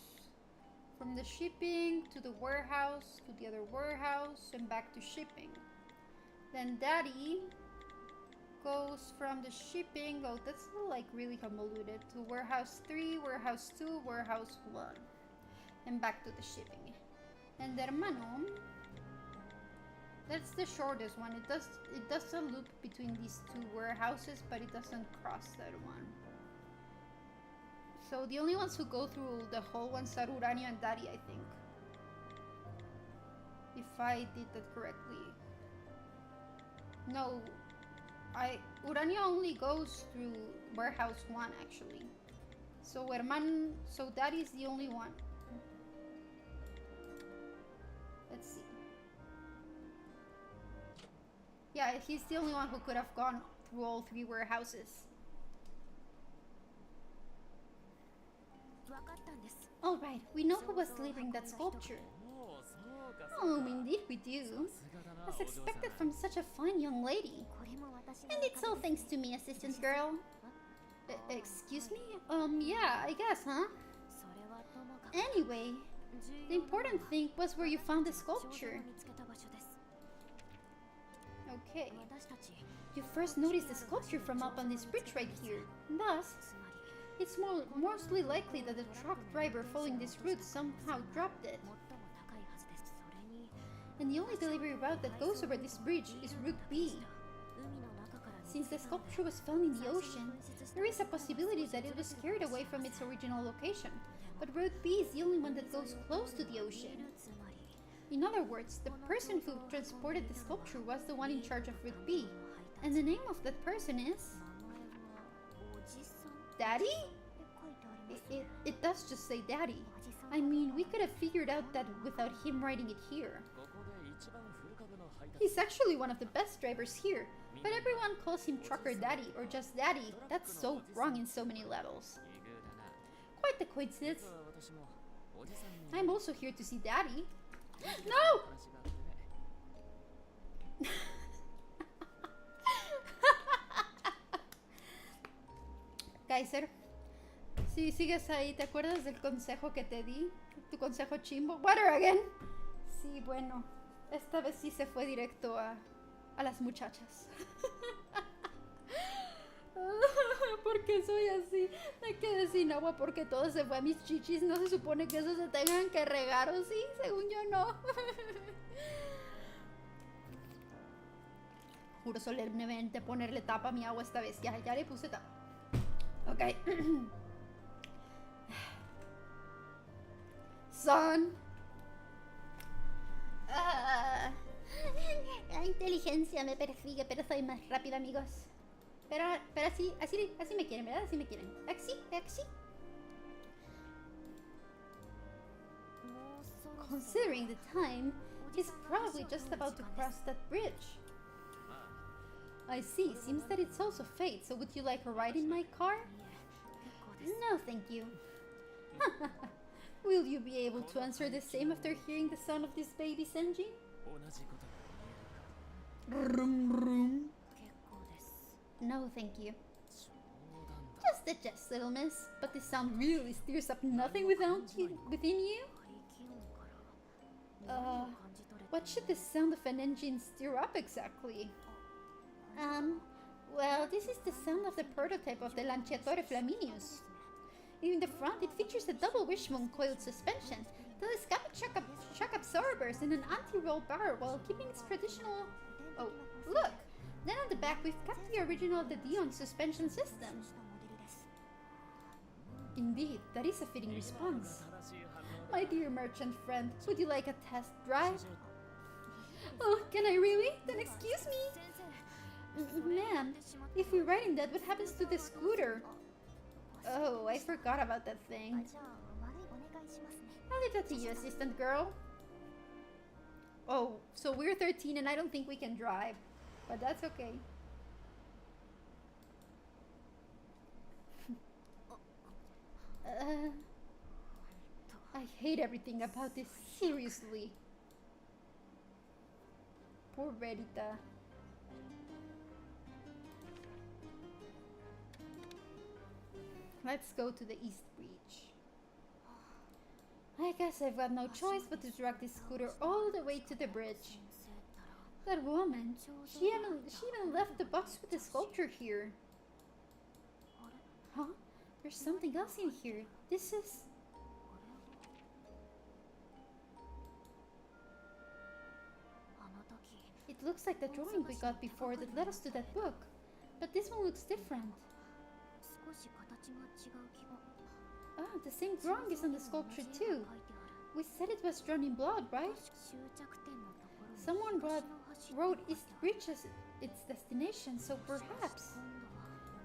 from the shipping to the warehouse to the other warehouse and back to shipping. Then Daddy goes from the shipping, oh that's like really convoluted, to warehouse 3, warehouse 2, warehouse 1 and back to the shipping. And the Hermano, that's the shortest one. It does a loop between these two warehouses, but it doesn't cross that one. So the only ones who go through the whole ones are Uranio and Daddy, I think. If I did that correctly. No, Uranio only goes through warehouse 1 actually. So Daddy is the only one. Let's see. Yeah, he's the only one who could have gone through all 3 warehouses. Alright, we know who was delivering that sculpture. Oh, indeed we do. As expected from such a fine young lady. And it's all thanks to me, assistant girl. Excuse me? Yeah, I guess, huh? Anyway, the important thing was where you found the sculpture. Okay. You first noticed the sculpture from up on this bridge right here. Thus, it's mostly likely that the truck driver following this route somehow dropped it. And the only delivery route that goes over this bridge is Route B. since the sculpture was found in the ocean, there is a possibility that it was carried away from its original location. But Route B is the only one that goes close to the ocean. In other words, the person who transported the sculpture was the one in charge of Route B. And the name of that person is... Daddy? It does just say Daddy. I mean, we could have figured out that without him writing it here. He's actually one of the best drivers here, but everyone calls him Trucker Daddy or just Daddy. That's so wrong in so many levels. Quite the coincidence. I'm also here to see Daddy. No! Kaiser, si sigues ahí, ¿te acuerdas del consejo que te di? Tu consejo chimbo. Water again. Sí, bueno, esta vez sí se fue directo a las muchachas. Porque soy así. Hay que decir agua porque todo se fue a mis chichis. No se supone que eso se tengan que regar, ¿o sí? Según yo no. Juro solemnemente ponerle tapa a mi agua esta vez. Ya le puse tapa. Ok. Son. La inteligencia me persigue, pero soy más rápida, amigos. Pero así me quieren, ¿verdad? Así me quieren. Taxi. Considering the time, he's probably just about to cross that bridge. I see. Seems that it's also fate. So would you like a ride in my car? No, thank you. Will you be able to answer the same after hearing the sound of this baby's engine? No, thank you. Just a jest, little miss. But this sound really stirs up nothing within you? What should the sound of an engine stir up exactly? Well, this is the sound of the prototype of the Lanciatore Flaminius. In the front, it features a double wishbone coiled suspension, telescopic shock absorbers, and an anti-roll bar while keeping its traditional... Oh, look! Then on the back, we've kept the original of the Dion suspension system. Indeed, that is a fitting response. My dear merchant friend, would you like a test drive? Oh, can I really? Then excuse me! Man, if we're riding that, what happens to the scooter? Oh, I forgot about that thing. I'll leave that to you, assistant girl. Oh, so we're 13 and I don't think we can drive. But that's okay. I hate everything about this, seriously. Poor Verita. Let's go to the East Breach. I guess I've got no choice but to drag this scooter all the way to the bridge. That woman, she even left the box with the sculpture here. Huh? There's something else in here. This is... It looks like the drawing we got before that led us to that book. But this one looks different. Ah, the same drawing is on the sculpture too. We said it was drawn in blood, right? Someone wrote East Bridge as its destination, so perhaps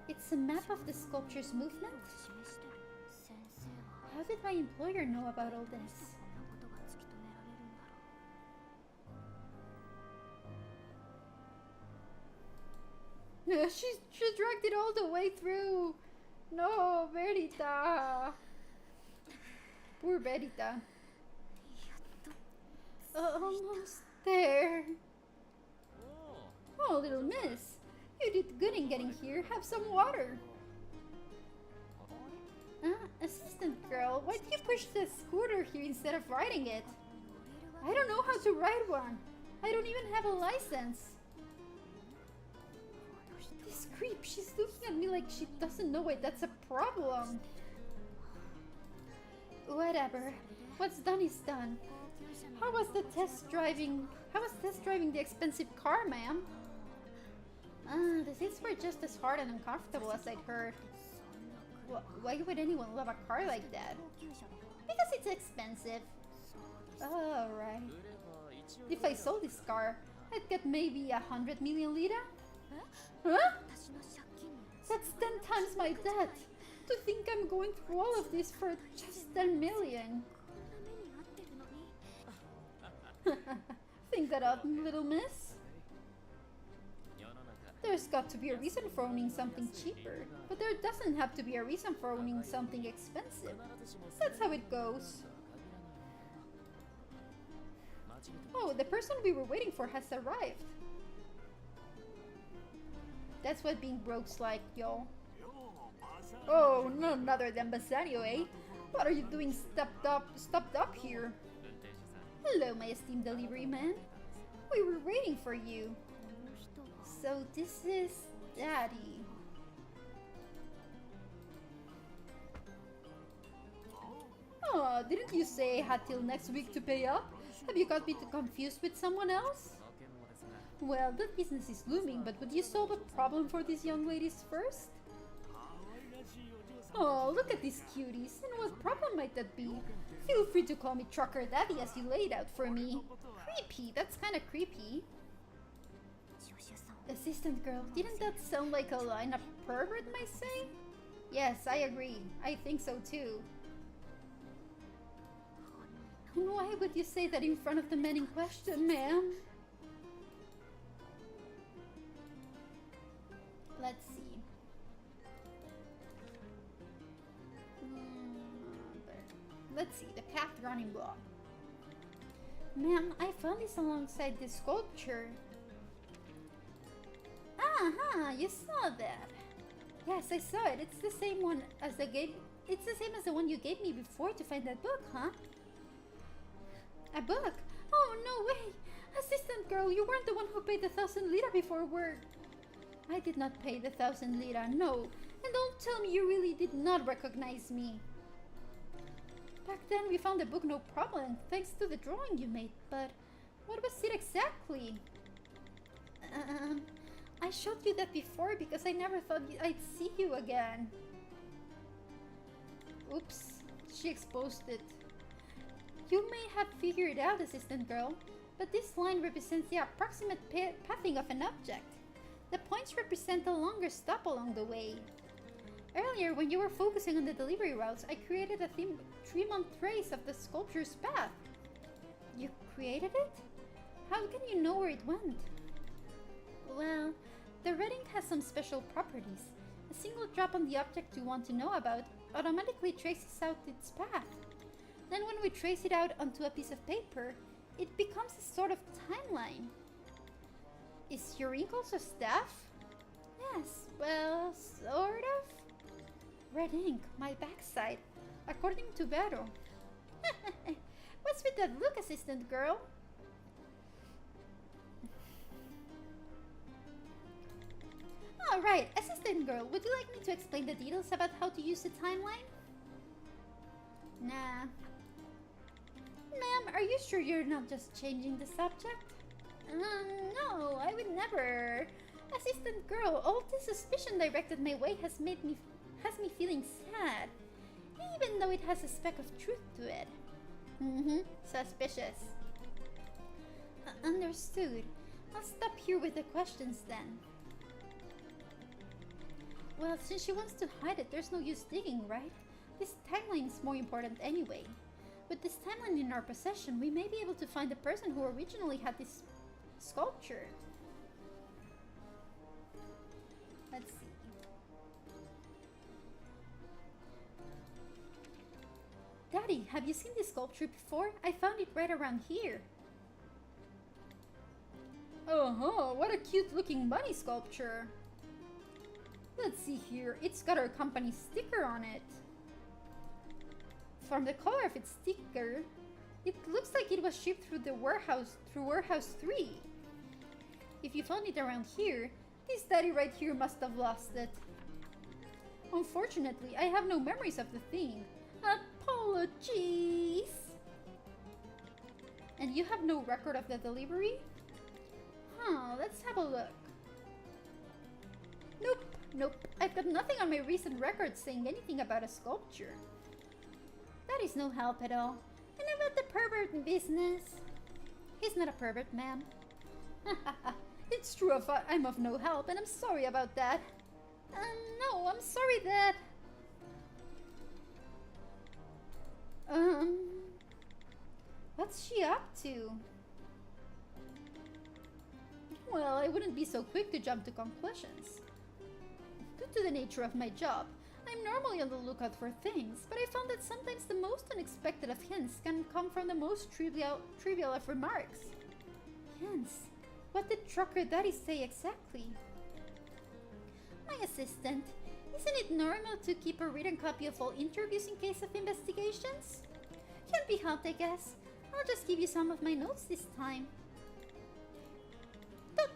it's a map of the sculpture's movement? How did my employer know about all this? She dragged it all the way through. No, Verita. Poor Verita. Almost there. Oh, little miss. You did good in getting here. Have some water. Assistant girl, why did you push the scooter here instead of riding it? I don't know how to ride one. I don't even have a license. This creep, she's looking at me like she doesn't know it. That's a problem. Whatever. What's done is done. How was test driving the expensive car, ma'am? The seats were just as hard and uncomfortable as I'd heard. Why would anyone love a car like that? Because it's expensive. Alright. If I sold this car, I'd get maybe 100 million lira? Huh? That's 10 times my debt. To think I'm going through all of this for just 10 million. Think that up, little miss. There's got to be a reason for owning something cheaper, but there doesn't have to be a reason for owning something expensive. That's how it goes. Oh, the person we were waiting for has arrived. That's what being broke's like, yo. Oh, none other than Bassanio, eh? What are you doing stopped up here? Hello, my esteemed delivery man. We were waiting for you. So this is Daddy. Oh, didn't you say I had till next week to pay up? Have you got me confused with someone else? Well, that business is looming, but would you solve a problem for these young ladies first? Oh, look at these cuties, and what problem might that be? Feel free to call me Trucker Daddy as you laid out for me. Creepy, that's kinda creepy. Assistant girl, didn't that sound like a line a pervert might say? Yes, I agree. I think so too. Why would you say that in front of the men in question, ma'am? Let's see. Let's see, the path running block. Ma'am, I found this alongside this sculpture. You saw that. Yes, I saw it. It's the same one as it's the same as the one you gave me before to find that book, huh? A book? Oh, no way! Assistant girl, you weren't the one who paid the 1,000 lira before work. I did not pay the 1,000 lira, no. And don't tell me you really did not recognize me. Back then we found the book no problem, thanks to the drawing you made, but what was it exactly? I showed you that before because I never thought I'd see you again. Oops, she exposed it. You may have figured it out, assistant girl, but this line represents the approximate pathing of an object. The points represent a longer stop along the way. Earlier, when you were focusing on the delivery routes, I created a 3-month trace of the sculpture's path. You created it? How can you know where it went? Well, the red ink has some special properties. A single drop on the object you want to know about automatically traces out its path. Then when we trace it out onto a piece of paper, it becomes a sort of timeline. Is your ink also staff? Yes, well, sort of. Red ink, my backside, according to Vero. What's with that look, assistant girl? Alright, assistant girl, would you like me to explain the details about how to use the timeline? Nah. Ma'am, are you sure you're not just changing the subject? No, I would never. Assistant girl, all this suspicion directed my way has me feeling sad, even though it has a speck of truth to it. Suspicious. Understood. I'll stop here with the questions then. Well, since she wants to hide it, there's no use digging, right? This timeline is more important anyway. With this timeline in our possession, we may be able to find the person who originally had this sculpture. Let's see. Daddy, have you seen this sculpture before? I found it right around here. What a cute looking bunny sculpture. Let's see here, it's got our company sticker on it. From the color of its sticker, it looks like it was shipped through warehouse 3. If you found it around here, this daddy right here must have lost it. Unfortunately, I have no memories of the thing. Apologies! And you have no record of the delivery? Let's have a look. Nope, nope. I've got nothing on my recent record saying anything about a sculpture. That is no help at all. And about the pervert business. He's not a pervert, ma'am. It's true I'm of no help, and I'm sorry about that. No, I'm sorry that... What's she up to? Well, I wouldn't be so quick to jump to conclusions. Due to the nature of my job, I'm normally on the lookout for things, but I found that sometimes the most unexpected of hints can come from the most trivial of remarks. Hints? What did Trucker Daddy say exactly? My assistant, isn't it normal to keep a written copy of all interviews in case of investigations? Can't be helped, I guess. I'll just give you some of my notes this time.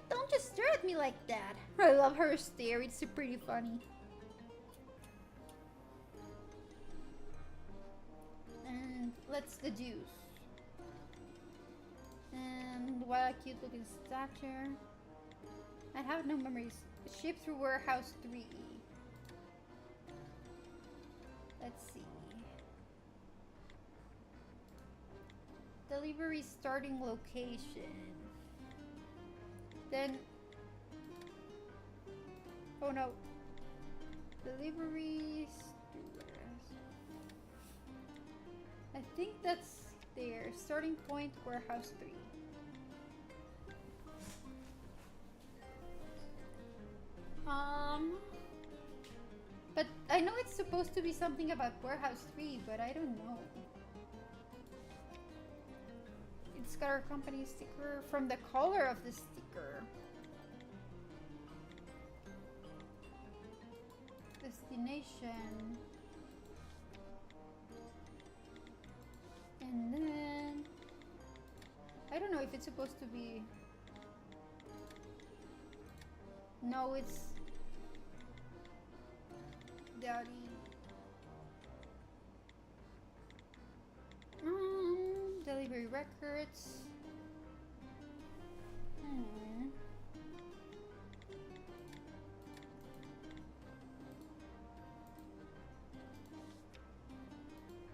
Don't just stare at me like that. I love her stare, it's pretty funny. And let's deduce. And what a cute looking statue. I have no memories. Ship through warehouse 3. Let's see. Delivery starting location. Then... Oh no. Delivery... I think that's there. Starting point, warehouse 3. But I know it's supposed to be something about warehouse 3, but I don't know. It's got our company sticker from the color of the sticker. Destination. And then... I don't know if it's supposed to be... No, it's... Daddy. Delivery records.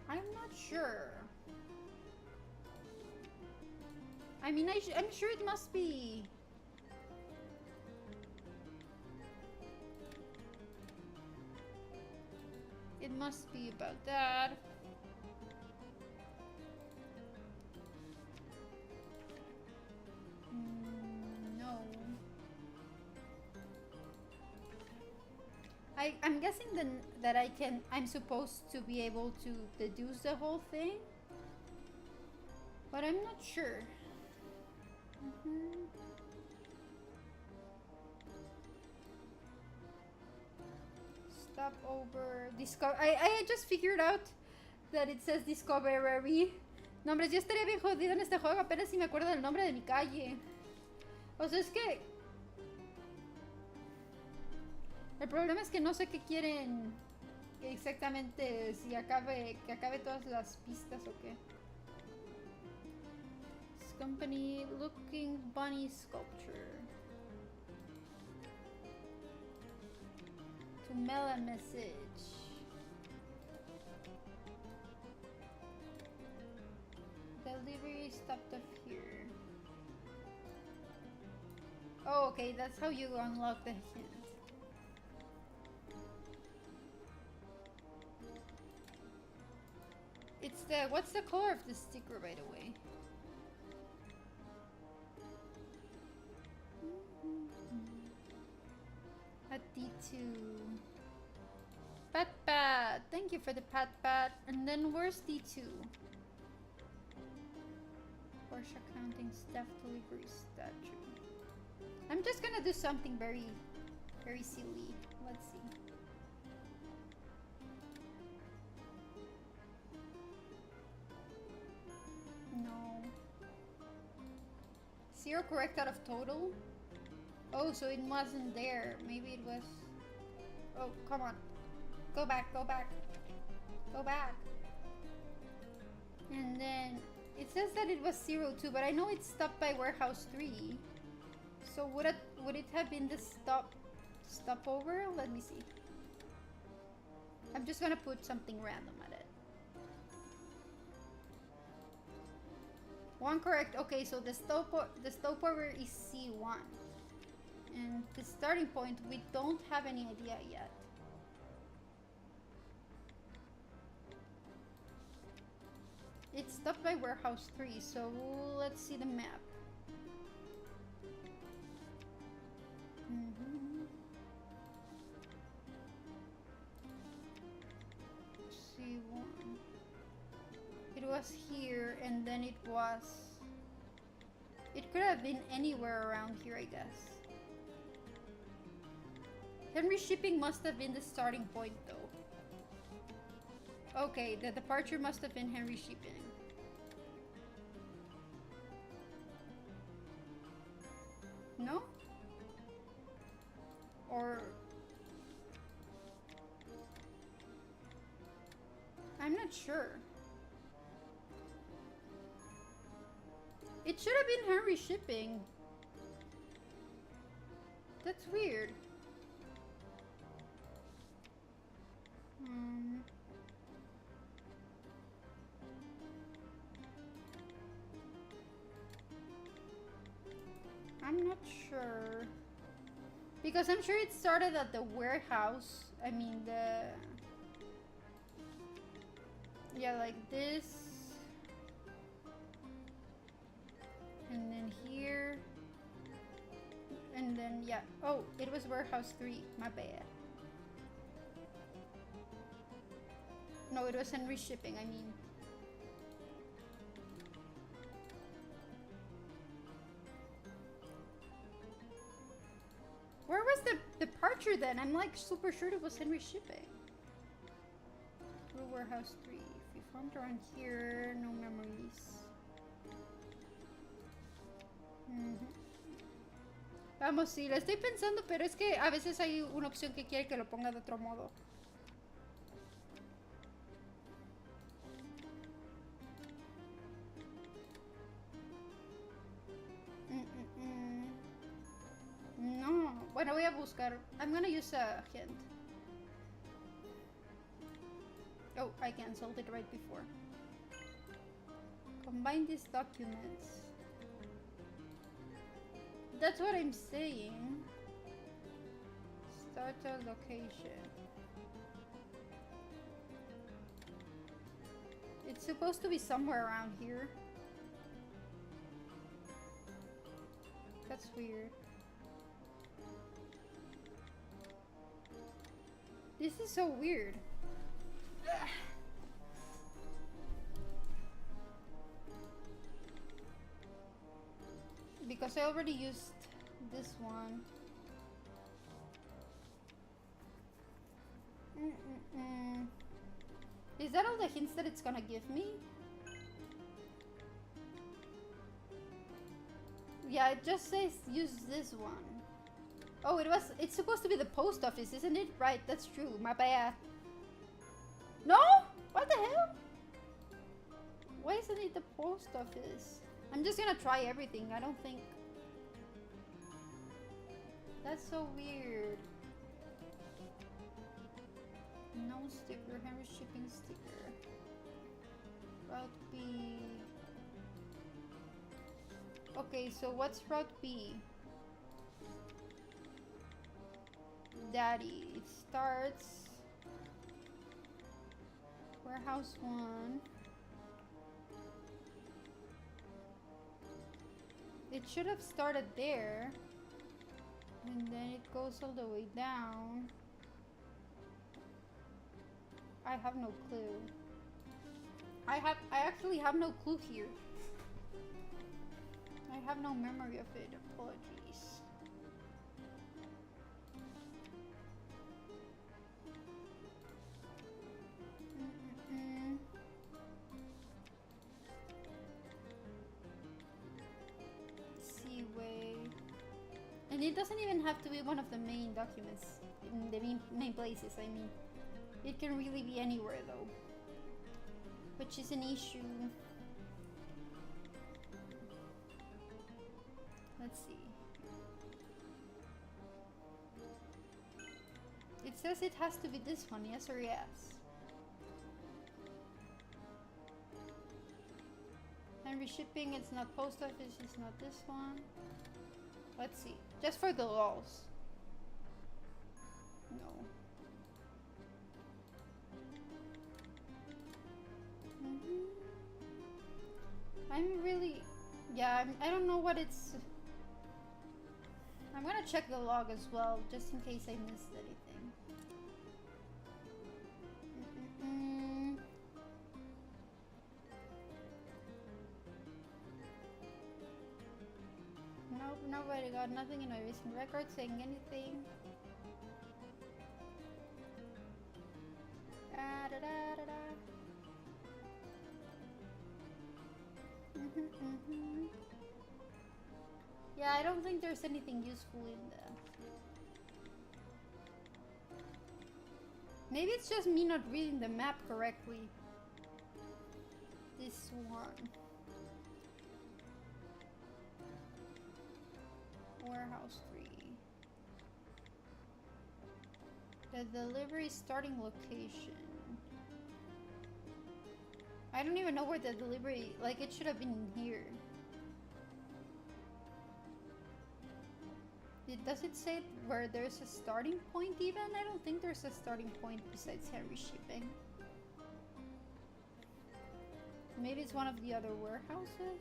I'm not sure. I mean, I'm sure it must be. It must be about that. No. I'm guessing then that I'm supposed to be able to deduce the whole thing, but I'm not sure. Stop over. Discover. I just figured out that it says Discovery. No, hombre, yo estaría bien jodido en este juego apenas si me acuerdo del nombre de mi calle. O sea, es que... El problema es que no sé qué quieren exactamente, si que acabe todas las pistas o qué. This company looking bunny sculpture. To mail a message. Delivery stopped off here. Oh, okay, that's how you unlock the hint. It's the... What's the color of the sticker, by the way? At D2. Pat. Thank you for the pat. And then where's D2? Porsche accounting staff delivery statue. I'm just gonna do something very, very silly. Let's see. No. 0 correct out of total? Oh, so it wasn't there. Maybe it was... Oh, come on. Go back. And then... It says that it was 0 too, but I know it's stopped by warehouse 3. So would it have been the Stopover? Let me see. I'm just gonna put something random at it. One correct. Okay, so the stopover is C1. And the starting point, we don't have any idea yet. It's stopped by warehouse 3, so let's see the map. C1. It was here, and then it was... It could have been anywhere around here, I guess. Henry Shipping must have been the starting point, though. Okay, the departure must have been Henry Shipping. No? Or... I'm not sure. It should have been Henry Shipping. That's weird. I'm not sure. Because I'm sure it started at the warehouse. I mean, the... Yeah, like this. And then here. And then, yeah. Oh, it was warehouse 3. My bad. No, it was Henry Shipping, I mean. Where was the departure then? I'm like super sure it was Henry Shipping. Through warehouse 3. If you found around here, no memories. Vamos, sí, la estoy pensando, pero es que a veces hay una opción que quiere que lo ponga de otro modo. No, bueno, voy a buscar. I'm gonna use a hint. Oh, I cancelled it right before. Combine these documents. That's what I'm saying. Start a location. It's supposed to be somewhere around here. That's weird. This is so weird. Ugh. Because I already used this one. Is that all the hints that it's gonna give me? Yeah, it just says use this one. Oh, it's supposed to be the post office, isn't it? Right, that's true. My bad. No? What the hell? Why isn't it the post office? I'm just gonna try everything. I don't think... That's so weird. No sticker. Henry Shipping sticker. Route B. Okay, so what's Route B? Daddy. It starts... Warehouse 1. It should have started there. And then it goes all the way down. I have no clue. I actually have no clue here. I have no memory of it. Apologies. Seaway. And it doesn't even have to be one of the main documents in the main places. I mean, it can really be anywhere though, which is an issue. Let's see. It says it has to be this one, yes or yes? Henry shipping, it's not post office, it's not this one. Let's see. Just for the lulz. No. I'm really... Yeah, I don't know what it's... I'm gonna check the log as well, just in case I missed anything. Nope, nobody got nothing in my recent record saying anything. Da, da, da, da, da. Yeah, I don't think there's anything useful in there. Maybe it's just me not reading the map correctly. This one. Warehouse 3. The delivery starting location. I don't even know where the delivery... Like, it should have been here. Does it say where there's a starting point even? I don't think there's a starting point besides Henry shipping. Maybe it's one of the other warehouses?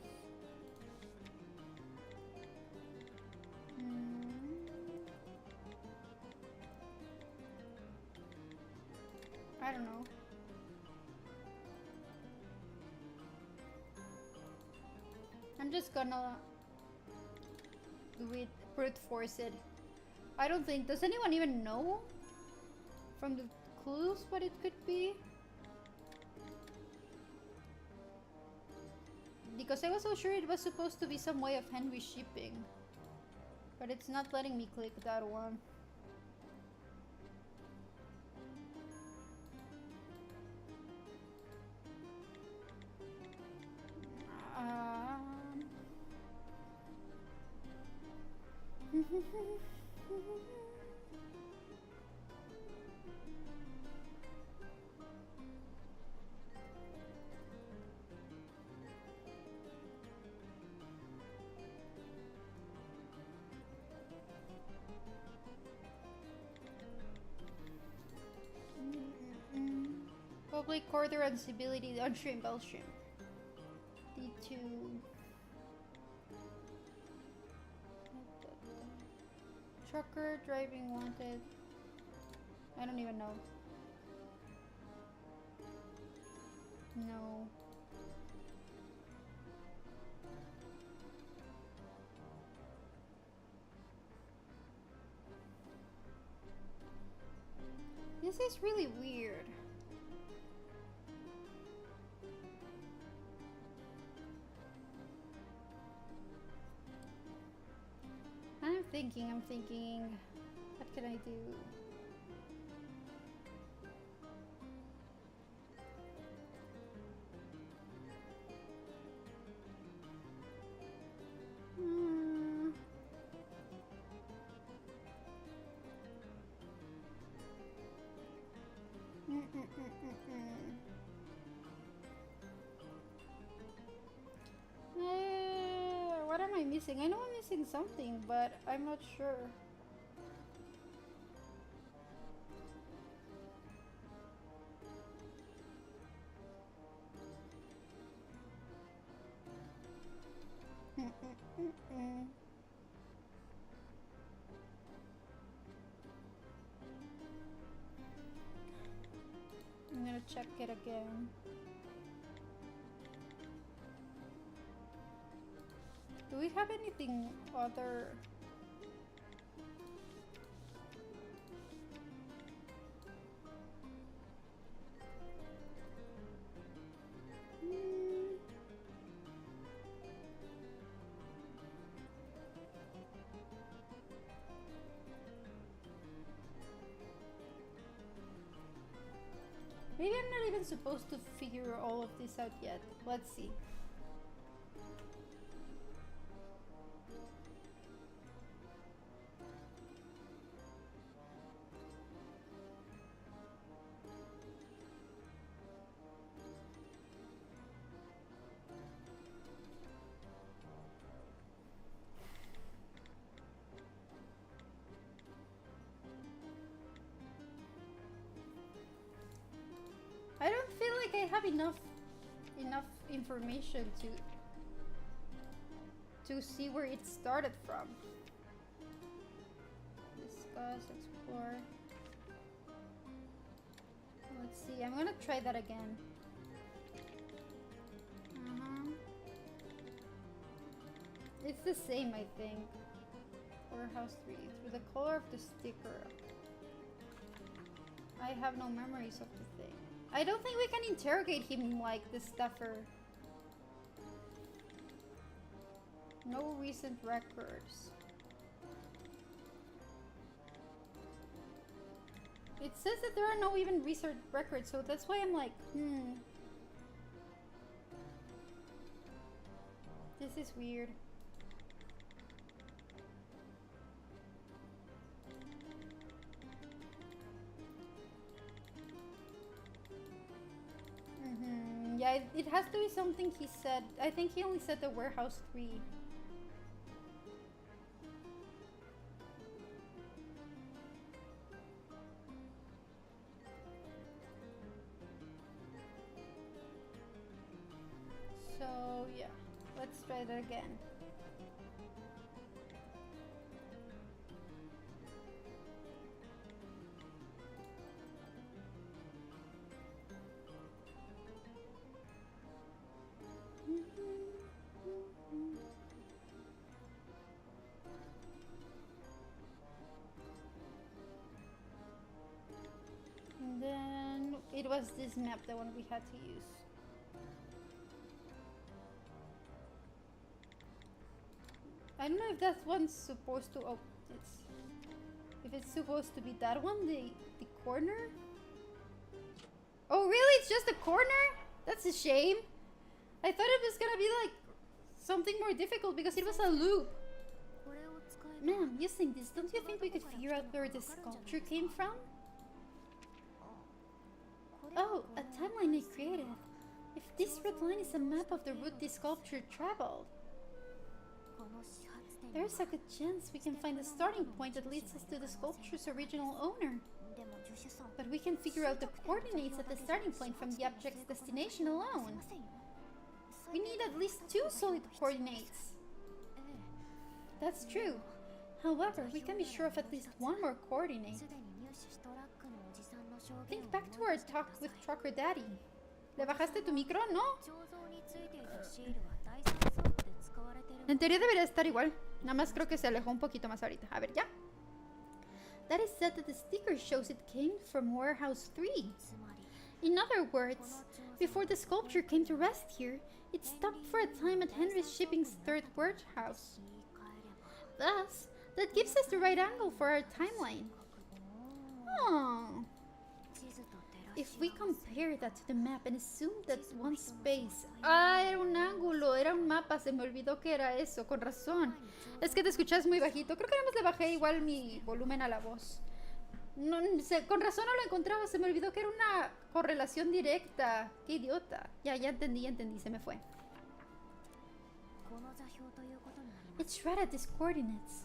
I don't know. I'm just gonna do it, brute force it. I don't think, does anyone even know from the clues what it could be? Because I was so sure it was supposed to be some way of Henry shipping. But it's not letting me click that one. Public order and civility on shrimp, shrimp. D2. Trucker driving wanted. I don't even know. No. This is really weird. I'm thinking, what can I do? What am I missing? I know I'm missing something, but I'm not sure. I'm gonna check it again. Do we have anything other? Maybe I'm not even supposed to figure all of this out yet. Let's see. have enough information to see where it started from. Discuss, explore. Let's see. I'm gonna try that again. It's the same, I think. Warehouse 3. Through the color of the sticker. I have no memories of the thing. I don't think we can interrogate him like the stuffer. No recent records. It says that there are no even recent records, so that's why I'm like, This is weird. Yeah, it has to be something he said. I think he only said the warehouse 3. So, yeah. Let's try that again. And then it was this map, the one we had to use. I don't know if that one's supposed to. Oh, if it's supposed to be that one, the corner. Oh, really? It's just a corner? That's a shame. I thought it was gonna be like something more difficult because it was a loop. Ma'am, using this, don't you think we could figure out where this sculpture came from? Oh, a timeline I created. If this red line is a map of the route this sculpture traveled, there's a good chance we can find the starting point that leads us to the sculpture's original owner. But we can figure out the coordinates at the starting point from the object's destination alone. We need at least 2 solid coordinates. That's true. However, we can be sure of at least 1 more coordinate. Think back to our talk with Trucker Daddy. ¿Le bajaste tu micro? ¿No? En teoría debería estar igual. Nada más creo que se alejó un poquito más ahorita. A ver, ya. That is said that the sticker shows it came from Warehouse 3. In other words, before the sculpture came to rest here, it stopped for a time at Henry's Shipping's 3rd warehouse. Thus, that gives us the right angle for our timeline. Oh. If we compare that to the map and assume that one space... Ah, era un ángulo, era un mapa, se me olvidó que era eso, con razón. Es que te escuchas muy bajito, creo que nada más le bajé igual mi volumen a la voz. No, con razón no lo encontraba, se me olvidó que era una correlación directa. Qué idiota. Ya entendí, se me fue. It's right at these coordinates.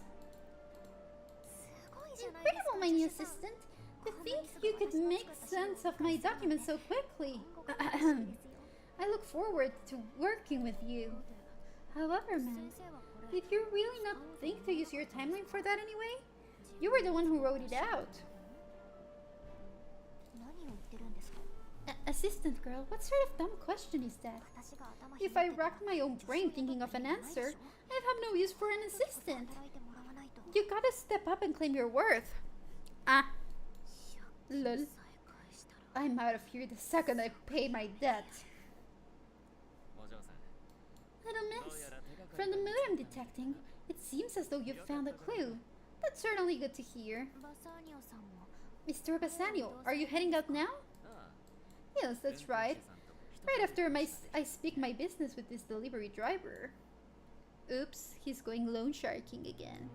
Incredible, my new assistant. To think you could make sense of my documents so quickly. I look forward to working with you. However, ma'am, did you really not think to use your timeline for that anyway? You were the one who wrote it out. Assistant girl, what sort of dumb question is that? If I racked my own brain thinking of an answer, I'd have no use for an assistant. You gotta step up and claim your worth. Ah. Lol. I'm out of here the second I pay my debt. Little miss, from the mood I'm detecting, it seems as though you've found a clue. That's certainly good to hear. Mr. Bassanio, are you heading out now? Yes, that's right. Right after I speak my business with this delivery driver. Oops, he's going loan sharking again.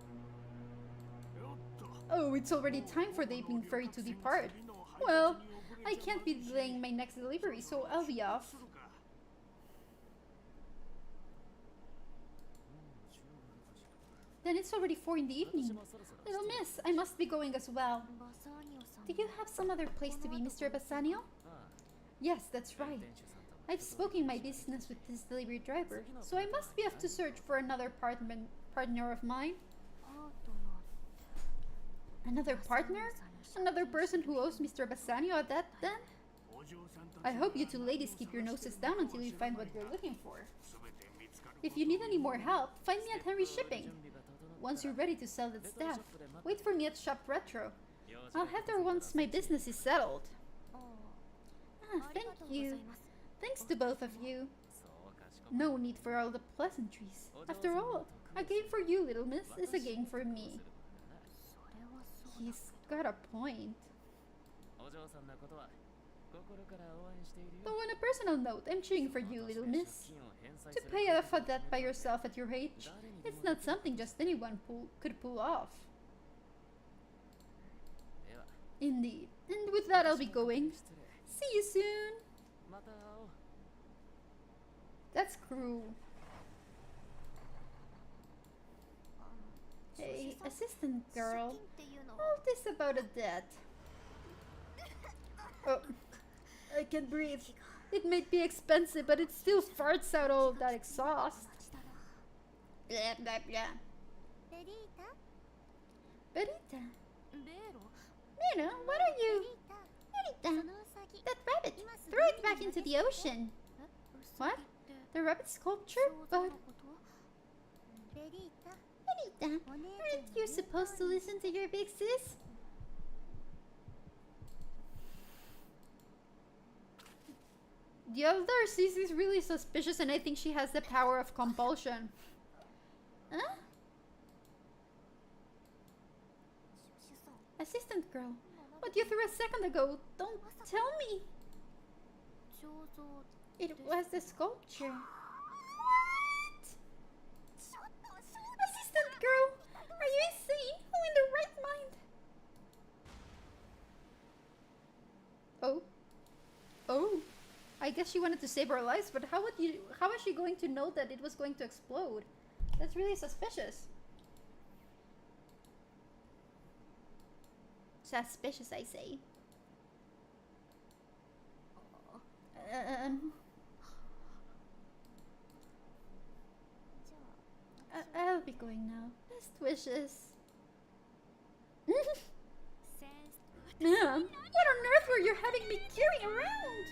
Oh, it's already time for the evening ferry to depart. Well, I can't be delaying my next delivery, so I'll be off. Then it's already 4 in the evening. Little miss, I must be going as well. Do you have some other place to be, Mr. Bassanio? Yes, that's right. I've spoken my business with this delivery driver, so I must be off to search for another partner of mine. Another partner? Another person who owes Mr. Bassanio a debt, then? I hope you two ladies keep your noses down until you find what you're looking for. If you need any more help, find me at Henry Shipping. Once you're ready to sell that staff, wait for me at Shop Retro. I'll head there once my business is settled. Thank you. Thanks to both of you. No need for all the pleasantries. After all, a game for you, little miss, is a game for me. He's got a point. Though on a personal note, I'm cheering for you, little miss. To pay off a debt by yourself at your age, it's not something just anyone could pull off. Indeed. And with that, I'll be going. See you soon. That's cruel. Hey, assistant girl. All this about a debt. Oh, I can't breathe. It may be expensive, but it still farts out all that exhaust. Blah, blah, blah. Berita? Mira, what are you? Berita, that rabbit. Throw it back into the ocean. What? The rabbit sculpture? But... Berita, aren't you supposed to listen to your big sis? The other sis is really suspicious, and I think she has the power of compulsion. Huh? Assistant girl, what you threw a second ago, don't tell me. It was the sculpture. What? Assistant girl, are you insane? Who in the right mind? Oh. Oh. I guess she wanted to save our lives, but how was she going to know that it was going to explode? That's really suspicious. Suspicious, I say. I'll be going now. Best wishes. What on earth were you having me carry around?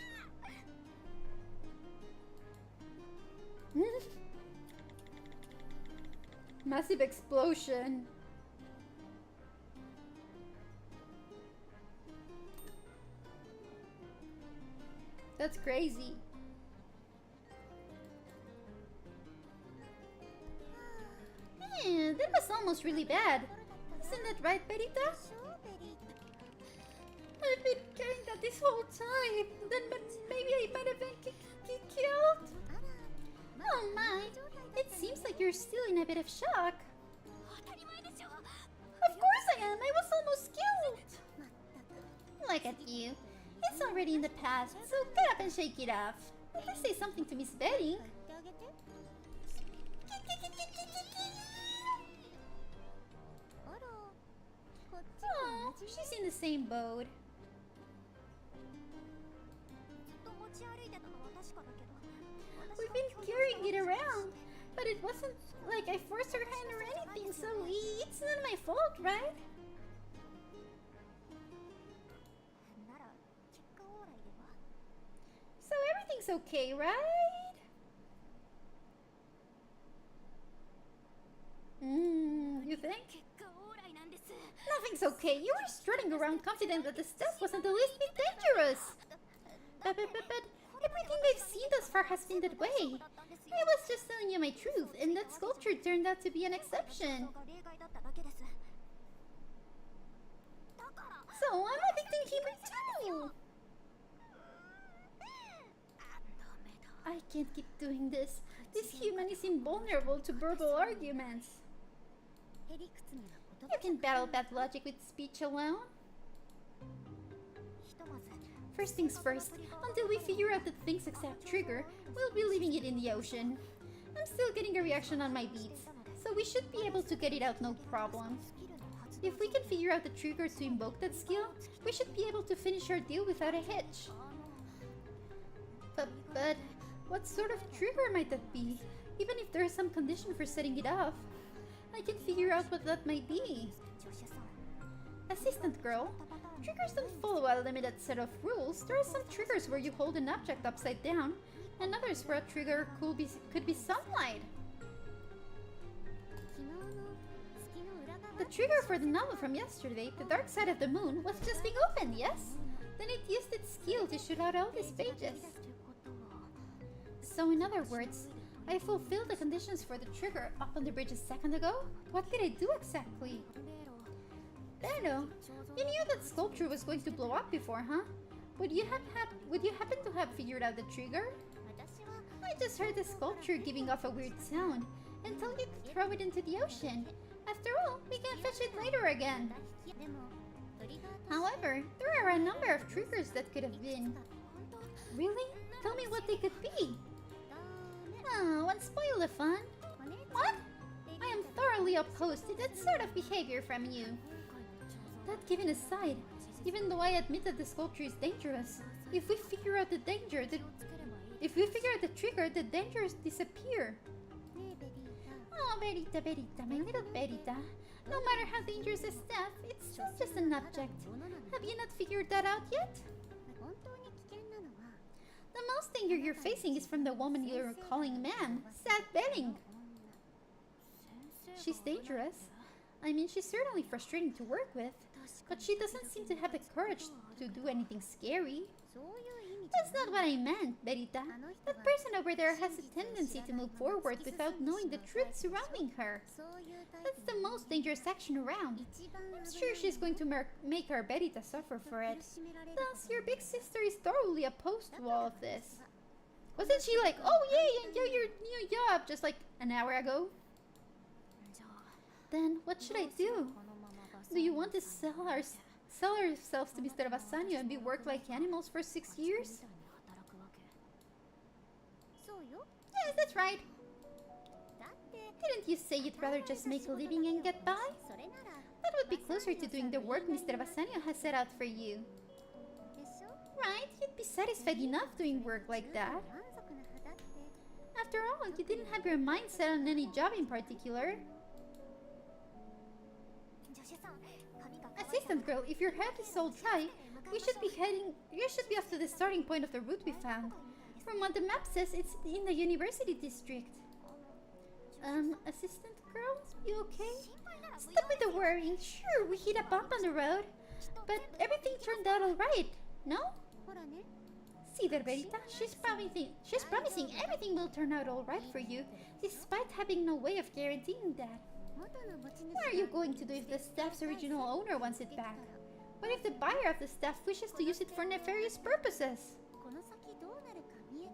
Massive explosion. That's crazy. That was almost really bad. Isn't that right, Berita? I've been carrying that this whole time. Then maybe I might have been killed. Oh my, it seems like you're still in a bit of shock. Of course I am, I was almost killed. Look at you. It's already in the past, so get up and shake it off. If I say something to Miss Betty... Oh, she's in the same boat. We've been carrying it around, but it wasn't like I forced her hand or anything, so it's not my fault, right? So everything's okay, right? You think? Nothing's okay. You were strutting around confident that the stuff wasn't the least bit dangerous. But everything I've seen thus far has been that way. I was just telling you my truth, and that sculpture turned out to be an exception. So I'm a victim here too. I can't keep doing this. This human is invulnerable to verbal arguments. You can battle bad logic with speech alone. First things first, until we figure out the thing's exact trigger, we'll be leaving it in the ocean. I'm still getting a reaction on my beats, so we should be able to get it out no problem. If we can figure out the trigger to invoke that skill, we should be able to finish our deal without a hitch. But what sort of trigger might that be? Even if there is some condition for setting it off, I can figure out what that might be. Assistant girl, triggers don't follow a limited set of rules. There are some triggers where you hold an object upside down, and others where a trigger could be sunlight. The trigger for the novel from yesterday, The Dark Side of the Moon, was just being opened, yes? Then it used its skill to shoot out all these pages. So in other words, I fulfilled the conditions for the trigger up on the bridge a second ago? What did I do exactly? Pero, you knew that sculpture was going to blow up before, huh? Would you happen to have figured out the trigger? I just heard the sculpture giving off a weird sound and told you to throw it into the ocean. After all, we can fetch it later again. However, there are a number of triggers that could have been. Really? Tell me what they could be. Oh, won't spoil the fun. What? I am thoroughly opposed to that sort of behavior from you. That given aside, even though I admit that the sculpture is dangerous, if we figure out the trigger, the dangers disappear. Oh, Berita, Berita, my little Berita. No matter how dangerous a stuff, it's still just an object. Have you not figured that out yet? The most danger you're facing is from the woman you're calling man, Sad Betting. She's dangerous. I mean, she's certainly frustrating to work with, but she doesn't seem to have the courage to do anything scary. That's not what I meant, Berita. That person over there has a tendency to move forward without knowing the truth surrounding her. That's the most dangerous action around. I'm sure she's going to make our Berita suffer for it. Thus, your big sister is thoroughly opposed to all of this. Wasn't she like, oh yay, enjoy your new job, just like an hour ago? Then, what should I do? Do you want to sell ourselves to Mr. Bassanio and be worked like animals for 6 years? Yes, that's right. Didn't you say you'd rather just make a living and get by? That would be closer to doing the work Mr. Bassanio has set out for you. Right, you'd be satisfied enough doing work like that. After all, you didn't have your mind set on any job in particular. Assistant girl, if your head is all dry, you should be off to the starting point of the route we found. From what the map says, it's in the university district. Assistant girl, you okay? Stop with the worrying. Sure, we hit a bump on the road, but everything turned out alright, no? See there, Berita, she's promising everything will turn out alright for you, despite having no way of guaranteeing that. What are you going to do if the staff's original owner wants it back? What if the buyer of the staff wishes to use it for nefarious purposes?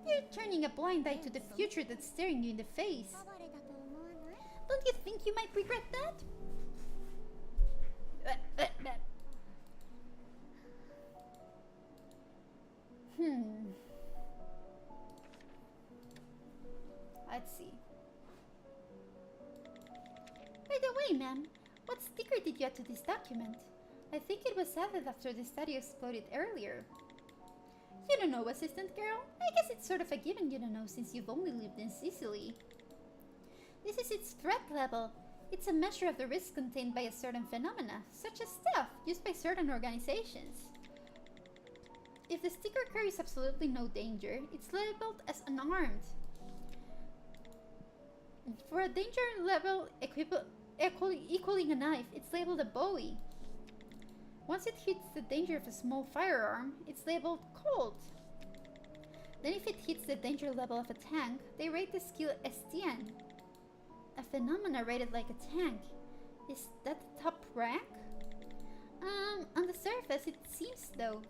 You're turning a blind eye to the future that's staring you in the face. Don't you think you might regret that? Let's see. By the way, ma'am, what sticker did you add to this document? I think it was added after the study exploded earlier. You don't know, assistant girl? I guess it's sort of a given you don't know since you've only lived in Sicily. This is its threat level. It's a measure of the risk contained by a certain phenomena, such as stuff used by certain organizations. If the sticker carries absolutely no danger, it's labeled as unarmed. For a danger level equaling a knife, it's labeled a Bowie. Once it hits the danger of a small firearm, it's labeled cold. Then if it hits the danger level of a tank, they rate the skill Estienne. A phenomena rated like a tank. Is that the top rank? On the surface it seems though.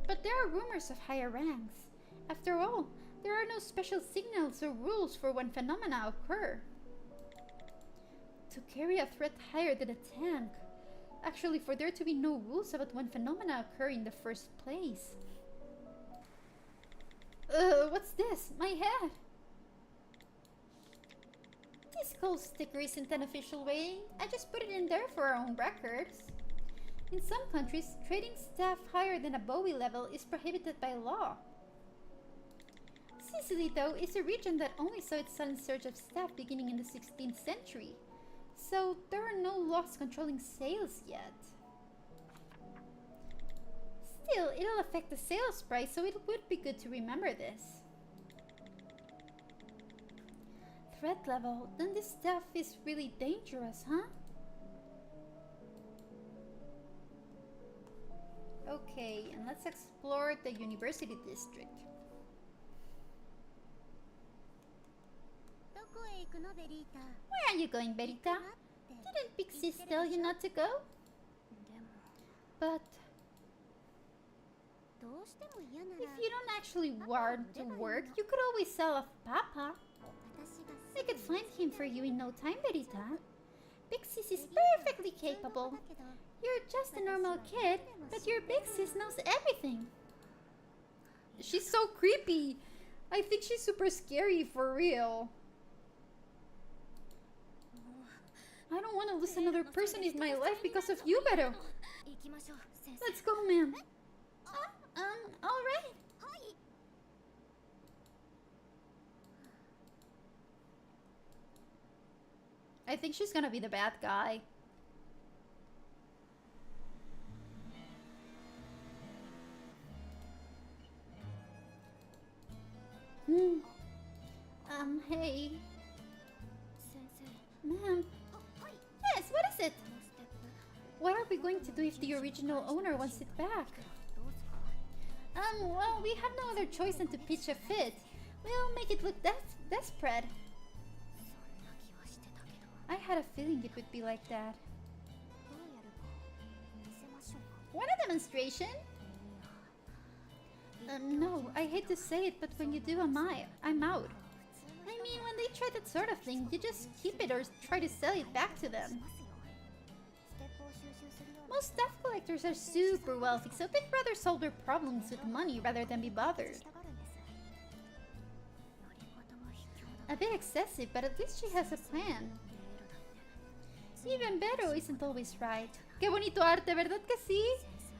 But there are rumors of higher ranks. After all, there are no special signals or rules for when phenomena occur. To carry a threat higher than a tank. Actually, for there to be no rules about when phenomena occur in the first place. What's this? My head! This gold sticker isn't an official rating. I just put it in there for our own records. In some countries, trading staff higher than a Bowie level is prohibited by law. Sicily, though, is a region that only saw its sudden surge of staff beginning in the 16th century. So there are no laws controlling sales yet. Still, it'll affect the sales price, so it would be good to remember this. Threat level? Then this stuff is really dangerous, huh? Okay, and let's explore the university district. どこへ行くのベリータ？ Where are you going, Berita? Didn't Big Sis tell you not to go? でも But どうしても嫌な if ら you don't actually want to work, you could always sell off Papa. 私が I could find him for you in no time, Berita. Big Sis is perfectly capable. だけど You're just a normal kid, but your big sis knows everything. She's so creepy. I think she's super scary for real. I don't want to lose another person in my life because of you, Beto. 行きましょう先生 Let's go, ma'am. Alright. はい I think she's gonna be the bad guy. Hey. 先生 Ma'am. あはい Yes, what is it? このステップ What are we going to do if the original owner wants it back? どうすか Well, we have no other choice than to pitch a fit. We'll make it look desperate. そんな気はしてたけど I had a feeling it would be like that. どうやるか見せましょうか Want a demonstration? No, I hate to say it, but when you do, I'm out. I mean, when they try that sort of thing, you just keep it or try to sell it back to them. ステップを収集するような Most staff collectors are super wealthy, so they'd rather solve their problems with money rather than be bothered. したがるんですやり方が卑怯 A だ bit excessive, but at least she has a plan. メールだって Even Vero isn't always right. Qué bonito arte, ¿verdad que sí?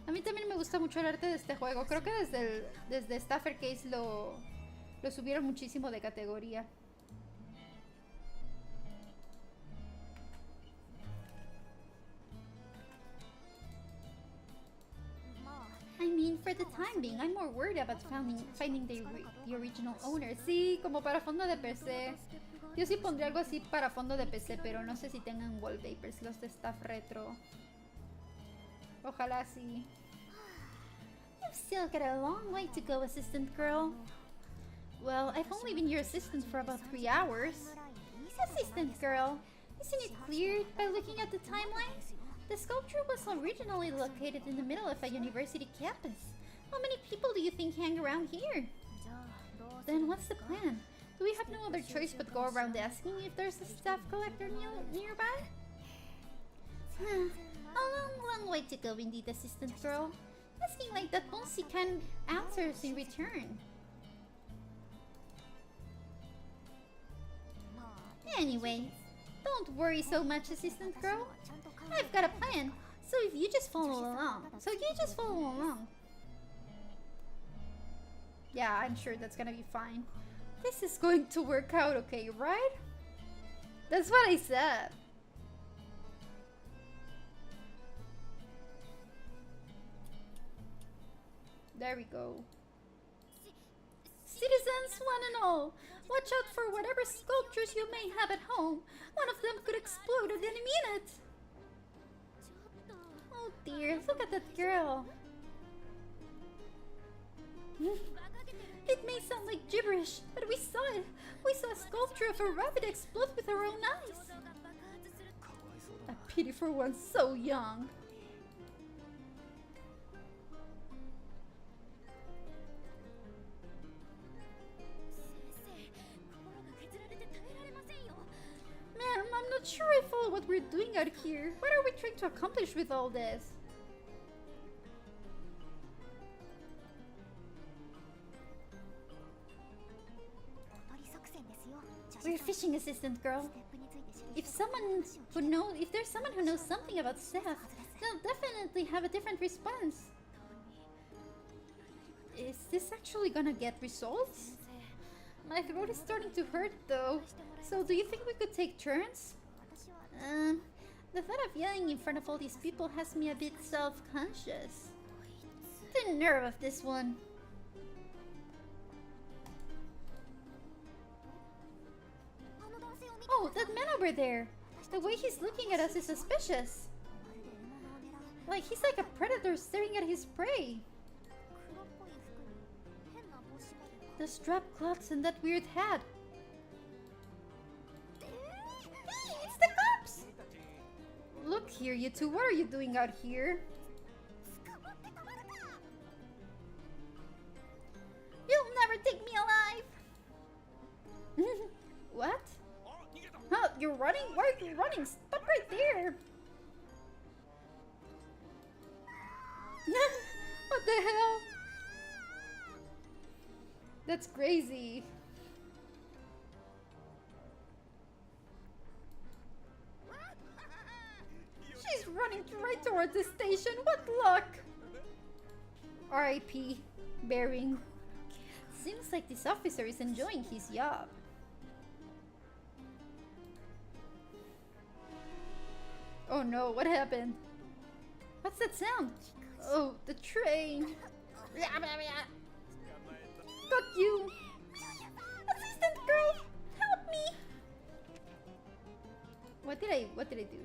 A mí también me gusta mucho el arte de este juego. Creo que desde Staffer Case lo subieron muchísimo de categoría. I mean, for the time being, I'm more worried about finding the original owner. Sí, como para fondo de PC. Yo sí pondría algo así para fondo de PC, pero no sé si tengan wallpapers los de Staff Retro. Ojalá sí. You've still got a long way to go, assistant girl. Well, I've only been your assistant for about 3 hours. Assistant girl, isn't it clear by looking at the timeline? The sculpture was originally located in the middle of a university campus. How many people do you think hang around here? じゃあどうす Then what's the plan? Do we have no other choice but go around asking if there's a staff collector nearby? A long way to go indeed, assistant girl. Asking like that won't see kind answers in return. まあ Anyway, don't worry so much, assistant girl. ちゃんと考 I've got a plan. So you just follow along. Yeah, I'm sure that's gonna be fine. This is going to work out okay, right? That's what I said. There we go. Citizens, one and all, watch out for whatever sculptures you may have at home. One of them could explode at any minute. ちょっと Oh dear, look at that girl. 馬鹿げてる It may sound like gibberish, but we saw it. We saw a sculpture of a rabbit explode with our own eyes. 衝動が爆発する A pity for one so young. 先生心が削られて耐えられませんよ Ma'am, I'm not sure I follow what we're doing out here. What are we trying to accomplish with all this? We're fishing assistant, girl. If there's someone who knows something about theft, they'll definitely have a different response. Is this actually gonna get results? My throat is starting to hurt though. So do you think we could take turns? The thought of yelling in front of all these people has me a bit self-conscious. The nerve of this one. Oh, that man over there. The way he's looking at us is suspicious. Like he's like a predator staring at his prey. The strap cloths and that weird hat. Hey, it's the cops! Look here, you two. What are you doing out here? You'll never take me alive! What? Huh? You're running? Why are you running? Stop right there! What the hell? That's crazy. She's running right towards the station. What luck! R.I.P. Bearing. Seems like this officer is enjoying his job. Oh no, what happened? What's that sound? Oh, the train. Fuck you! Assistant girl! Help me! What did I do?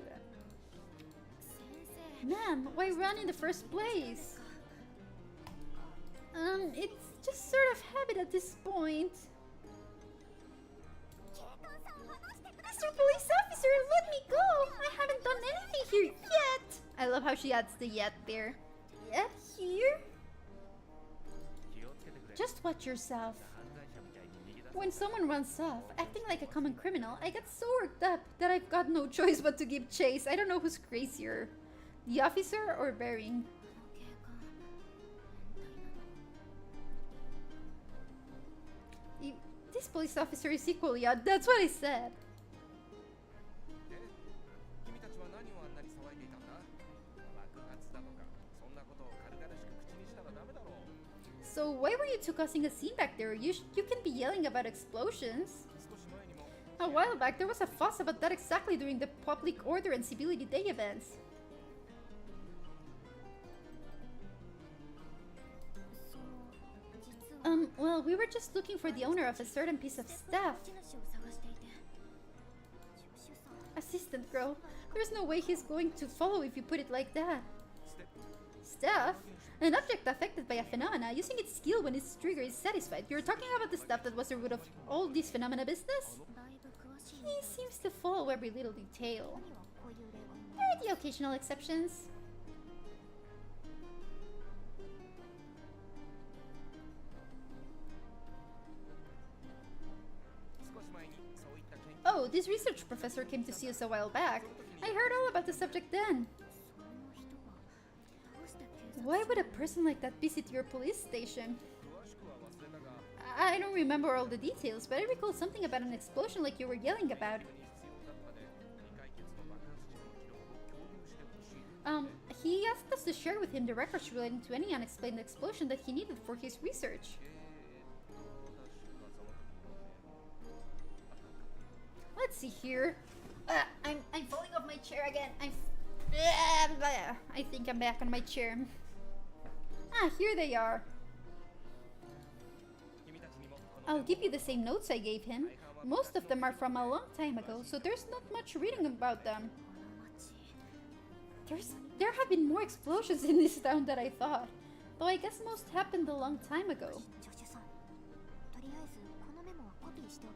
Ma'am, why run in the first place? It's just sort of habit at this point. Mr. Police Officer, let me go! I haven't done anything here yet! I love how she adds the yet there. Yet here? Just watch yourself. When someone runs off, acting like a common criminal, I get so worked up that I've got no choice but to give chase. I don't know who's crazier. The officer or Bering? This police officer is equally odd. That's what I said. So why were you two causing a scene back there? You can be yelling about explosions. A while back, there was a fuss about that exactly during the Public Order and Civility Day events. Well, we were just looking for the owner of a certain piece of stuff. Assistant girl, there's no way he's going to follow if you put it like that. Stuff? An object affected by a phenomena, using its skill when its trigger is satisfied. You're talking about the stuff that was the root of all this phenomena business? He seems to follow every little detail. There are the occasional exceptions. Oh, this research professor came to see us a while back. I heard all about the subject then. Why would a person like that visit your police station? I don't remember all the details, but I recall something about an explosion like you were yelling about. He asked us to share with him the records relating to any unexplained explosion that he needed for his research. Let's see here. I'm falling off my chair again. I think I'm back on my chair. Ah, here they are. I'll give you the same notes I gave him. Most of them are from a long time ago, so there's not much reading about them. There have been more explosions in this town than I thought, though I guess most happened a long time ago.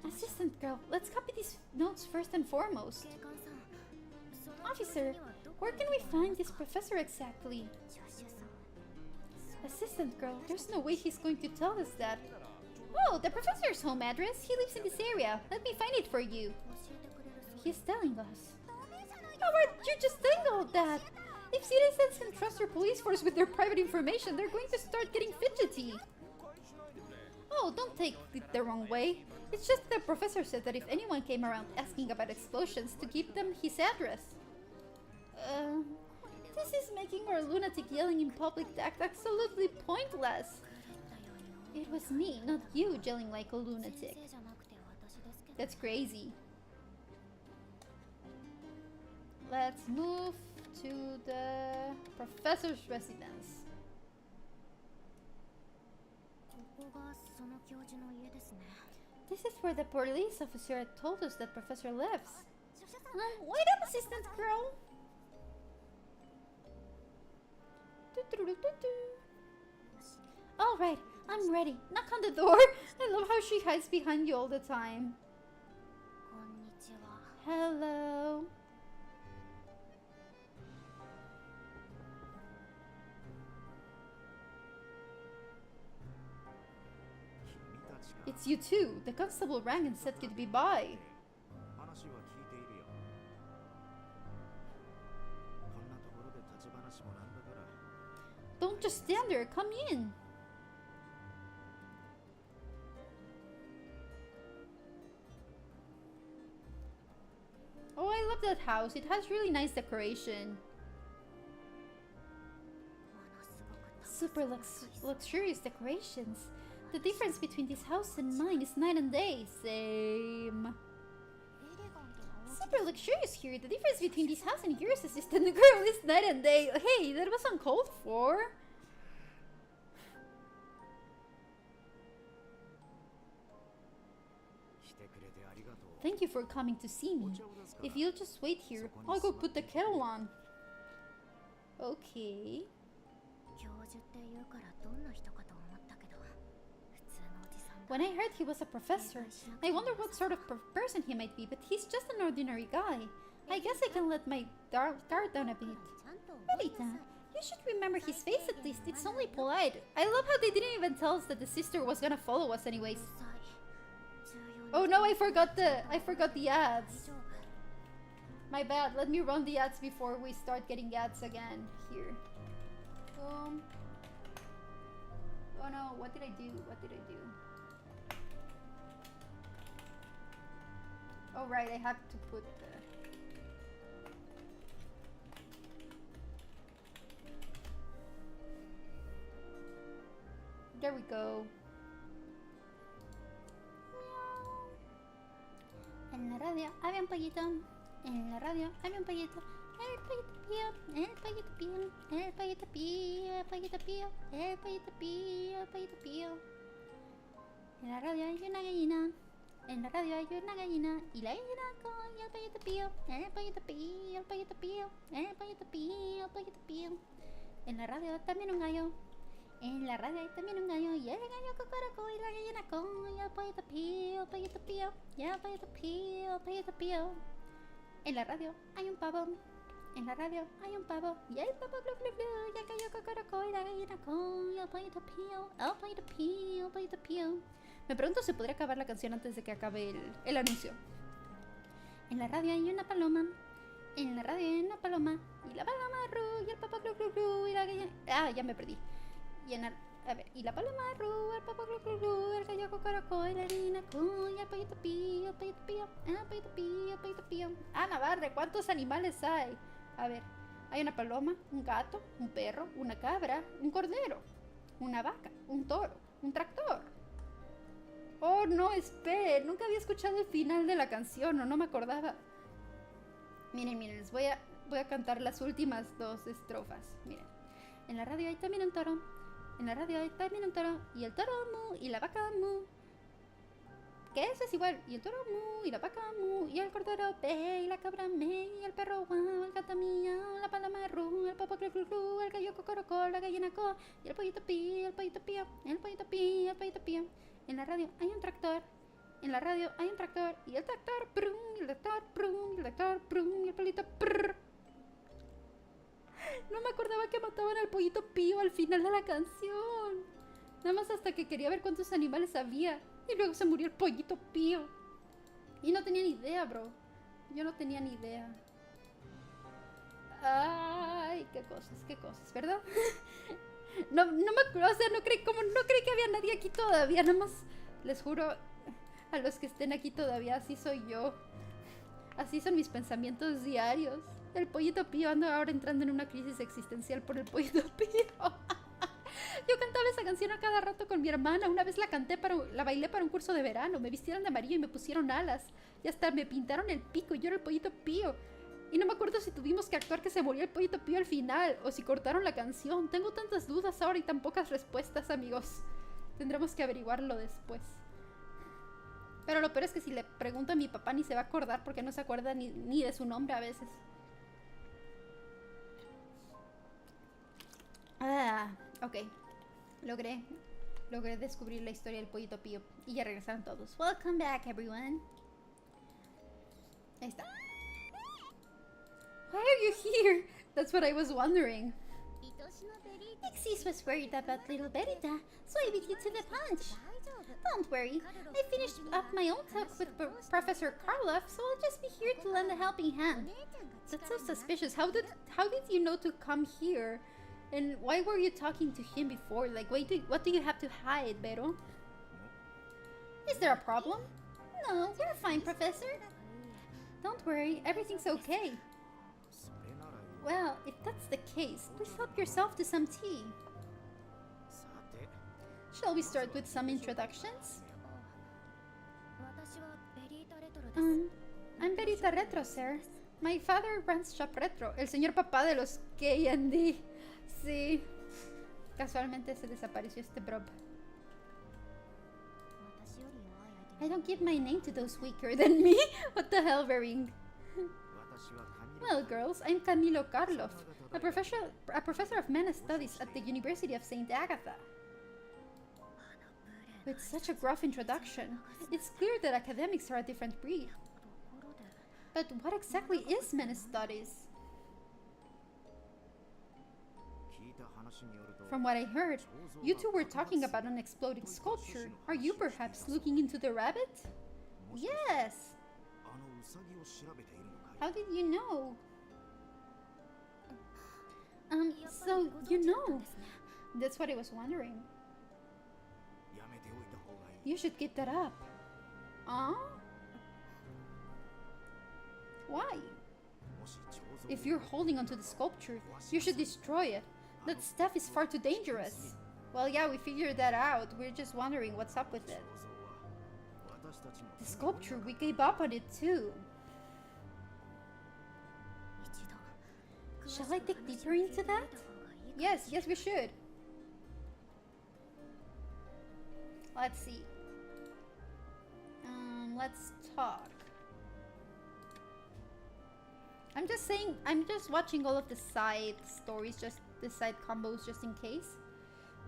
Assistant girl, let's copy these notes first and foremost. Officer, where can we find this professor exactly? Assistant girl, there's no way he's going to tell us that. Oh, the professor's home address. He lives in this area. Let me find it for you. He's telling us. How are you just saying all that? If citizens can trust their police force with their private information, they're going to start getting fidgety. Oh, don't take it the wrong way. It's just the professor said that if anyone came around asking about explosions, to give them his address. This is making our lunatic yelling in public act absolutely pointless. It was me, not you, yelling like a lunatic. That's crazy. Let's move to the professor's residence. This is where the police officer told us that Professor lives. Wait up, assistant girl! Alright, I'm ready. Knock on the door. I love how she hides behind you all the time. Hello. It's you too. The constable rang and said you'd be by. Don't just stand there. Come in. Oh, I love that house. It has really nice decoration. Super luxurious decorations. The difference between this house and mine is night and day. Same. Super luxurious here. The difference between this house and yours, assistant girl, is night and day. Hey, that was uncalled for. Thank you for coming to see me. If you'll just wait here, I'll go put the kettle on. Okay. When I heard he was a professor, I wondered what sort of person he might be, but he's just an ordinary guy. I guess I can let my guard down a bit. Rita, you should remember his face at least. It's only polite. I love how they didn't even tell us that the sister was gonna follow us anyways. Oh no, I forgot the ads. My bad. Let me run the ads before we start getting ads again. Here. Boom. Oh no, what did I do? What did I do? Oh right, I have to put the... There we go. En la radio había un pollito. En la radio había un pollito. El pollito pío, el pollito pío, el pollito pío, el pollito pío, el pollito pío, el pollito pío. En la radio hay una gallina. En la radio hay una gallina. Y la gallina con el pollito pío, el pollito pío, el pollito pío, el pollito pío, el pollito pío. En la radio también un gallo. En la radio hay también un gallo. Y el gallo cocorocó y la gallina con el pollito pío, el pollito pío, y el pollito pío, el pollito pío. En la radio hay un pavo. En la radio hay un pavo. Y el pavo glu glu glu. Y el gallo cocorocó y la gallina con el pollito pío, el pollito pío, el pollito pío. Me pregunto si podría acabar la canción antes de que acabe el anuncio. En la radio hay una paloma. En la radio hay una paloma. Y la paloma ru. Y el pavo glu glu glu. Y la gallina... Ah, ya me perdí. Y en a ver, y la paloma ru, el pavo glu glu glu, el gallo cocorocó y la gallina cu, y el pollito pío, el pollito pío, el pollito pío, el pollito pío. Ah, Navarre, ¿cuántos animales hay? A ver, hay una paloma, un gato, un perro, una cabra, un cordero, una vaca, un toro, un tractor. Oh, no, esperen, nunca había escuchado el final de la canción, o no me acordaba. Miren, les voy a cantar las últimas dos estrofas. Miren, en la radio hay también un toro. En la radio hay también un toro. Y el toro mu, y la vaca mu. Que eso es igual. Y el toro mu, y la vaca mu. Y el cordero pe, y la cabra me. Y el perro guau, el gato miau. La paloma ru, el pavo glu glu glu. El gallo cocorocó, la gallina co. Y el pollito pío, el pollito pío. El pollito pío, el pollito pío. En la radio hay un tractor. En la radio hay un tractor. Y el tractor prum, y el tractor prum, y el tractor prum. Y el pollito prr. No me acordaba que mataban al pollito pío al final de la canción. Nada más hasta que quería ver cuántos animales había. Y luego se murió el pollito pío. Y no tenía ni idea, bro. Yo no tenía ni idea. Ay, qué cosas, ¿verdad? No me acuerdo, o sea, no creí que había nadie aquí todavía. Nada más les juro a los que estén aquí todavía, así soy yo. Así son mis pensamientos diarios. El pollito pío, ando ahora entrando en una crisis existencial por el pollito pío. Yo cantaba esa canción a cada rato con mi hermana. Una vez la bailé para un curso de verano. Me vistieron de amarillo y me pusieron alas. Y hasta me pintaron el pico. Yo era el pollito pío. Y no me acuerdo si tuvimos que actuar que se murió el pollito pío al final. O si cortaron la canción. Tengo tantas dudas ahora y tan pocas respuestas, amigos. Tendremos que averiguarlo después. Pero lo peor es que si le pregunto a mi papá ni se va a acordar porque no se acuerda ni de su nombre a veces. Ah, ok. Logré descubrir la historia del pollito pío. Y ya regresaron todos. Welcome back, everyone. Ahí está. Why are you here? That's what I was wondering. Nixie was worried about little Berita, so I beat you to the punch. Don't worry, I finished up my own talk with Professor Karloff, so I'll just be here to lend a helping hand. That's so suspicious. How did you know to come here? And why were you talking to him before? Like, what do you have to hide, Vero? Is there a problem? No, we're fine, Professor. Don't worry, everything's okay. Well, if that's the case, please help yourself to some tea. Shall we start with some introductions? I'm Berita Retro, sir. My father runs Shop Retro, el señor papá de los K&D. Sí. Casualmente se desapareció este prop. I don't give my name to those weaker than me. What the hell, Bering? Well, girls, I'm Camilo Karloff, a professor of Mana Studies at the University of St. Agatha. With such a gruff introduction, it's clear that academics are a different breed. But what exactly is Mana Studies? From what I heard, you two were talking about an exploding sculpture. Are you perhaps looking into the rabbit? Yes! How did you know? So you know. That's what I was wondering. You should keep that up. Why? If you're holding onto the sculpture, you should destroy it. That stuff is far too dangerous. Well, yeah, we figured that out. We're just wondering what's up with it. The sculpture, we gave up on it too. Shall I dig deeper into that? Yes, we should. Let's see. Let's talk. I'm just watching all of the side stories, just the side combos just in case.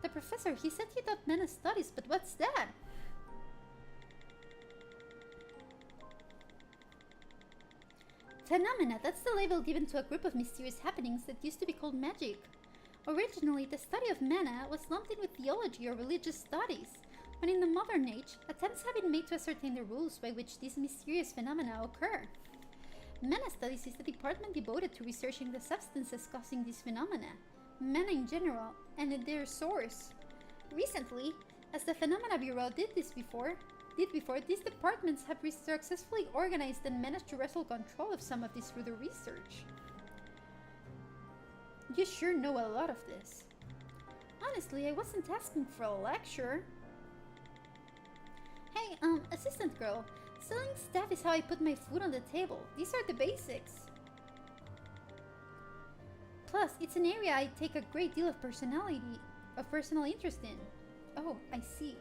The professor, he said he taught Mana Studies, but what's that? Phenomena, that's the label given to a group of mysterious happenings that used to be called magic. Originally, the study of mana was lumped in with theology or religious studies, when in the modern age, attempts have been made to ascertain the rules by which these mysterious phenomena occur. Mana Studies is the department devoted to researching the substances causing these phenomena, mana in general, and their source. Recently, as the Phenomena Bureau did before, these departments have successfully organized and managed to wrestle control of some of this through the research. You sure know a lot of this. Honestly, I wasn't asking for a lecture. Hey, assistant girl, selling stuff is how I put my food on the table. These are the basics. Plus, it's an area I take a great deal of personal interest in. Oh, I see.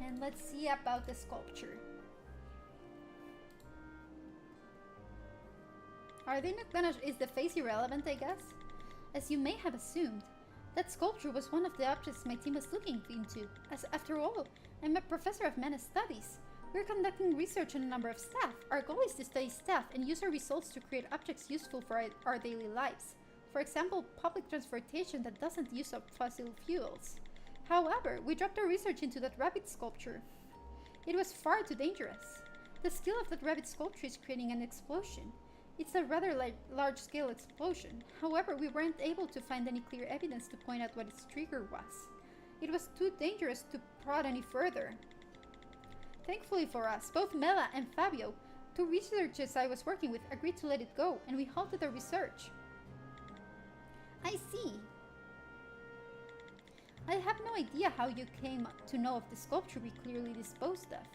And let's see about the sculpture. Are they not gonna... Is the face irrelevant, I guess? As you may have assumed, that sculpture was one of the objects my team was looking into. As after all, I'm a professor of Mana Studies. We're conducting research on a number of staff. Our goal is to study staff and use our results to create objects useful for our daily lives. For example, public transportation that doesn't use up fossil fuels. However, we dropped our research into that rabbit sculpture. It was far too dangerous. The skill of that rabbit sculpture is creating an explosion. It's a rather large-scale explosion. However, we weren't able to find any clear evidence to point out what its trigger was. It was too dangerous to prod any further. Thankfully for us, both Mela and Fabio, two researchers I was working with, agreed to let it go, and we halted our research. I see. I have no idea how you came to know of the sculpture we clearly disposed of,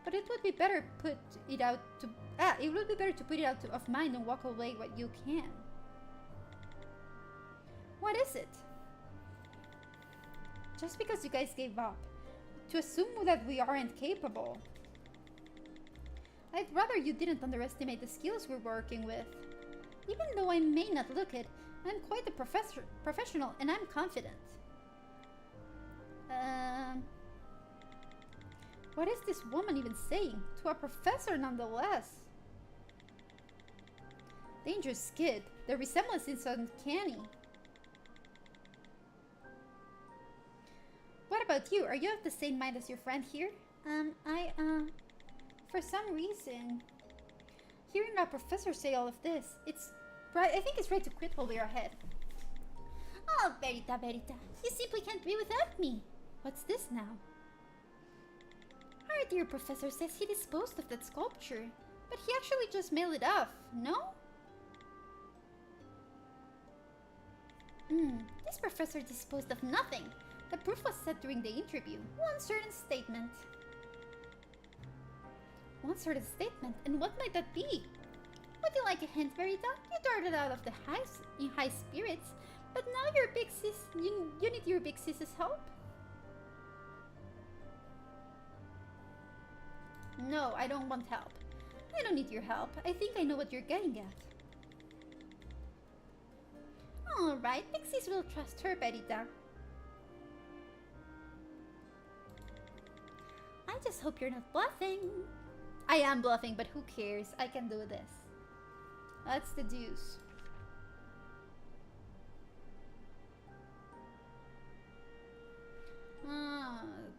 but it would be better put it out to it would be better to put it out of mind and walk away what you can. What is it? Just because you guys gave up, to assume that we aren't capable. I'd rather you didn't underestimate the skills we're working with. Even though I may not look it, I'm quite a professional and I'm confident. What is this woman even saying? To a professor nonetheless. Dangerous kid. The resemblance is uncanny. What about you? Are you of the same mind as your friend here? For some reason, hearing our professor say all of this, it's right. I think it's right to quit while we are ahead. Oh, Verita, you simply can't be without me. What's this now? Our dear professor says he disposed of that sculpture, but he actually just mailed it off, no? This professor disposed of nothing. The proof was set during the interview. One certain statement. One certain statement? And what might that be? Would you like a hint, Verita? You darted out of the house in high spirits, but now your big sis... You need your big sis's help? No, I don't want help. I don't need your help. I think I know what you're getting at. Alright, big sis will trust her, Verita. I just hope you're not bluffing. I am bluffing, but who cares? I can do this. Let's deduce.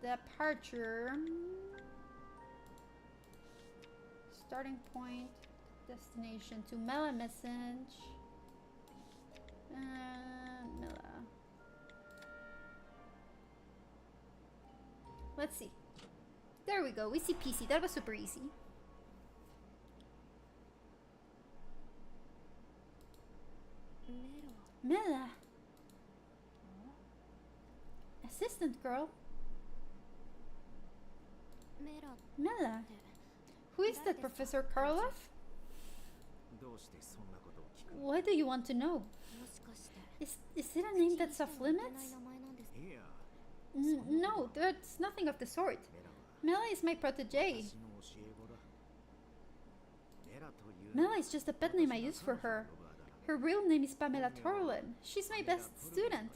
Departure. Starting point. Destination to Mela message. Mela. Let's see. There we go. We see PC. That was super easy. Mela. Assistant girl. Mela. Who is that, Professor Karloff? Why do you want to know? Is it a name that's off limits? No, that's nothing of the sort. Mela is my protege. Mela is just a pet name I use for her. Her real name is Pamela Torlin. She's my best student.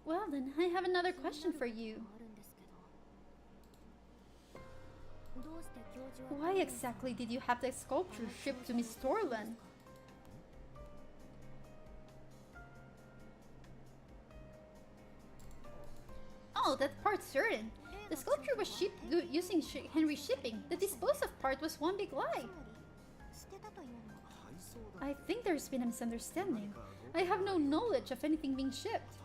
Well then, I have another question for you. Why exactly did you have that sculpture shipped to Miss Torlin? Oh, that part's certain. The sculpture was shipped using Henry shipping. The dispose of part was one big lie. I think there's been a misunderstanding. I have no knowledge of anything being shipped.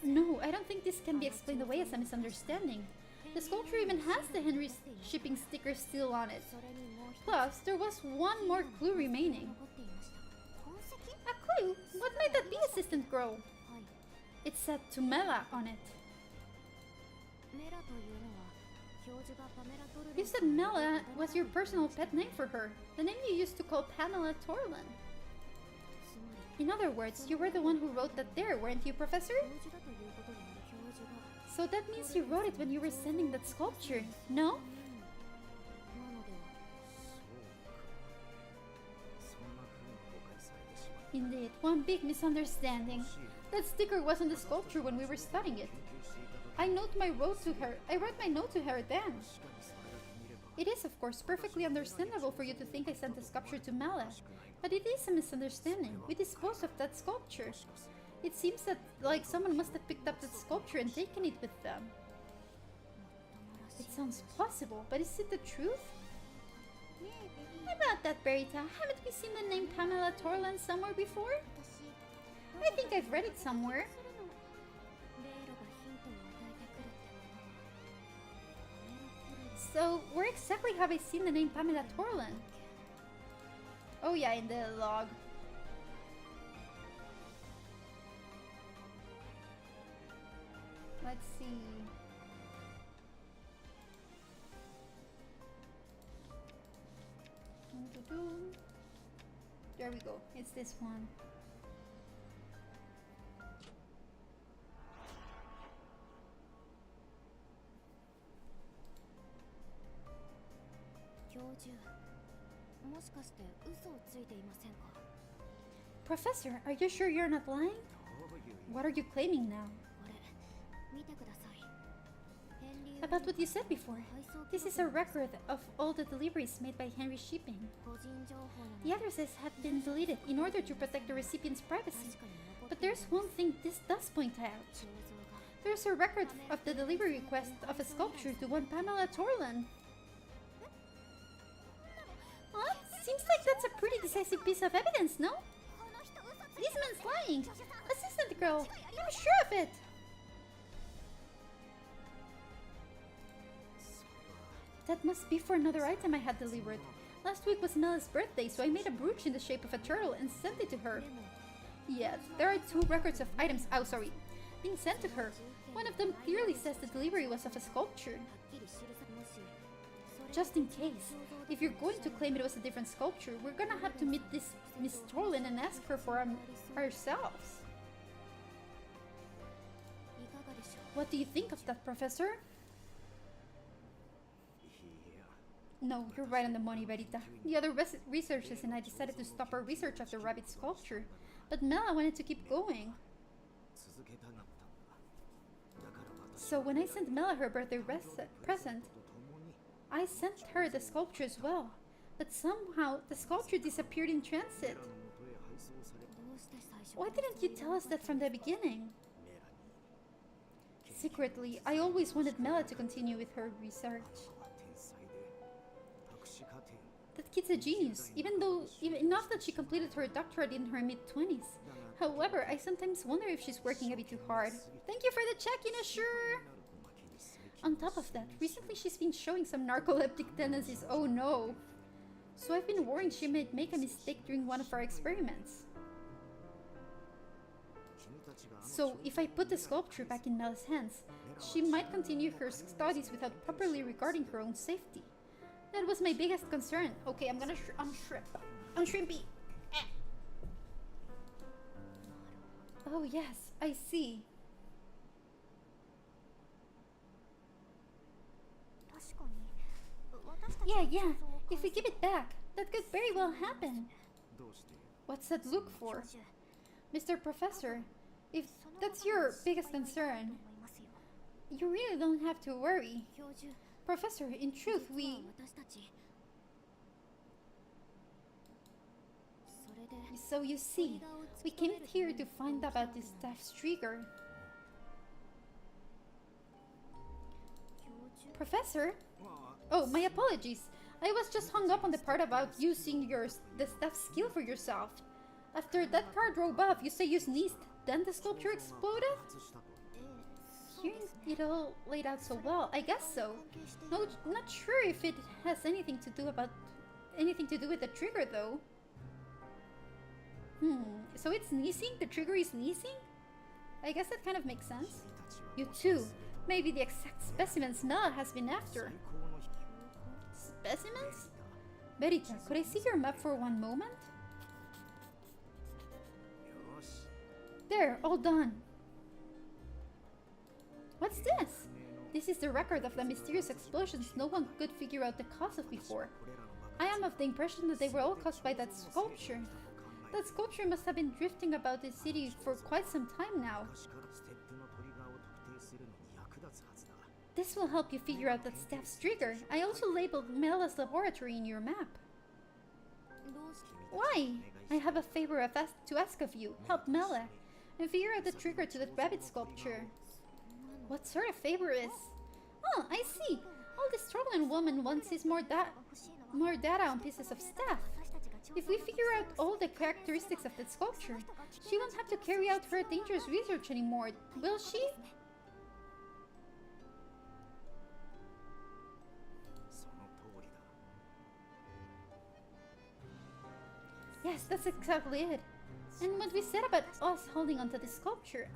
No, I don't think this can be explained away as a misunderstanding. The sculpture even has the Henry shipping sticker still on it. Plus, there was one more clue remaining. A clue? What might that be, assistant girl? It said to Mela on it. You said Mela was your personal pet name for her, the name you used to call Pamela Torlin. In other words, you were the one who wrote that there, weren't you, Professor? So that means you wrote it when you were sending that sculpture, no? Indeed, one big misunderstanding. That sticker wasn't the sculpture when we were studying it. I wrote my note to her then. It is, of course, perfectly understandable for you to think I sent the sculpture to Mela, but it is a misunderstanding. We disposed of that sculpture. It seems that, like, someone must have picked up that sculpture and taken it with them. It sounds plausible, but is it the truth? About that, Berita, haven't we seen the name Pamela Torlin somewhere before? I think I've read it somewhere. So, where exactly have I seen the name Pamela Torlin? Oh yeah, in the log. Let's see. There we go. It's this one. Professor, are you sure you're not lying? What are you claiming now? About what you said before. This is a record of all the deliveries made by Henry Shipping. The addresses have been deleted in order to protect the recipient's privacy. But there's one thing this does point out. There's a record of the delivery request of a sculpture to one Pamela Torland. Huh? Seems like that's a pretty decisive piece of evidence, no? This man's lying! Assistant girl! I'm sure of it! That must be for another item I had delivered. Last week was Mella's birthday, so I made a brooch in the shape of a turtle and sent it to her. Yes, there are 2 records of items, being sent to her. One of them clearly says the delivery was of a sculpture. Just in case, if you're going to claim it was a different sculpture, we're gonna have to meet this Miss Torlin and ask her for ourselves. What do you think of that, Professor? No, you're right on the money, Verita. The other researchers and I decided to stop our research of the rabbit sculpture, but Mela wanted to keep going. So when I sent Mela her birthday present, I sent her the sculpture as well. But somehow, the sculpture disappeared in transit. Why didn't you tell us that from the beginning? Secretly, I always wanted Mela to continue with her research. That kid's a genius, even enough that she completed her doctorate in her mid-20s. However, I sometimes wonder if she's working a bit too hard. Thank you for the check-in, Assure! On top of that, recently she's been showing some narcoleptic tendencies, oh no! So I've been worrying she might make a mistake during one of our experiments. So, if I put the sculpture back in Mela's hands, she might continue her studies without properly regarding her own safety. That was my biggest concern. Okay, I'm shrimp. I'm shrimpy. Oh yes, I see. Yeah. If we give it back, that could very well happen. What's that look for? Mr. Professor, if that's your biggest concern, you really don't have to worry. Professor, in truth, So you see, we came here to find about this staff's trigger. Professor? Oh, my apologies. I was just hung up on the part about using the staff's skill for yourself. After that car drove off, you say you sneezed, then the sculpture exploded? Hearing it all laid out so well, I guess so. No, not sure if it has anything to do with the trigger though. So it's sneezing? The trigger is sneezing? I guess that kind of makes sense. You too. Maybe the exact specimens Mela has been after. Specimens? Verita, could I see your map for one moment? There, all done. What's this? This is the record of the mysterious explosions no one could figure out the cause of before. I am of the impression that they were all caused by that sculpture. That sculpture must have been drifting about the city for quite some time now. This will help you figure out that staff's trigger. I also labeled Mela's laboratory in your map. Why? I have a favor to ask of you. Help Mela and figure out the trigger to that rabbit sculpture. What sort of favor is? Oh, I see. All this Trollin woman wants is more data on pieces of staff. If we figure out all the characteristics of that sculpture, she won't have to carry out her dangerous research anymore, will she? Yes, that's exactly it. And what we said about us holding onto the sculpture,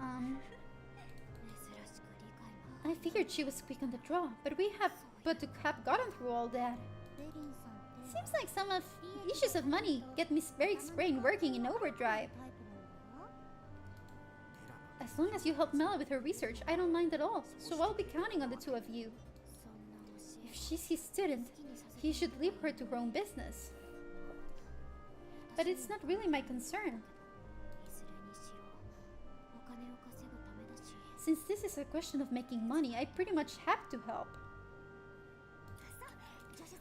I figured she was quick on the draw, but to have gotten through all that. Seems like some of issues of money get Miss Beric's brain working in overdrive. As long as you help Mela with her research, I don't mind at all, so I'll be counting on the two of you. If she's his student, he should leave her to her own business. But it's not really my concern. Since this is a question of making money, I pretty much have to help.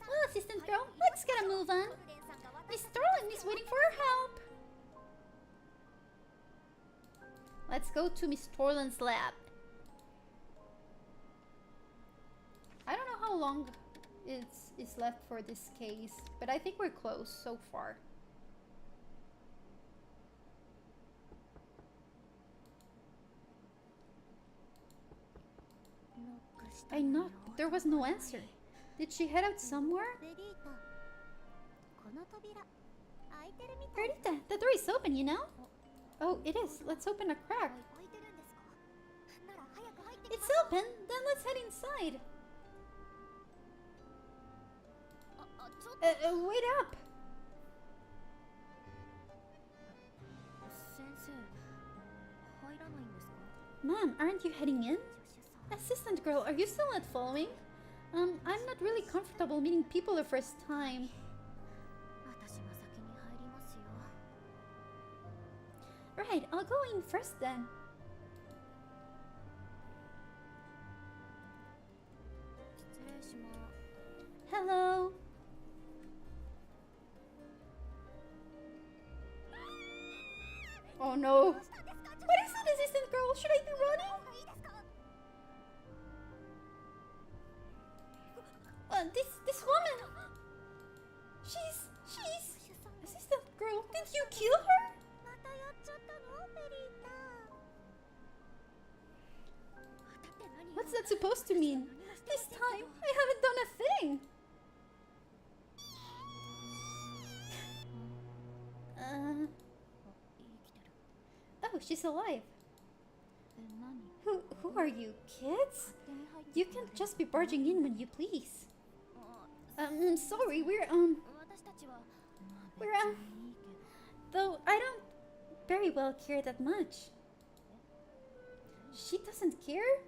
Well, assistant girl, let's get a move on. Miss Starling is waiting for her help. Let's go to Miss Torland's lab. I don't know how long it's left for this case, but I think we're close so far. I knocked, but there was no answer. Did she head out somewhere? Perdita, the door is open, you know? Oh, it is. Let's open a crack. It's open, then let's head inside. Wait up! Ma'am, aren't you heading in? Assistant girl, are you still not following? I'm not really comfortable meeting people the first time. Right, I'll go in first then. Hello. Oh no. What is it, assistant girl? Should I be running? This woman. She's assistant girl. Did you kill her? What's that supposed to mean? This time, I haven't done a thing. Oh, she's alive. Who are you, kids? You can't just be barging in when you please. Sorry, we're though I don't very well care that much. She doesn't care?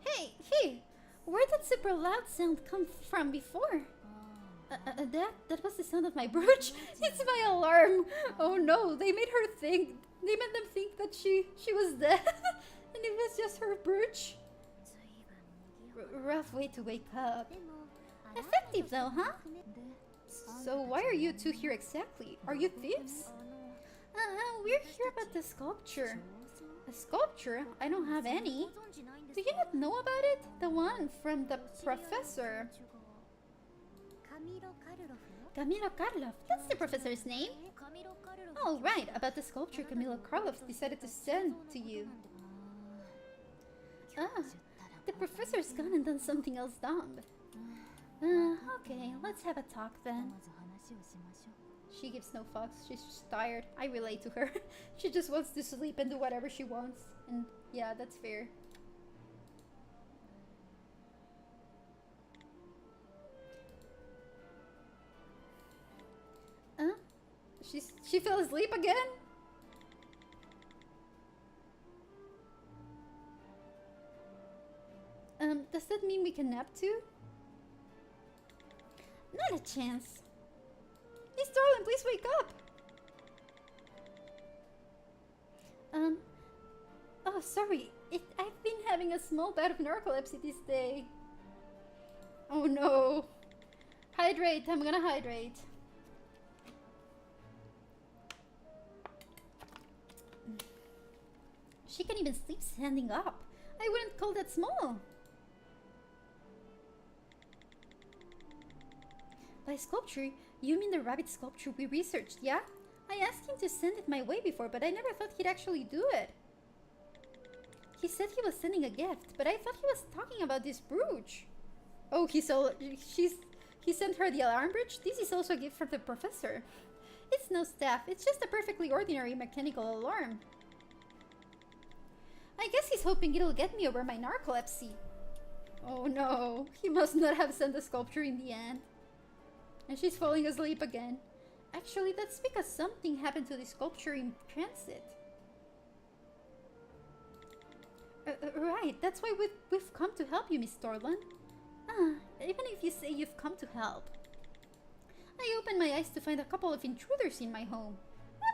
Hey! Where'd that super loud sound come from before? That was the sound of my brooch? It's my alarm! Oh no, they made them think that she was dead. And it was just her brooch. Rough way to wake up. Effective though, huh? So why are you two here exactly? Are you thieves? We're here about the sculpture. A sculpture? I don't have any. Do you not know about it? The one from the professor. Camilo Karlov. That's the professor's name. Oh, right. About the sculpture Camilo Karlov decided to send to you. Ah, the professor's gone and done something else dumb. Okay, let's have a talk then. She gives no fucks. She's just tired. I relate to her. She just wants to sleep and do whatever she wants. And yeah, that's fair. She fell asleep again? Does that mean we can nap too? Not a chance. Miss Darling, please wake up! Oh, sorry. I've been having a small bout of narcolepsy this day. Oh no. Hydrate, I'm gonna hydrate. She can even sleep standing up. I wouldn't call that small. By sculpture, you mean the rabbit sculpture we researched, yeah? I asked him to send it my way before, but I never thought he'd actually do it. He said he was sending a gift, but I thought he was talking about this brooch. Oh, he's He sent her the alarm bridge? This is also a gift from the professor. It's no staff, it's just a perfectly ordinary mechanical alarm. I guess he's hoping it'll get me over my narcolepsy. Oh no, he must not have sent the sculpture in the end. And she's falling asleep again. Actually, that's because something happened to the sculpture in transit. Right, that's why we've come to help you, Miss Thorland. Even if you say you've come to help. I opened my eyes to find a couple of intruders in my home.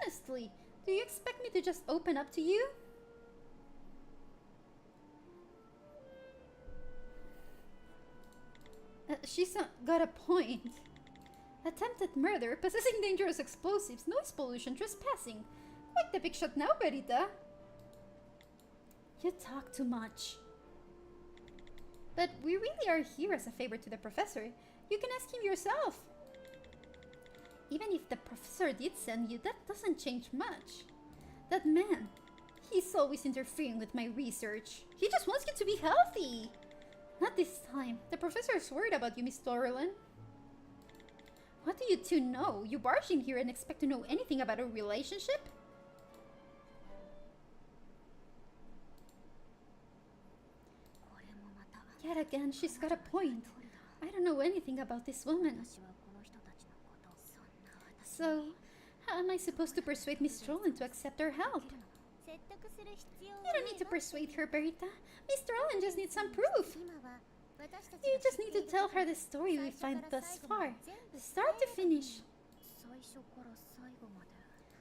Honestly, do you expect me to just open up to you? She's got a point. Attempted murder, possessing dangerous explosives, noise pollution, trespassing. Quite the big shot now, Berita. You talk too much. But we really are here as a favor to the professor. You can ask him yourself. Even if the professor did send you, that doesn't change much. That man, he's always interfering with my research. He just wants you to be healthy. Not this time. The professor is worried about you, Miss Thorland. What do you two know? You barge in here and expect to know anything about a relationship? Yet again, she's got a point. I don't know anything about this woman. So, how am I supposed to persuade Miss Thorland to accept our help? You don't need to persuade her, Berita. Miss Thorland just needs some proof. You just need to tell her the story we find thus far. Start to finish.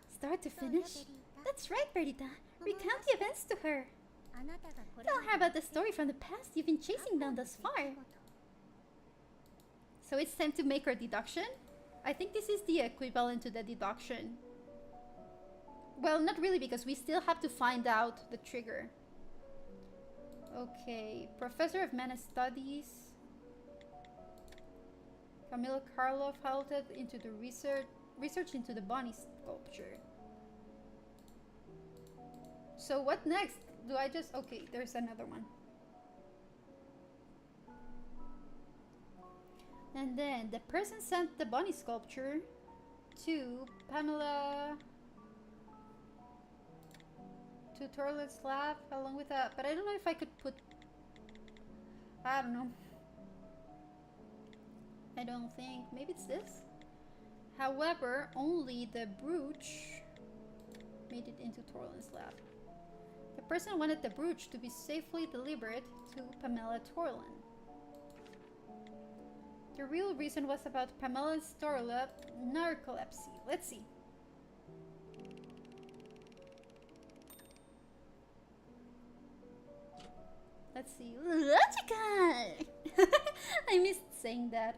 Start to finish? That's right, Berita. Recount the events to her. Tell her about the story from the past you've been chasing down thus far. So it's time to make our deduction? I think this is the equivalent to the deduction. Well, not really, because we still have to find out the trigger. Okay, Professor of Mana Studies. Camila Karlov halted into the research into the bunny sculpture. So what next? Do I just... Okay, there's another one. And then the person sent the bunny sculpture to Pamela... to Thorland's lab along with that. But I don't know if I could put... I don't know. I don't think... Maybe it's this? However, only the brooch made it into Thorland's lab. The person wanted the brooch to be safely delivered to Pamela Thorland. The real reason was about Pamela's narcolepsy. Let's see. Let's see. Logical! I missed saying that.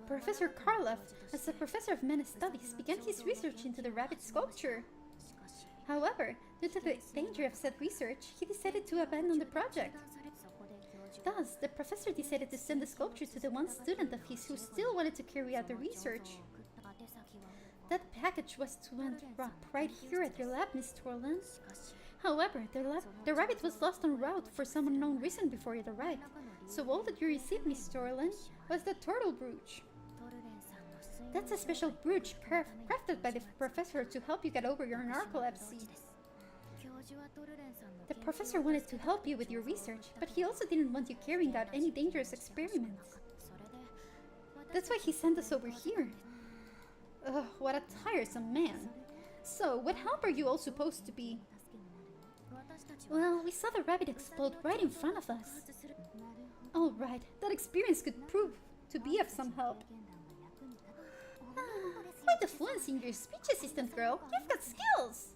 Professor Karlov, as a professor of Mana Studies, began his research into the rabbit sculpture. However, due to the danger of said research, he decided to abandon the project. Thus, the professor decided to send the sculpture to the one student of his who still wanted to carry out the research. That package was to end up right here at your lab, Miss Thorland. However, the rabbit was lost en route for some unknown reason before it arrived, so all that you received, Miss Thorland, was the turtle brooch. That's a special brooch crafted by the professor to help you get over your narcolepsy. The professor wanted to help you with your research, but he also didn't want you carrying out any dangerous experiments. That's why he sent us over here. Ugh, what a tiresome man. So, what help are you all supposed to be? Well, we saw the rabbit explode right in front of us. Alright, that experience could prove to be of some help. Quite the fluency in your speech, assistant girl. You've got skills!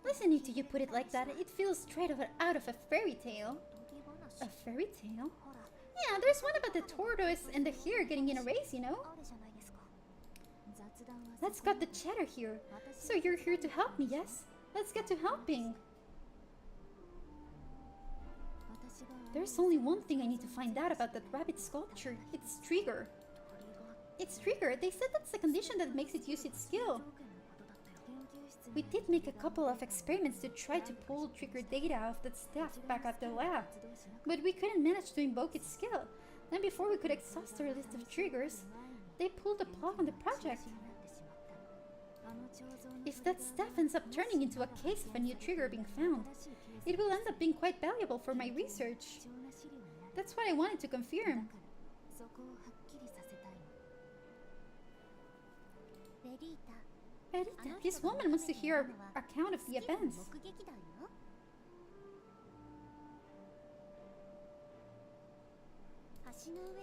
Listening to you put it like that, it feels straight out of a fairy tale. A fairy tale? Yeah, there's one about the tortoise and the hare getting in a race, you know? Let's cut the chatter here. So you're here to help me, yes? Let's get to helping. There's only one thing I need to find out about that rabbit sculpture. It's trigger. It's trigger. They said that's the condition that makes it use its skill. We did make a couple of experiments to try to pull trigger data off that staff back at the lab, but we couldn't manage to invoke its skill. Then before we could exhaust our list of triggers, they pulled the plug on the project. If that staff ends up turning into a case of a new trigger being found, it will end up being quite valuable for my research. That's what I wanted to confirm. Berita, this woman wants to hear our account of the events.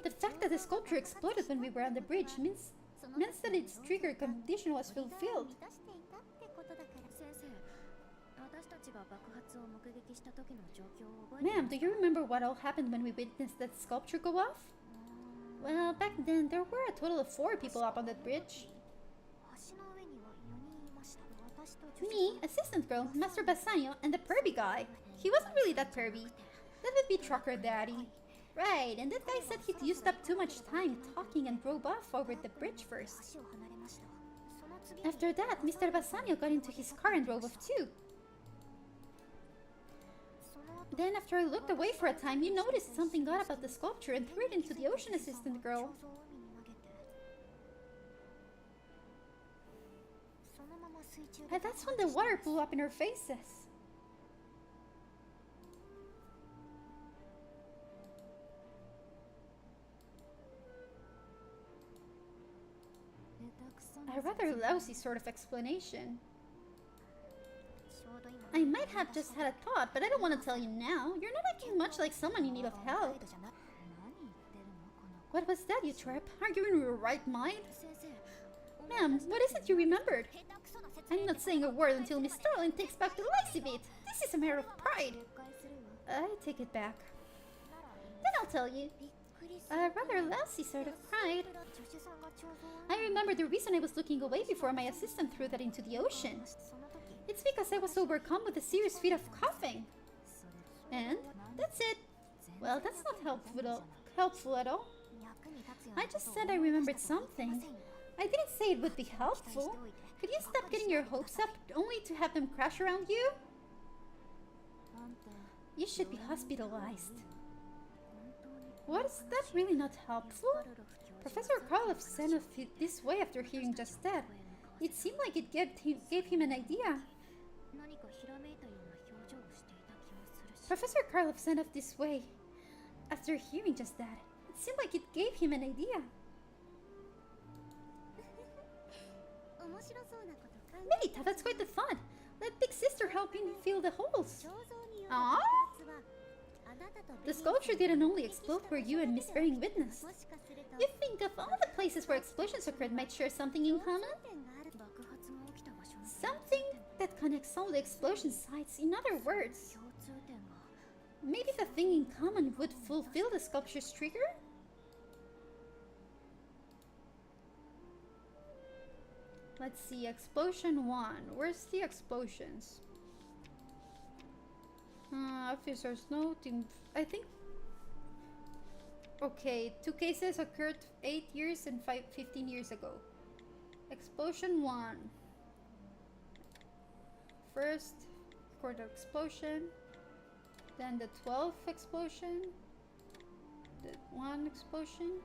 The fact that the sculpture exploded when we were on the bridge means that its trigger condition was fulfilled. Ma'am, do you remember what all happened when we witnessed that sculpture go off? Well, back then there were a total of 4 people up on that bridge. Me, assistant girl, Master Bassanio, and the pervy guy. He wasn't really that pervy. That would be Trucker Daddy. Right, and that guy said he'd used up too much time talking and drove off over the bridge first. After that, Mr. Bassanio got into his car and drove off too. Then after I looked away for a time, you noticed something got about the sculpture and threw it into the ocean, assistant girl. And that's when the water blew up in our faces. A rather lousy sort of explanation. I might have just had a thought, but I don't want to tell you now. You're not acting much like someone in need of help. What was that, you trip? Are you in your right mind? Ma'am, what is it you remembered? I'm not saying a word until Miss Starling takes back the lazy bit. This is a matter of pride. I take it back. Then I'll tell you. A rather lousy sort of pride. I remember the reason I was looking away before my assistant threw that into the ocean. It's because I was overcome with a serious fit of coughing. And that's it. Well, that's not helpful at all. I just said I remembered something. I didn't say it would be helpful. Could you stop getting your hopes up only to have them crash around you? You should be hospitalized. Was that really not helpful? Professor Karloff sent us this way after hearing just that. It seemed like it gave him an idea. Professor Karloff sent us this way after hearing just that. It seemed like it gave him an idea. Merita, that's quite the fun. Let Big Sister help him fill the holes. Aww? The sculpture didn't only explode where you and Miss Erring witnessed. You think of all the places where explosions occurred might share something in common? Something that connects all the explosion sites, in other words. Maybe the thing in common would fulfill the sculpture's trigger? Let's see, explosion 1. Where's the explosions? Officer's note. I think. Okay, 2 cases occurred 8 years and 15 years ago. Explosion 1. First, recorded explosion. Then the 12th explosion. The 1 explosion.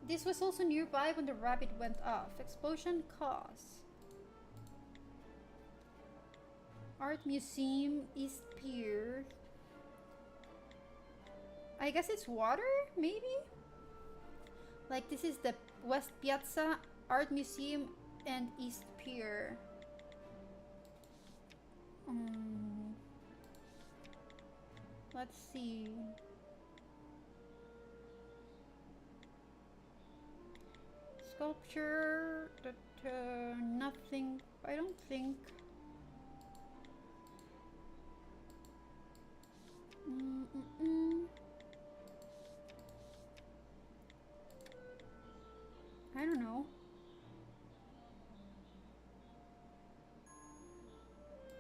This was also nearby when the rabbit went off. Explosion cause. Art Museum, East Pier. I guess it's water, maybe? Like this is the West Piazza, Art Museum, and East Pier. Let's see. Sculpture, nothing, I don't think. I don't know.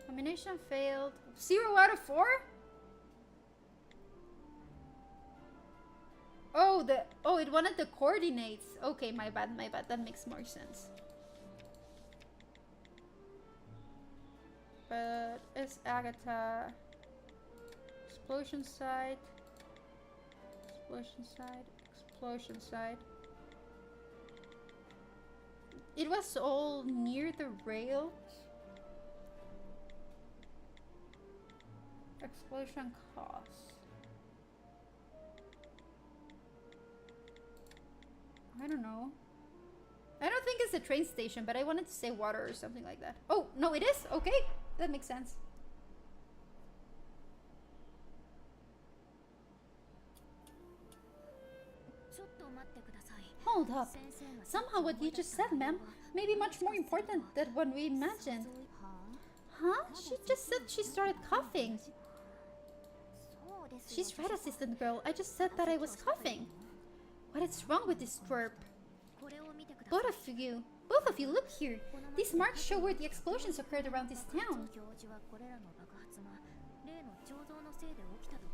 Combination failed. 0 out of 4? Oh, it wanted the coordinates. Okay, my bad. That makes more sense. but it's Agatha. Explosion site. Explosion site. Explosion site. It was all near the rails. Explosion cause. I don't know. I don't think it's a train station, but I wanted to say water or something like that. Oh, no, it is? Okay, that makes sense. Hold up. Somehow what you just said, ma'am, may be much more important than what we imagined. Huh? She just said she started coughing. She's right, assistant girl. I just said that I was coughing. What is wrong with this twerp? Both of you, look here. These marks show where the explosions occurred around this town.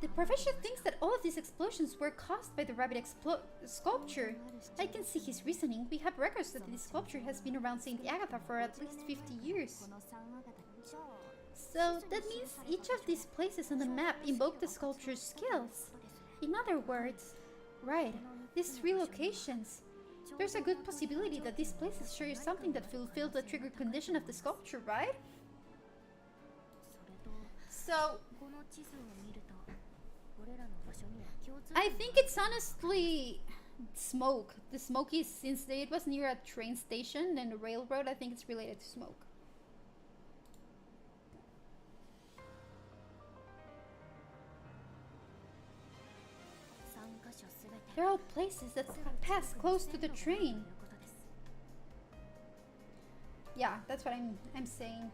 The professor thinks that all of these explosions were caused by the rabbit sculpture. I can see his reasoning. We have records that this sculpture has been around St. Agatha for at least 50 years. So that means each of these places on the map invoke the sculpture's skills. In other words, right, these 3 locations. There's a good possibility that these places show you something that fulfills the trigger condition of the sculpture, right? So I think it's honestly smoke. The smoke is, since it was near a train station and a railroad, I think it's related to smoke. They're all places that pass close to the train. Yeah, that's what I'm saying.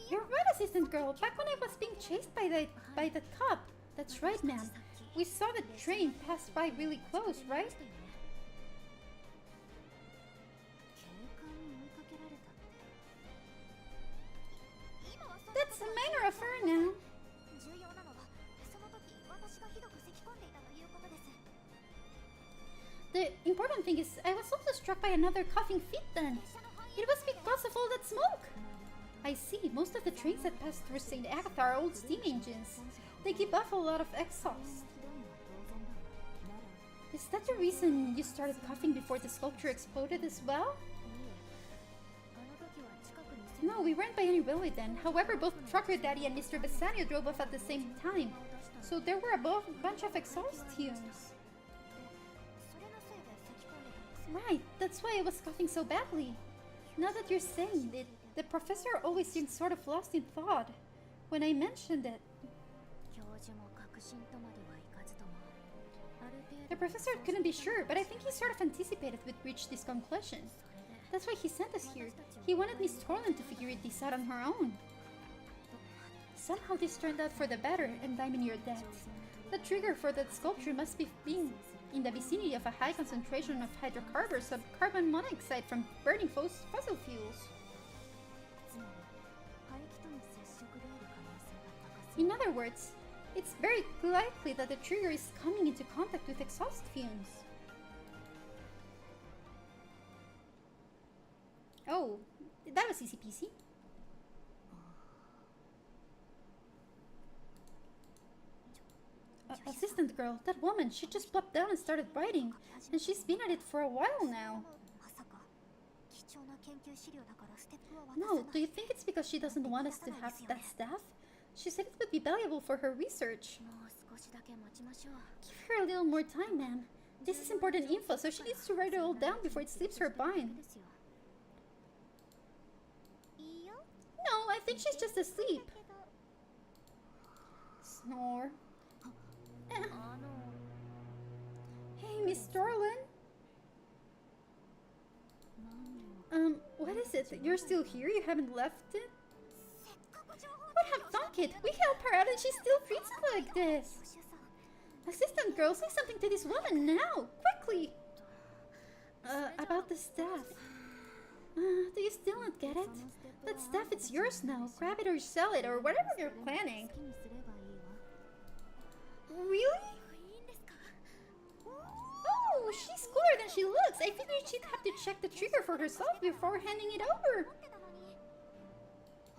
You're right, assistant girl. Back when I was being chased by the cop. That's right, ma'am. We saw the train pass by really close, right? That's a minor affair now. The important thing is, I was also struck by another coughing fit then. It was because of all that smoke. I see, most of the trains that pass through St. Agatha are old steam engines. They give off a lot of exhaust. Is that the reason you started coughing before the sculpture exploded as well? No, we weren't by any railway then. However, both Trucker Daddy and Mr. Bassanio drove off at the same time. So there were a bunch of exhaust fumes. Right, that's why I was coughing so badly. Now that you're saying it, the professor always seemed sort of lost in thought when I mentioned it. The professor couldn't be sure, but I think he sort of anticipated we'd reach this conclusion. That's why he sent us here. He wanted Miss Torland to figure this out on her own. Somehow this turned out for the better, and I'm in your debt. The trigger for that sculpture must be being in the vicinity of a high concentration of hydrocarbons and carbon monoxide from burning fossil fuels. In other words, it's very likely that the trigger is coming into contact with exhaust fumes. Oh, that was easy peasy. Assistant girl, that woman, she just plopped down and started writing. And she's been at it for a while now. No, do you think it's because she doesn't want us to have that staff? She said it would be valuable for her research. Give her a little more time, ma'am. This is important info, so she needs to write it all down before it slips her mind. No, I think she's just asleep. Snore. Hey, Miss Torland. What is it? You're still here? You haven't left it? What have done it? We help her out and she still treats it like this. Assistant girl, say something to this woman now! Quickly! About the staff. Do you still not get it? That staff, it's yours now. Grab it or sell it or whatever you're planning. Really? Oh, Oh, she's cooler than she looks. I figured she'd have to check the trigger for herself before handing it over.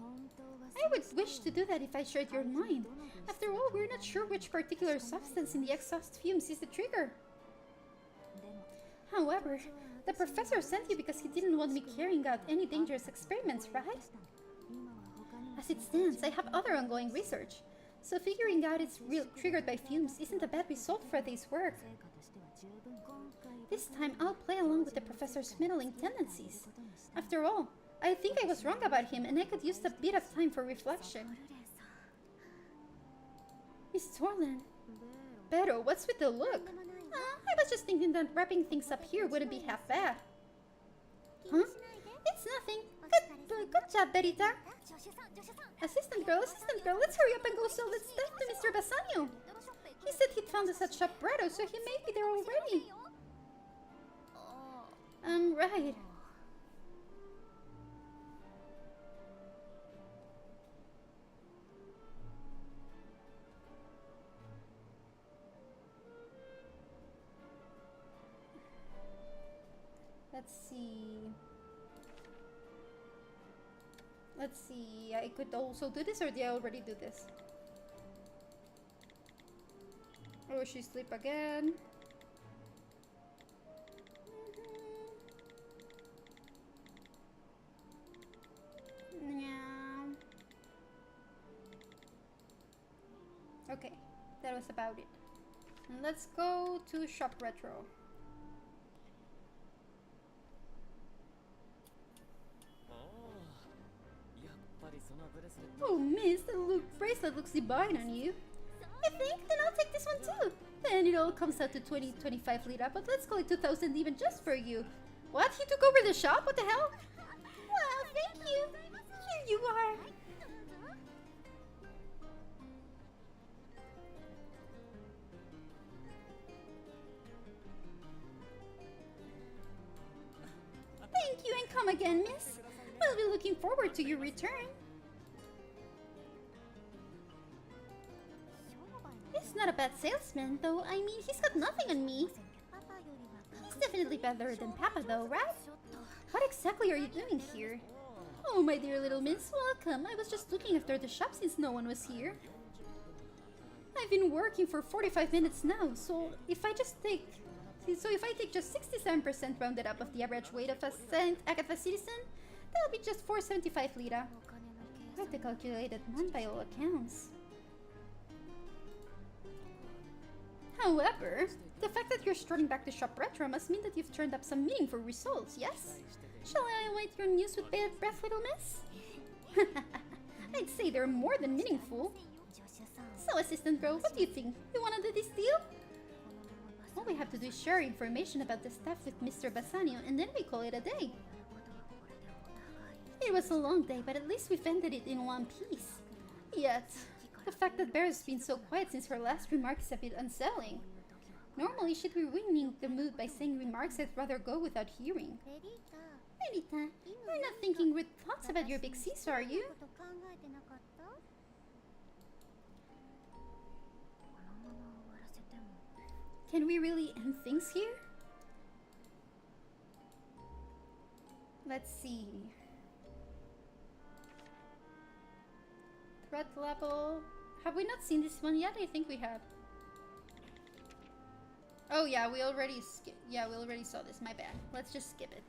I would wish to do that if I shared your mind. After all, we're not sure which particular substance in the exhaust fumes is the trigger. However, the professor sent you because he didn't want me carrying out any dangerous experiments, right? As it stands, I have other ongoing research, so figuring out it's triggered by fumes isn't a bad result for a day's work. This time, I'll play along with the professor's meddling tendencies. After all, I think I was wrong about him and I could use a bit of time for reflection. Miss Torland. Pero, what's with the look? I was just thinking that wrapping things up here wouldn't be half bad. Huh? It's nothing. Good job, Berita. Assistant girl, let's hurry up and go sell that stuff to Mr. Bassanio. He said he'd found us at Shop Retro, so he may be there already. Right. Let's see. I could also do this, or did I already do this? Oh, she sleep again. Yeah. Okay, that was about it. And let's go to Shop Retro. Oh, miss, the bracelet looks divine on you. You think? Then I'll take this one too. Then it all comes out to 25 lira, but let's call it 2,000 even just for you. What? He took over the shop? What the hell? Well, thank you. Here you are. Thank you, and come again, miss. We'll be looking forward to your return. He's not a bad salesman, though. I mean, he's got nothing on me. He's definitely better than Papa, though, right? What exactly are you doing here? Oh, my dear little miss, welcome. I was just looking after the shop since no one was here. I've been working for 45 minutes now, so if I take just 67% rounded up of the average weight of a St. Agatha citizen, that'll be just 475 lira. Quite a calculated man by all accounts. However, the fact that you're strutting back to Shop Retro must mean that you've turned up some meaningful results, yes? Shall I await your news with bated breath, little miss? I'd say they're more than meaningful. So, Assistant Girl, what do you think? You wanna do this deal? All we have to do is share information about the staff with Mr. Bassanio, and then we call it a day. It was a long day, but at least we've ended it in one piece. Yet, the fact that Bear's been so quiet since her last remark is a bit unsettling. Normally, she'd be ruining the mood by saying remarks I'd rather go without hearing. Berita, you're not thinking rude thoughts about your big sis, are you? Can we really end things here? Let's see. Threat level. Have we not seen this one yet? I think we have. Oh yeah, we already saw this. My bad. Let's just skip it.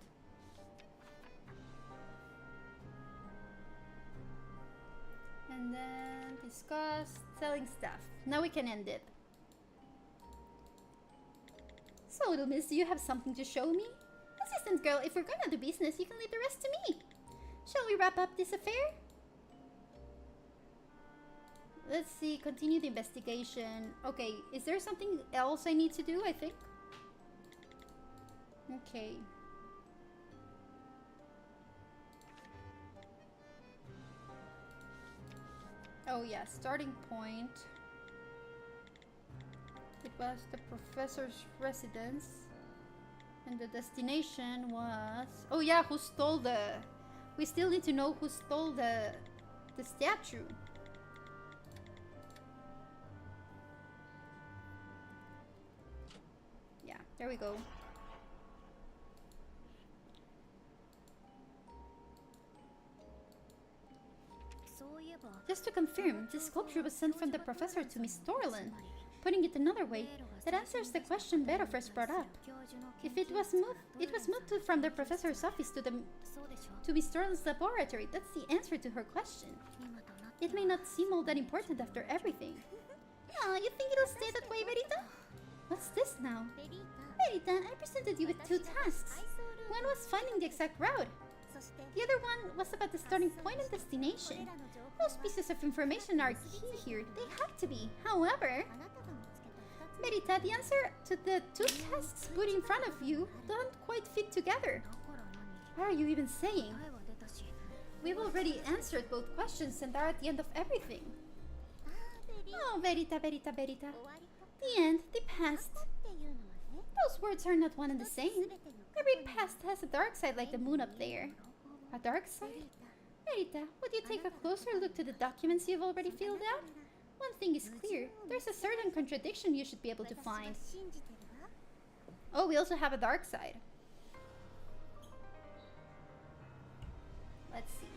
And then discuss selling stuff. Now we can end it. So, little miss, do you have something to show me? Assistant girl, if we're gonna do business, you can leave the rest to me. Shall we wrap up this affair? Let's see, continue the investigation. Okay, is there something else I need to do, I think? Okay. Oh yeah, starting point. It was the professor's residence. And the destination was... Oh yeah, who stole the... We still need to know who stole the statue. There we go. Just to confirm, this sculpture was sent from the professor to Miss Thorlin. Putting it another way, that answers the question Bero first brought up. If it was moved from the professor's office to Miss Thorlin's laboratory. That's the answer to her question. It may not seem all that important after everything. Oh, you think it'll stay that way, Verita? What's this now? Verita, I presented you with 2 tasks. One was finding the exact route. The other one was about the starting point and destination. Those pieces of information are key here. They have to be. However, Verita, the answer to the 2 tasks put in front of you don't quite fit together. What are you even saying? We've already answered both questions and are at the end of everything. Oh, Verita, Verita, Verita. The end, the past. Those words are not one and the same. Every past has a dark side like the moon up there. A dark side? Verita, would you take a closer look to the documents you've already filled out? One thing is clear. There's a certain contradiction you should be able to find. Oh, we also have a dark side. Let's see.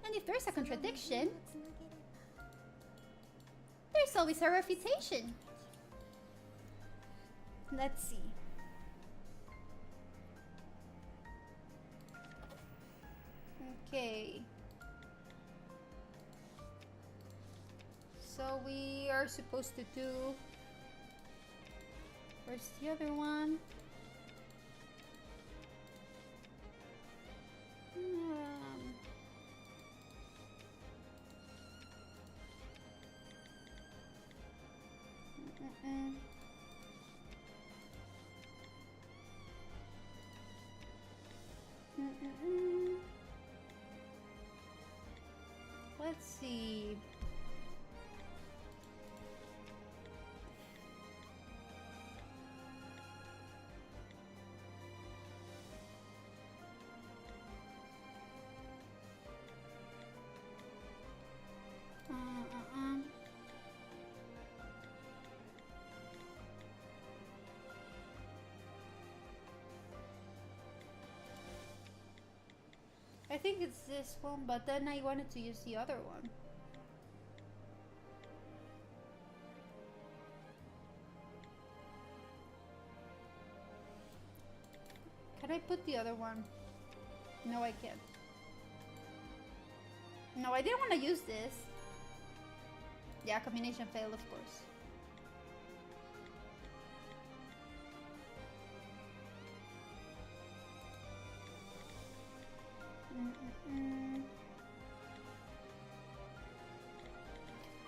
And if there's a contradiction, there's always a refutation. Let's see. Okay. So we are supposed to do... Where's the other one? Let's see. I think it's this one, but then I wanted to use the other one. Can I put the other one? No, I can't. No, I didn't want to use this. Yeah, combination failed, of course.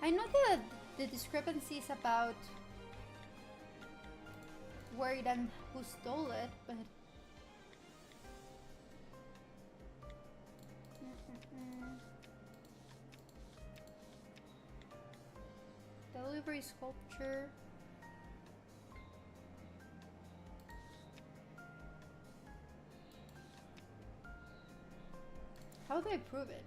I know that the discrepancies about where it and who stole it, but delivery sculpture. How do I prove it?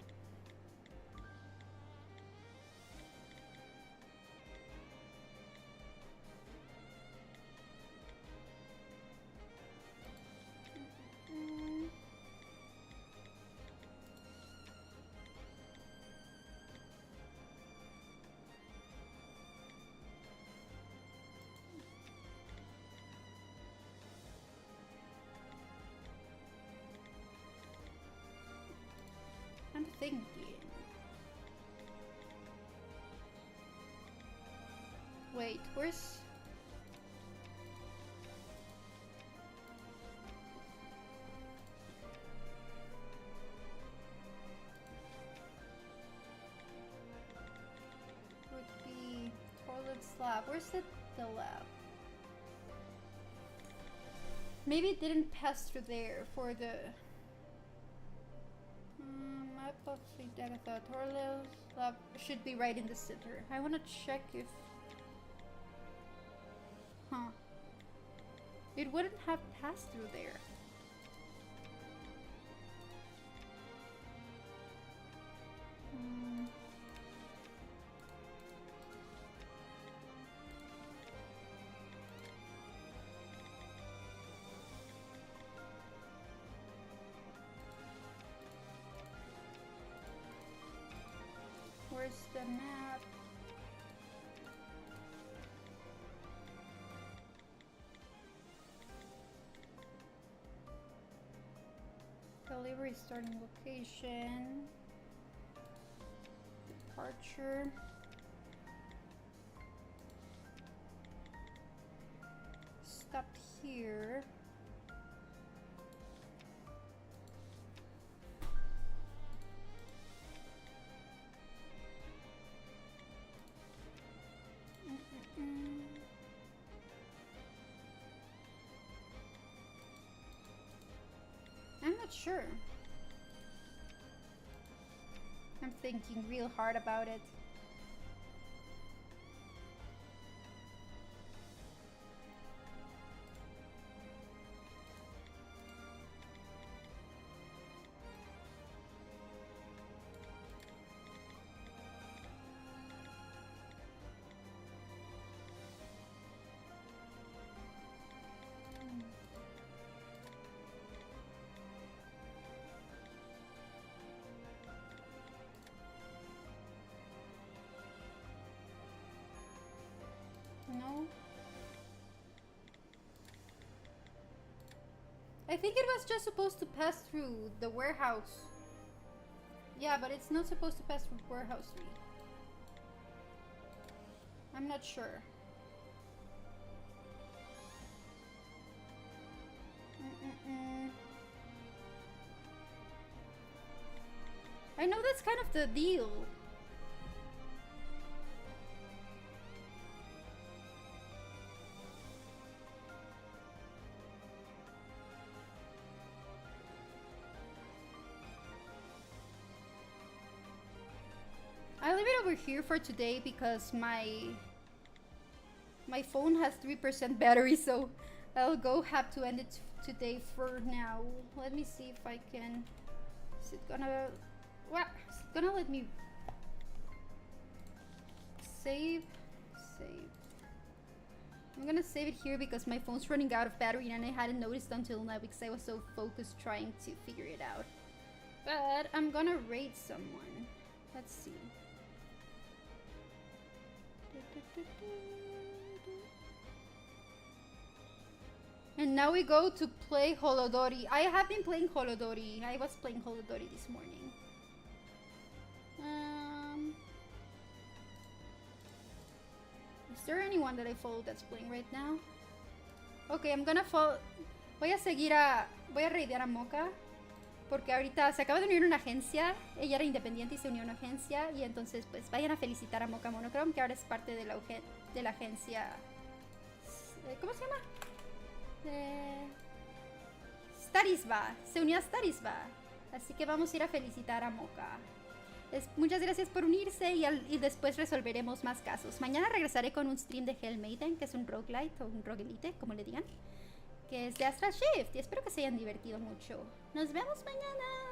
I'm thinking. Wait, where's... Would be toilet slab. Where's the lab? Maybe it didn't pass through there for the... map of St. Agatha. Toilet slab should be right in the center. I want to check if... Huh. It wouldn't have passed through there. Where's the map? Delivery starting location. Departure. Stop here. I'm not sure. I'm thinking real hard about it. No. I think it was just supposed to pass through the warehouse. Yeah, but it's not supposed to pass through warehouse 3. I'm not sure. I know that's kind of the deal. I'll leave it over here for today because my phone has 3% battery, so I'll have to end it today for now. Let me see if I can. Is it gonna? What? Is it gonna let me save? Save. I'm gonna save it here because my phone's running out of battery and I hadn't noticed until now because I was so focused trying to figure it out. But I'm gonna raid someone. Let's see. And now we go to play Holodori. I have been playing Holodori. I was playing Holodori this morning. Is there anyone that I follow that's playing right now? Okay, I'm gonna follow. Voy a raidear a Mocha. Porque ahorita se acaba de unir una agencia. Ella era independiente y se unió a una agencia. Y entonces pues vayan a felicitar a Mocha Monochrome, que ahora es parte de la agencia. ¿Cómo se llama? Starisba. Se unió a Starisba. Así que vamos a ir a felicitar a Mocha. Muchas gracias por unirse y después resolveremos más casos. Mañana regresaré con un stream de Hell Maiden, que es un roguelite o un roguelite, como le digan, que es de Astral Shift, y espero que se hayan divertido mucho. Nos vemos mañana.